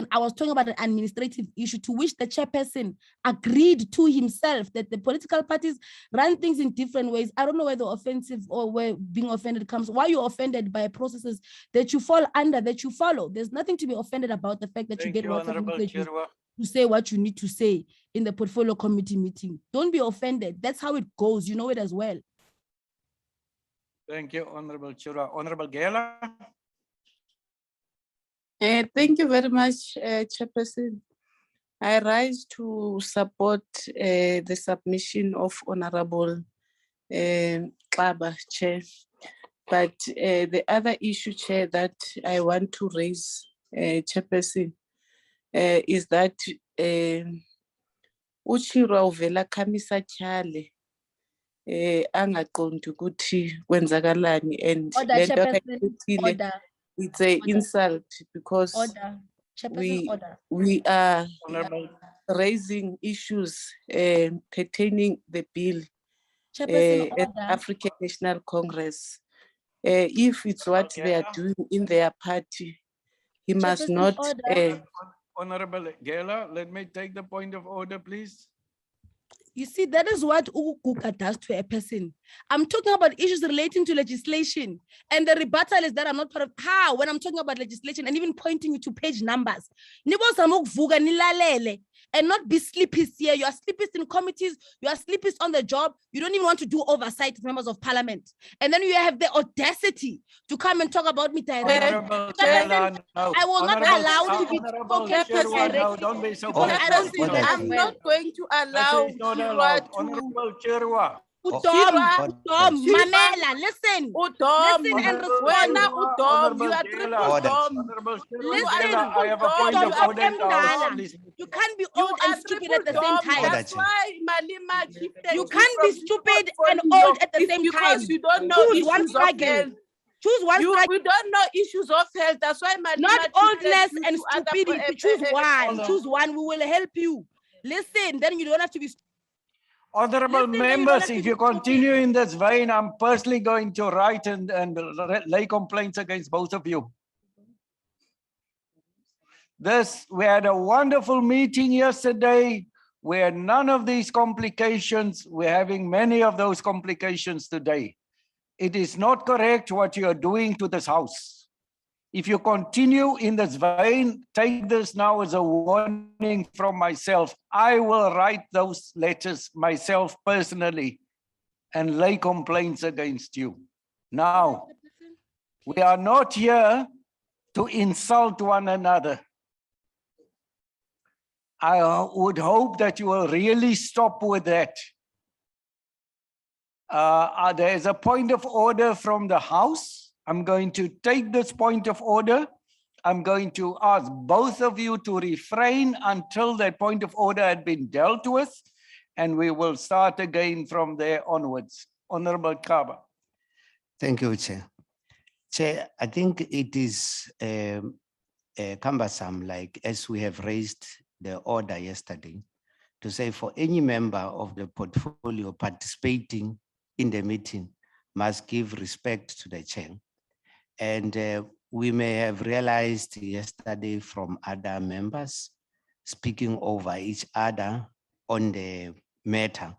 I was talking about an administrative issue to which the chairperson agreed to himself that the political parties run things in different ways. I don't know where the offensive or where being offended comes. Why are you offended by processes that you fall under, that you follow? There's nothing to be offended about the fact that Thank you get you, Honorable to Chirwa. say what you need to say in the portfolio committee meeting. Don't be offended. That's how it goes. You know it as well. Thank you, Honorable Chirwa. Honorable Gela. Thank you very much, Chairperson. I rise to support the submission of Honorable Kaba, Chair. But the other issue, Chair, that I want to raise, Chairperson, is that Uchiro uvela khamisa tyhale angaqondi ukuthi kwenzakalani, and Order, le nto Chairperson, ayithethile, order. it's an insult because Order. Chairperson, order. we are Honorable raising issues pertaining the bill Chairperson, at order. African National Congress. If it's what they are doing in their party, he must Chairperson, not. order. Honorable Gela, let me take the point of order, please. You see, that is what Ukukuka does to a person. I'm talking about issues relating to legislation, and the rebuttal is that I'm not part of how, when I'm talking about legislation and even pointing you to page numbers. And not be sleepies here. You are sleepies in committees, you are sleepies on the job, you don't even want to do oversight as members of parliament. And then you have the audacity to come and talk about me directly. Honorable Gela, no. I will not allow to be spoken to directly. No, don't be so Because I don't personal. feel I'm not going to allow That is not Chirwa allowed. to. Honorable Chirwa. Udom, Order. Udom, Mamela, listen. Listen and respond. Wena Udom, you are triple Order. Dom. Honorable Listen, I have a point Udom, of order in the House, Mdala. please. You can't be You old are and stupid triple at the same Dom. time. Order, That's Chair. why Malima shifted You you can't be from this stupid and portfolio. old at the It's same because time. you don't know Choose one issues of struggle. health. Choose one struggle. We don't know issues of health. That's why Malima Not shifted oldness you and to other stupidity. Choose one. Honor- Choose one. We will help you. Listen, then you don't have to be. Honorable Listen, then you don't members, have to if be you continue in this vein, I'm personally going to write and lay complaints against both of you. We had a wonderful meeting yesterday. We had none of these complications. We're having many of those complications today. It is not correct what you are doing to this House. If you continue in this vein, take this now as a warning from myself. I will write those letters myself personally and lay complaints against you. Now, we are not here to insult one another. I would hope that you will really stop with that. There is a point of order from the House. I'm going to take this point of order. I'm going to ask both of you to refrain until that point of order had been dealt with, and we will start again from there onwards. Honorable Kaba. Thank you, Chair. Chair, I think it is cumbersome, like as we have raised the order yesterday, to say for any member of the portfolio participating in the meeting must give respect to the chair. And we may have realized yesterday from other members speaking over each other on the matter,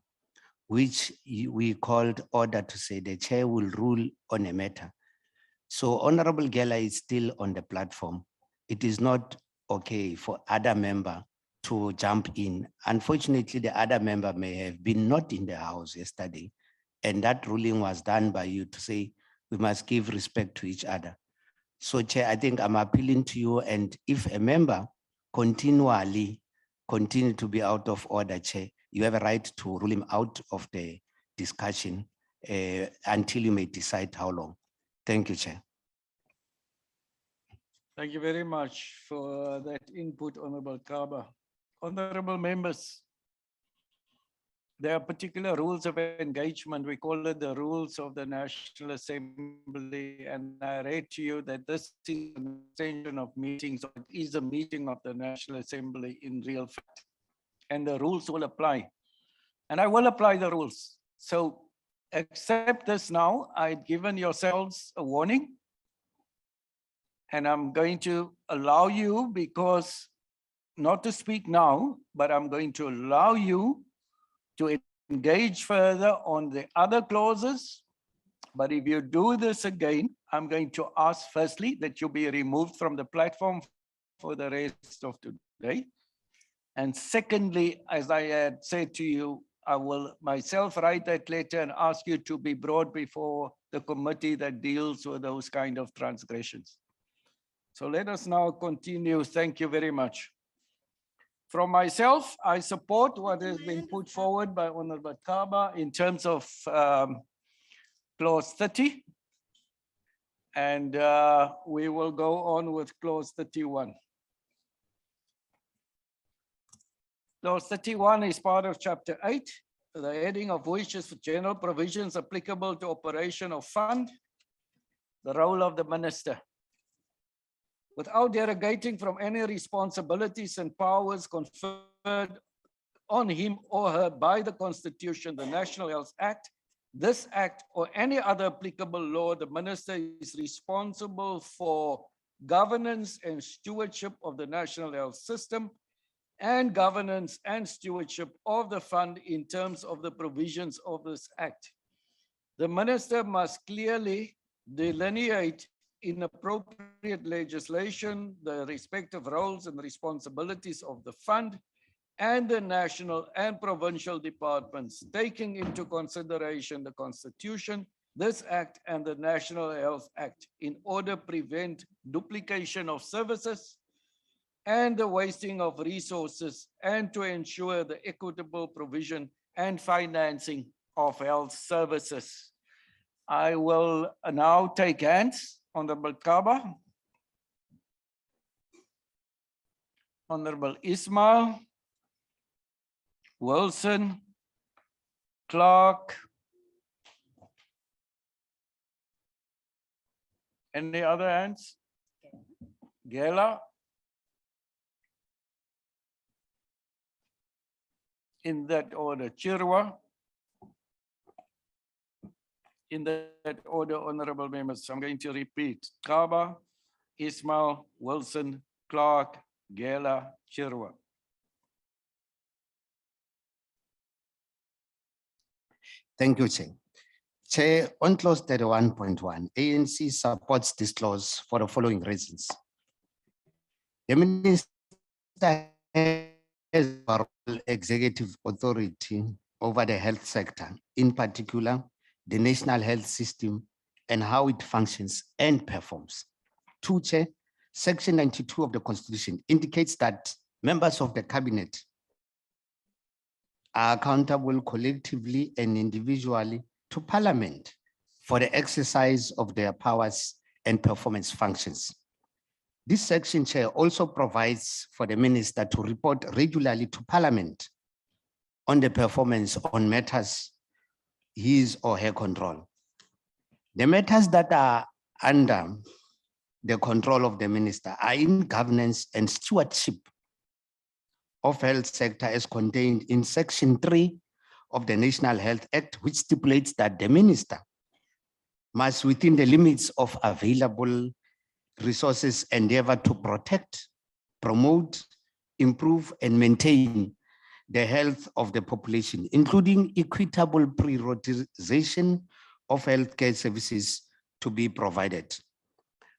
which we called order to say the chair will rule on a matter. So Honorable Gela is still on the platform. It is not okay for other member to jump in. Unfortunately, the other member may have been not in the House yesterday, and that ruling was done by you to say we must give respect to each other. So Chair, I think I'm appealing to you, and if a member continually continue to be out of order, Chair, you have a right to rule him out of the discussion until you may decide how long. Thank you, Chair. Thank you very much for that input, Honorable Kaba. Honorable members, there are particular rules of engagement. We call it the rules of the National Assembly. And I read to you that this is an extension of meetings. It is a meeting of the National Assembly in real fact. And the rules will apply. And I will apply the rules. So accept this now. I've given yourselves a warning. And I'm going to allow you, because not to speak now, but I'm going to allow you to engage further on the other clauses. But if you do this again, I'm going to ask firstly that you be removed from the platform for the rest of today. And secondly, as I had said to you, I will myself write that letter and ask you to be brought before the committee that deals with those kind of transgressions. So let us now continue. Thank you very much. From myself, I support what has been put forward by Honorable Kaba in terms of clause 30. And we will go on with clause 31. Clause 31 is part of chapter 8, the heading of which is for general provisions applicable to operation of fund, the role of the minister. Without derogating from any responsibilities and powers conferred on him or her by the Constitution, the National Health Act, this act, or any other applicable law, the minister is responsible for governance and stewardship of the national health system and governance and stewardship of the fund in terms of the provisions of this act. The minister must clearly delineate in appropriate legislation the respective roles and responsibilities of the fund and the national and provincial departments, taking into consideration the Constitution, this Act, and the National Health Act, in order to prevent duplication of services and the wasting of resources, and to ensure the equitable provision and financing of Health Services. I will now take hands. Honorable Kaba. Honorable Ismail. Wilson. Clark. Any other hands? Gela. In that order, Chirwa. In that order, honorable members, I'm going to repeat. Kaba, Ismail, Wilson, Clark, Gela, Chirwa. Thank you, Chair. Chair, on clause 31.1, ANC supports this clause for the following reasons. The minister has executive authority over the health sector, in particular, the national health system and how it functions and performs. 2, Chair, Section 92 of the Constitution indicates that members of the cabinet are accountable collectively and individually to Parliament for the exercise of their powers and performance functions. This section, Chair, also provides for the minister to report regularly to Parliament on the performance on matters his or her control. The matters that are under the control of the minister are in governance and stewardship of health sector as contained in Section 3 of the National Health Act, which stipulates that the minister must, within the limits of available resources, endeavor to protect, promote, improve, and maintain the health of the population, including equitable prioritization of healthcare services to be provided.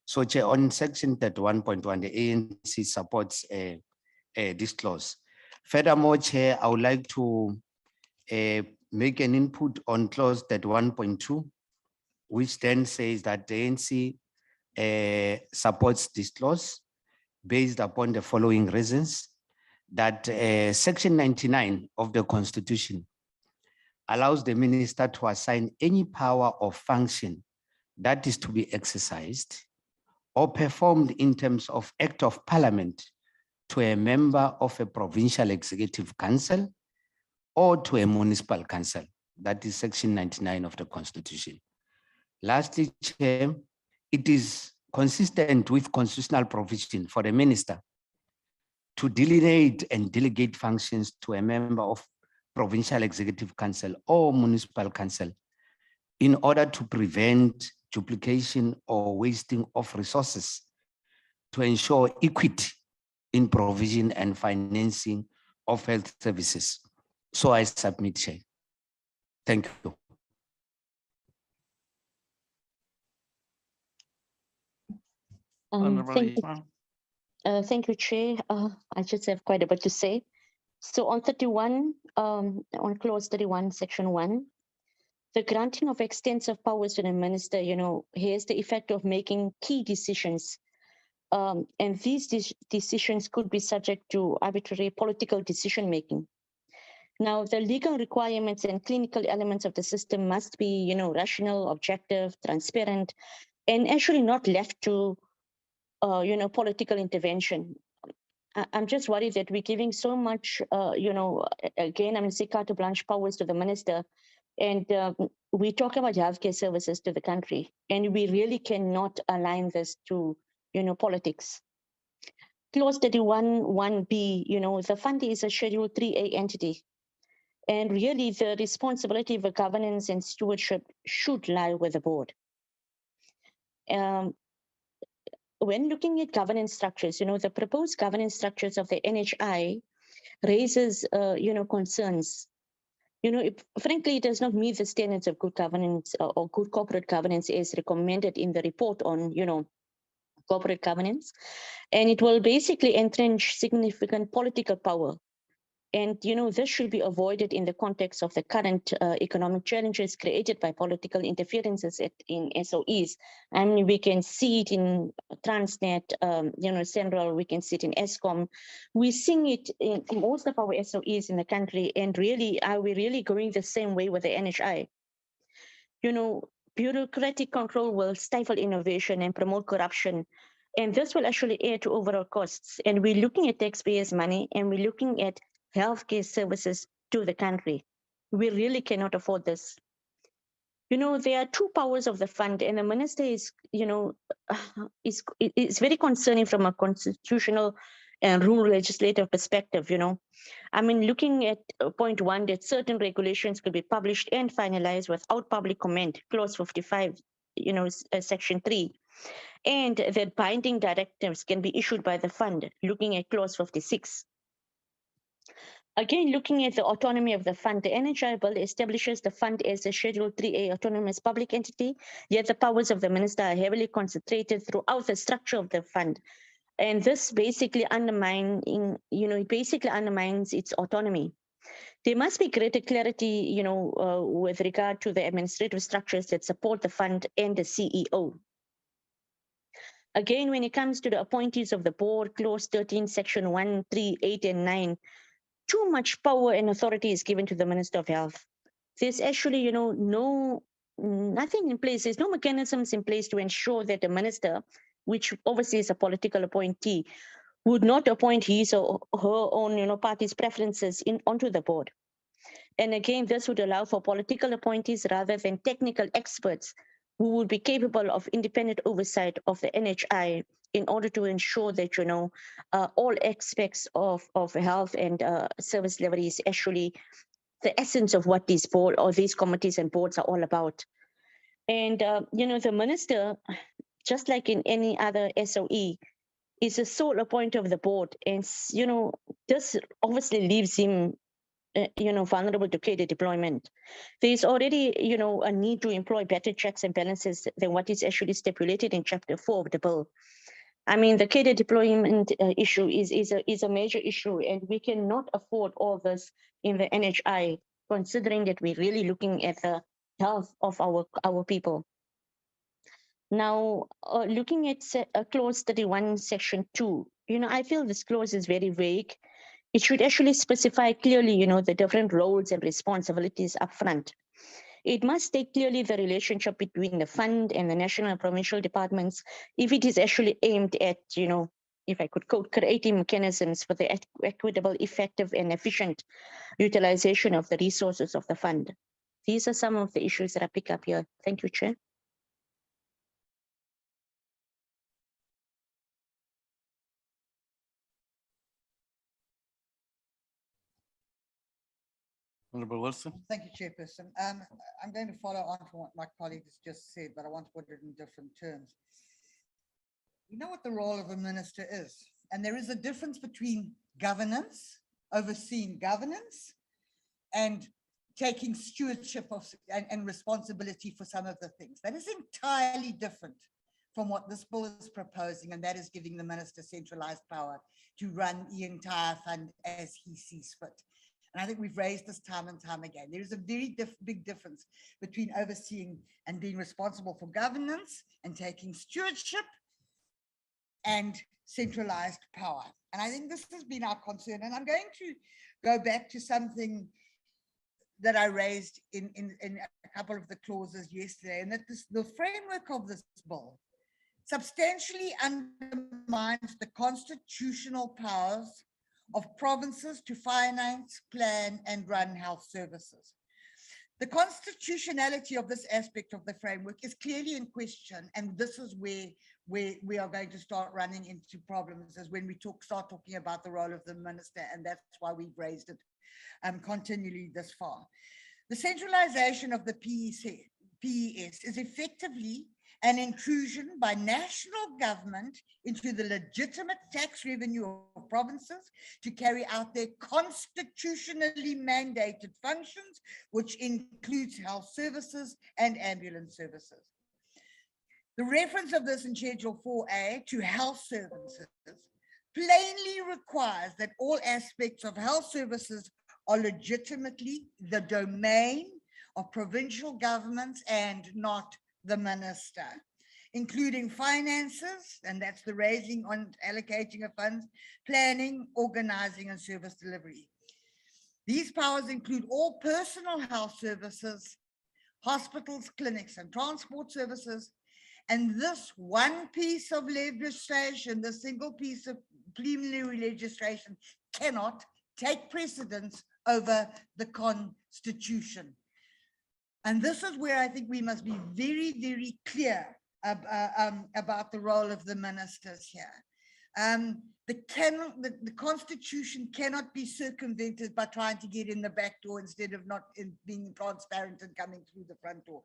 So, Chair, on Section 31.1, the ANC supports this clause. Furthermore, Chair, I would like to make an input on clause 31.2, which then says that the ANC supports this clause based upon the following reasons: that Section 99 of the Constitution allows the minister to assign any power or function that is to be exercised or performed in terms of Act of Parliament to a member of a provincial executive council or to a municipal council. That is Section 99 of the Constitution. Lastly, Chair, it is consistent with constitutional provision for the minister to delineate and delegate functions to a member of provincial executive council or municipal council in order to prevent duplication or wasting of resources, to ensure equity in provision and financing of health services. So I submit, Chair. Thank you. Thank you, Chair. I just have quite a bit to say. So on 31, on clause 31, section 1, the granting of extensive powers to the minister, has the effect of making key decisions. And these decisions could be subject to arbitrary political decision-making. Now, the legal requirements and clinical elements of the system must be, rational, objective, transparent, and actually not left to, political intervention. I'm just worried that we're giving so much, again, I'm going to say carte blanche powers to the minister. And we talk about healthcare services to the country, and we really cannot align this to, politics. Clause 31(1)(b), the fund is a Schedule 3A entity. And really the responsibility for governance and stewardship should lie with the board. When looking at governance structures, the proposed governance structures of the NHI raises, concerns. Frankly, it does not meet the standards of good governance or good corporate governance as recommended in the report on, corporate governance. And it will basically entrench significant political power And, this should be avoided in the context of the current economic challenges created by political interferences in SOEs. I mean, we can see it in Transnet, Central, we can see it in ESCOM. We're seeing it in most of our SOEs in the country. And really, are we really going the same way with the NHI? Bureaucratic control will stifle innovation and promote corruption. And this will actually add to overall costs. And we're looking at taxpayers' money, and we're looking at healthcare services to the country. We really cannot afford this. There are two powers of the fund, and the minister is very concerning from a constitutional and rule legislative perspective. I mean, looking at point 1, that certain regulations could be published and finalized without public comment, clause 55, section 3, and that binding directives can be issued by the fund, looking at clause 56. Again, looking at the autonomy of the fund, the NHI bill establishes the fund as a Schedule 3A autonomous public entity, yet the powers of the minister are heavily concentrated throughout the structure of the fund. And this basically undermines its autonomy. There must be greater clarity, with regard to the administrative structures that support the fund and the CEO. Again, when it comes to the appointees of the board, clause 13, section 1, 3, 8, and 9, too much power and authority is given to the Minister of Health. There's actually, nothing in place. There's no mechanisms in place to ensure that the minister, which obviously is a political appointee, would not appoint his or her own, party's preferences onto the board. And again, this would allow for political appointees rather than technical experts who would be capable of independent oversight of the NHI in order to ensure that, all aspects of health and service delivery is actually the essence of what these board or these committees and boards are all about. And, the minister, just like in any other SOE, is a sole appointee of the board. And, this obviously leaves him vulnerable to cadre deployment. There's already, a need to employ better checks and balances than what is actually stipulated in Chapter 4 of the bill. I mean, the cadre deployment issue is a major issue, and we cannot afford all this in the NHI, considering that we're really looking at the health of our people. Now, looking at clause 31, section 2, I feel this clause is very vague. It should actually specify clearly, the different roles and responsibilities up front. It must state clearly the relationship between the fund and the national and provincial departments if it is actually aimed at, if I could quote, creating mechanisms for the equitable, effective, and efficient utilization of the resources of the fund. These are some of the issues that I pick up here. Thank you, Chair. Honorable Wilson. Thank you, Chairperson. I'm going to follow on from what my colleague has just said, but I want to put it in different terms. We know what the role of a minister is, and there is a difference between governance, overseeing governance, and taking stewardship of and responsibility for some of the things. That is entirely different from what this bill is proposing, and that is giving the minister centralized power to run the entire fund as he sees fit. And I think we've raised this time and time again. There is a very big difference between overseeing and being responsible for governance and taking stewardship and centralized power. And I think this has been our concern. And I'm going to go back to something that I raised in a couple of the clauses yesterday, and that the framework of this bill substantially undermines the constitutional powers of provinces to finance, plan, and run health services. The constitutionality of this aspect of the framework is clearly in question, and this is where we are going to start running into problems, is when we start talking about the role of the minister, and that's why we've raised it continually this far. The centralization of the PES is effectively an intrusion by national government into the legitimate tax revenue of provinces to carry out their constitutionally mandated functions, which includes health services and ambulance services. The reference of this in Schedule 4A to health services plainly requires that all aspects of health services are legitimately the domain of provincial governments and not the minister, including finances, and that's the raising and allocating of funds, planning, organizing, and service delivery. These powers include all personal health services, hospitals, clinics, and transport services. And this one piece of legislation, the single piece of preliminary legislation, cannot take precedence over the Constitution. And this is where I think we must be very, very clear about the role of the ministers here. The Constitution cannot be circumvented by trying to get in the back door instead of not being transparent and coming through the front door.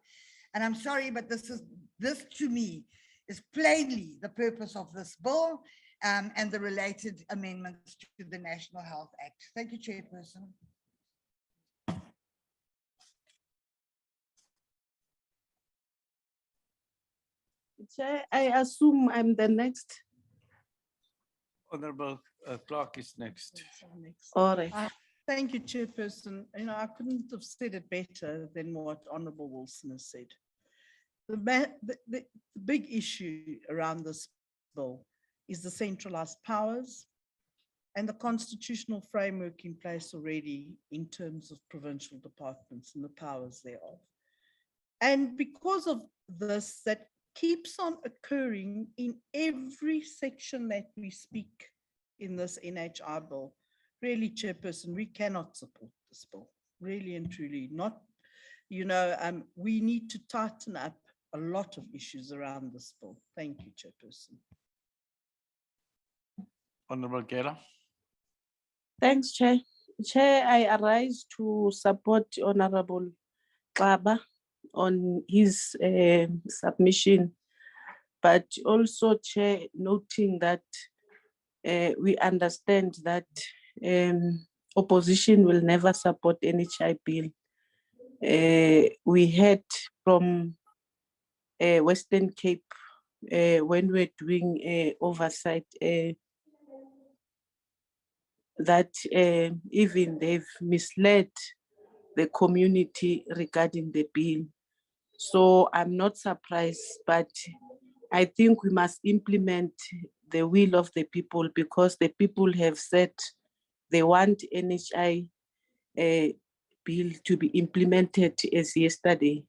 And I'm sorry, but this to me is plainly the purpose of this bill and the related amendments to the National Health Act. Thank you, Chairperson. Chair, I assume I'm the next. Honorable Clark is next. All right. Thank you, Chairperson. I couldn't have said it better than what Honorable Wilson has said. The big issue around this bill is the centralized powers and the constitutional framework in place already in terms of provincial departments and the powers thereof. And because of this, that keeps on occurring in every section that we speak in this NHI bill. Really, Chairperson, we cannot support this bill, really and truly. Not, we need to tighten up a lot of issues around this bill. Thank you, Chairperson. Honorable Gela. Thanks, Chair. Chair, I arise to support Honorable Xaba on his submission, but also, Chair, noting that we understand that opposition will never support NHI bill. We heard from Western Cape when we're doing oversight that even they've misled the community regarding the bill. So I'm not surprised, but I think we must implement the will of the people, because the people have said they want NHI bill to be implemented as yesterday.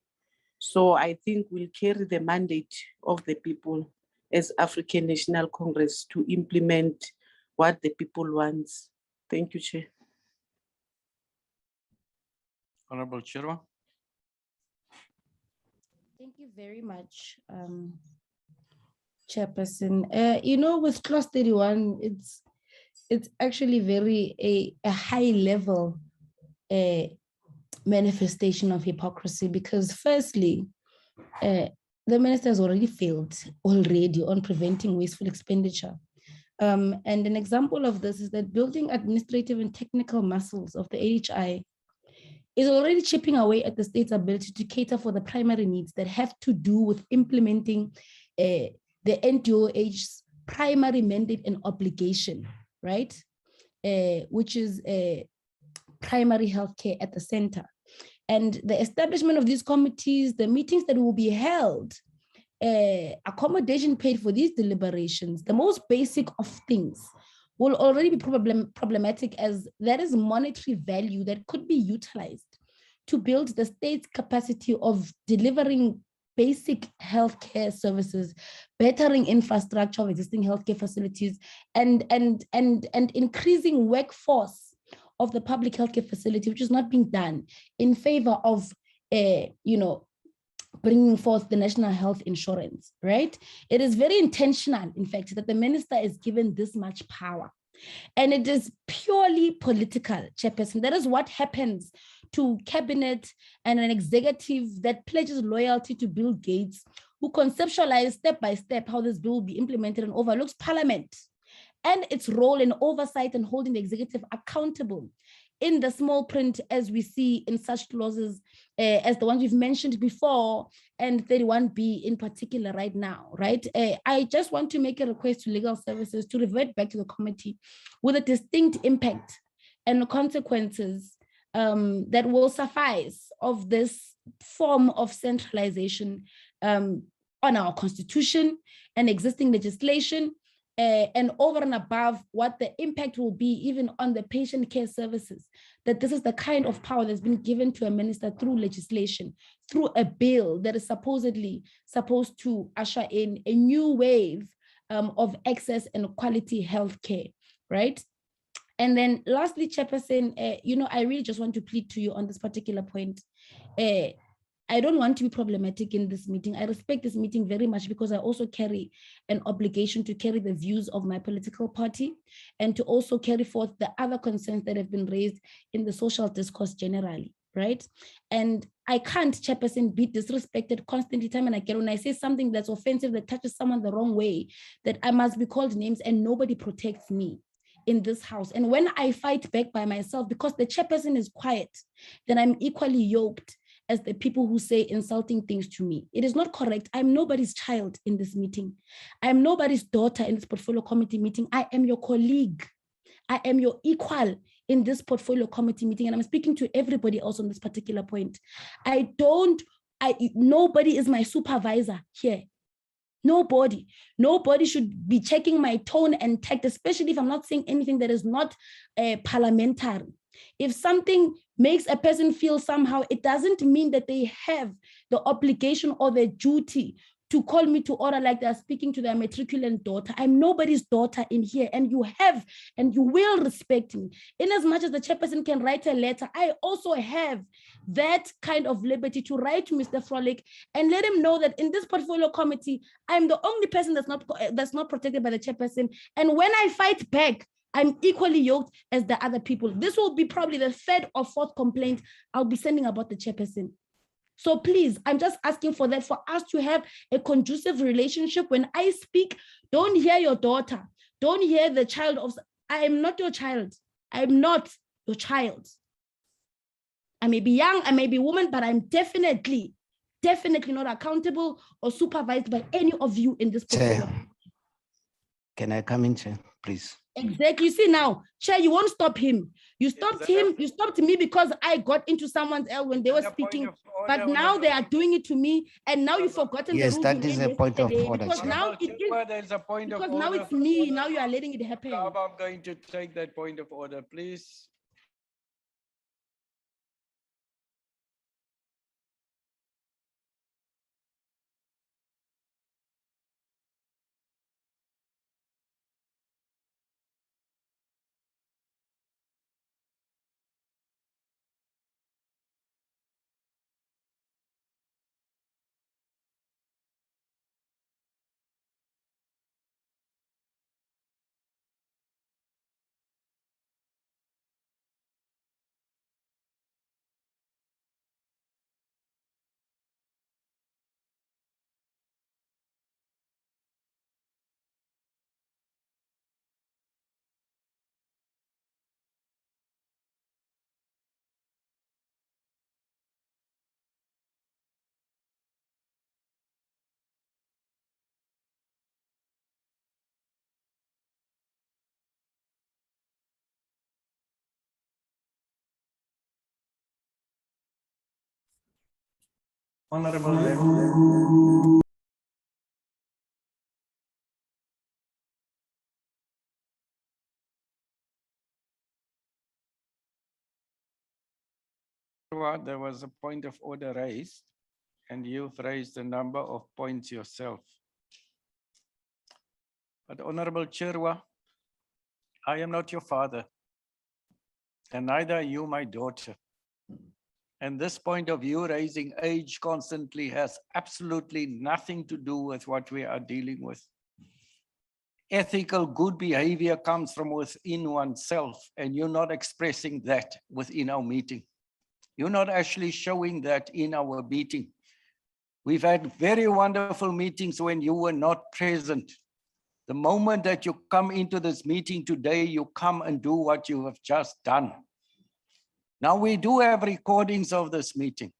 So I think we'll carry the mandate of the people as African National Congress to implement what the people wants. Thank you, Chair. Honorable Chirwa. Thank you very much, Chairperson. With clause 31, it's actually very a high level manifestation of hypocrisy, because firstly, the minister has already failed on preventing wasteful expenditure. And an example of this is that building administrative and technical muscles of the AHI is already chipping away at the state's ability to cater for the primary needs that have to do with implementing the NDOH's primary mandate and obligation, right? Which is primary healthcare at the center. And the establishment of these committees, the meetings that will be held, accommodation paid for these deliberations, the most basic of things, will already be problematic, as that is monetary value that could be utilized to build the state's capacity of delivering basic healthcare services, bettering infrastructure of existing healthcare facilities, and increasing workforce of the public healthcare facility, which is not being done in favor of, bringing forth the national health insurance, right? It is very intentional, in fact, that the minister is given this much power. And it is purely political, Chairperson. That is what happens to cabinet and an executive that pledges loyalty to Bill Gates, who conceptualized step by step how this bill will be implemented and overlooks Parliament and its role in oversight and holding the executive accountable in the small print as we see in such clauses as the ones we've mentioned before, and 31B in particular right now, right? I just want to make a request to legal services to revert back to the committee with a distinct impact and consequences that will suffice of this form of centralization on our constitution and existing legislation, and over and above what the impact will be even on the patient care services, that this is the kind of power that's been given to a minister through legislation, through a bill that is supposedly supposed to usher in a new wave of access and quality healthcare, right? And then lastly, Chairperson, I really just want to plead to you on this particular point. I don't want to be problematic in this meeting. I respect this meeting very much because I also carry an obligation to carry the views of my political party and to also carry forth the other concerns that have been raised in the social discourse generally, right? And I can't, Chairperson, be disrespected constantly time and again when I say something that's offensive, that touches someone the wrong way, that I must be called names and nobody protects me in this house. And when I fight back by myself, because the Chairperson is quiet, then I'm equally yoked as the people who say insulting things to me. It is not correct. I'm nobody's child in this meeting. I'm nobody's daughter in this portfolio committee meeting. I am your colleague. I am your equal in this portfolio committee meeting. And I'm speaking to everybody else on this particular point. Nobody is my supervisor here. Nobody should be checking my tone and tact, especially if I'm not saying anything that is not parliamentary. If something makes a person feel somehow, it doesn't mean that they have the obligation or the duty to call me to order like they're speaking to their matriculant daughter. I'm nobody's daughter in here, and you have and you will respect me. In as much as the Chairperson can write a letter, I also have that kind of liberty to write to Mr. Frolick and let him know that in this portfolio committee, I'm the only person that's not protected by the Chairperson. And when I fight back, I'm equally yoked as the other people. This will be probably the third or fourth complaint I'll be sending about the Chairperson. So please, I'm just asking for that, for us to have a conducive relationship. When I speak, don't hear your daughter. Don't hear the child of, I am not your child. I'm not your child. I may be young, I may be a woman, but I'm definitely not accountable or supervised by any of you in this portfolio. Chair, can I come in, Chair, please? Exactly. You see now, Chair, you won't stop him. You stopped him. You stopped me because I got into someone's ear when they were speaking. But now they are doing it to me, and now you've forgotten the Yes, rules. that is a point of yesterday, order, because Chair. now it is, There's a point of because order. now it's me. Now you are letting it happen. I'm going to take that point of order, please. Honorable member. There was a point of order raised, and you've raised a number of points yourself. But Honorable Chairwa, I am not your father, and neither are you my daughter. And this point of view, raising age constantly, has absolutely nothing to do with what we are dealing with. Ethical good behavior comes from within oneself, and you're not expressing that within our meeting. You're not actually showing that in our meeting. We've had very wonderful meetings when you were not present. The moment that you come into this meeting today, you come and do what you have just done. Now we do have recordings of this meeting.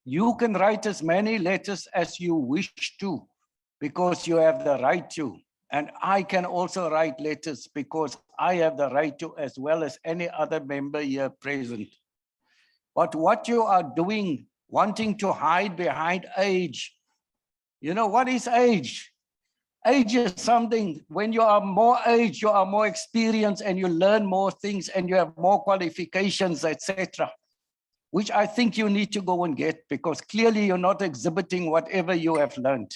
You can write as many letters as you wish to, because you have the right to. And I can also write letters because I have the right to, as well as any other member here present. But what you are doing, wanting to hide behind age, you know, what is age? Age is something, when you are more age, you are more experienced and you learn more things and you have more qualifications, etc., which I think you need to go and get, because clearly you're not exhibiting whatever you have learned.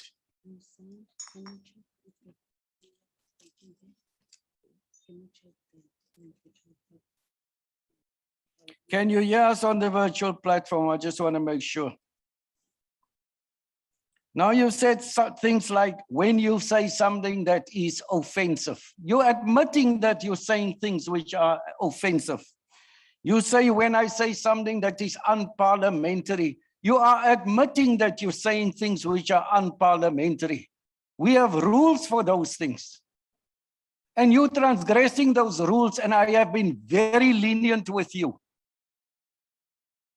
Can you hear us on the virtual platform? I just want to make sure. Now you said things like, when you say something that is offensive, you're admitting that you're saying things which are offensive. You say, when I say something that is unparliamentary, you are admitting that you're saying things which are unparliamentary. We have rules for those things. And you're transgressing those rules, and I have been very lenient with you.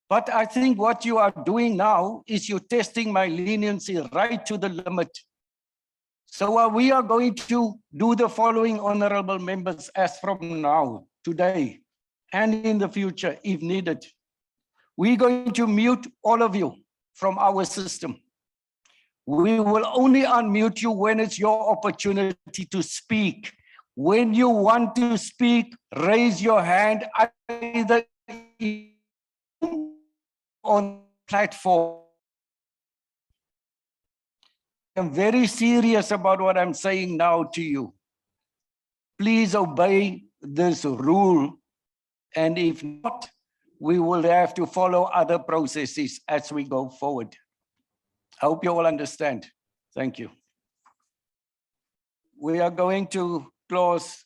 But I think what you are doing now is you're testing my leniency right to the limit. So we are going to do the following, honorable members, as from now, today, and in the future, if needed. We're going to mute all of you from our system. We will only unmute you when it's your opportunity to speak. When you want to speak, raise your hand either on platform. I'm very serious about what I'm saying now to you. Please obey this rule. And if not, we will have to follow other processes as we go forward. I hope you all understand. Thank you. We are going to close.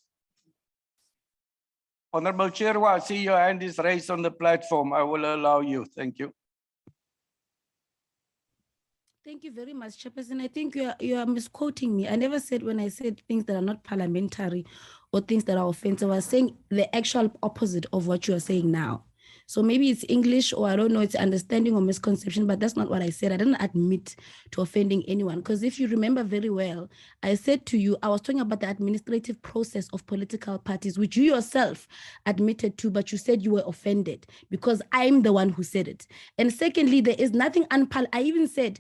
Honorable Chair, I see your hand is raised on the platform. I will allow you. Thank you. Thank you very much, Chairperson. I think you are misquoting me. I never said, when I said things that are not parliamentary or things that are offensive, I was saying the actual opposite of what you are saying now. So maybe it's English, or I don't know, it's understanding or misconception, but that's not what I said. I didn't admit to offending anyone, because if you remember very well, I said to you, I was talking about the administrative process of political parties, which you yourself admitted to, but you said you were offended because I'm the one who said it. And secondly, there is nothing I even said,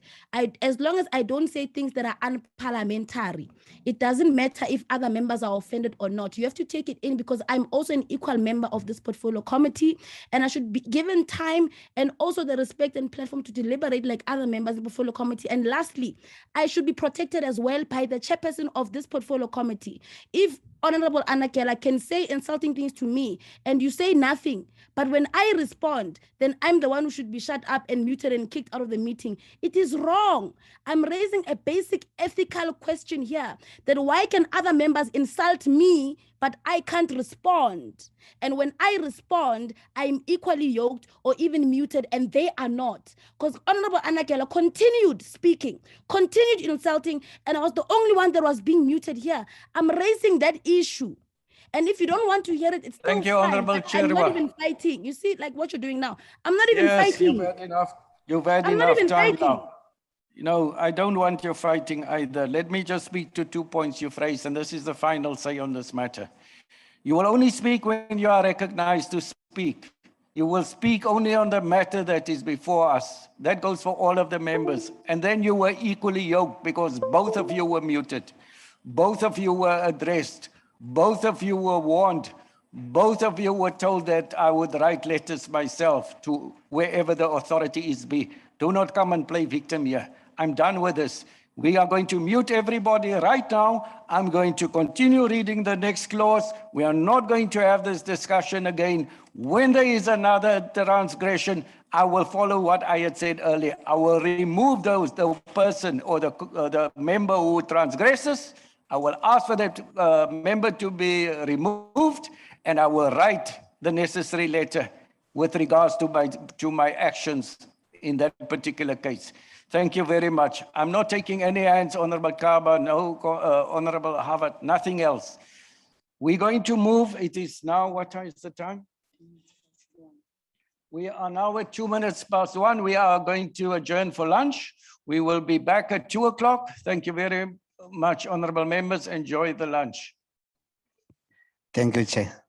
as long as I don't say things that are unparliamentary, it doesn't matter if other members are offended or not. You have to take it in, because I'm also an equal member of this portfolio committee, and I should be given time and also the respect and platform to deliberate like other members of the portfolio committee. And lastly, I should be protected as well by the chairperson of this portfolio committee. If Honorable Anakela can say insulting things to me and you say nothing, but when I respond, then I'm the one who should be shut up and muted and kicked out of the meeting. It is wrong. I'm raising a basic ethical question here, that why can other members insult me, but I can't respond? And when I respond, I'm equally yoked or even muted, and they are not. Because Honorable Anakela continued speaking, continued insulting, and I was the only one that was being muted here. I'm raising that issue. And if you don't want to hear it, it's still Thank you, fine, Honorable but I'm not Chairwa. even fighting. You see, like what you're doing now. I'm not even Yes, fighting. you've had enough. You've had I'm not enough even time fighting. now. You know, I don't want you fighting either. Let me just speak to 2 points you've raised, and this is the final say on this matter. You will only speak when you are recognized to speak. You will speak only on the matter that is before us. That goes for all of the members. And then you were equally yoked, because both of you were muted. Both of you were addressed. Both of you were warned. Both of you were told that I would write letters myself to wherever the authority is be. Do not come and play victim here. I'm done with this. We are going to mute everybody right now. I'm going to continue reading the next clause. We are not going to have this discussion again. When there is another transgression, I will follow what I had said earlier. I will remove the person or the member who transgresses. I will ask for that member to be removed, and I will write the necessary letter with regards to my actions in that particular case. Thank you very much. I'm not taking any hands, Honorable Kaba, no, Honorable Harvard, nothing else. We're going to move. It is now, what time is the time? We are now at 1:02. We are going to adjourn for lunch. We will be back at 2:00. Thank you very much, honorable members. Enjoy the lunch. Thank you, Chair.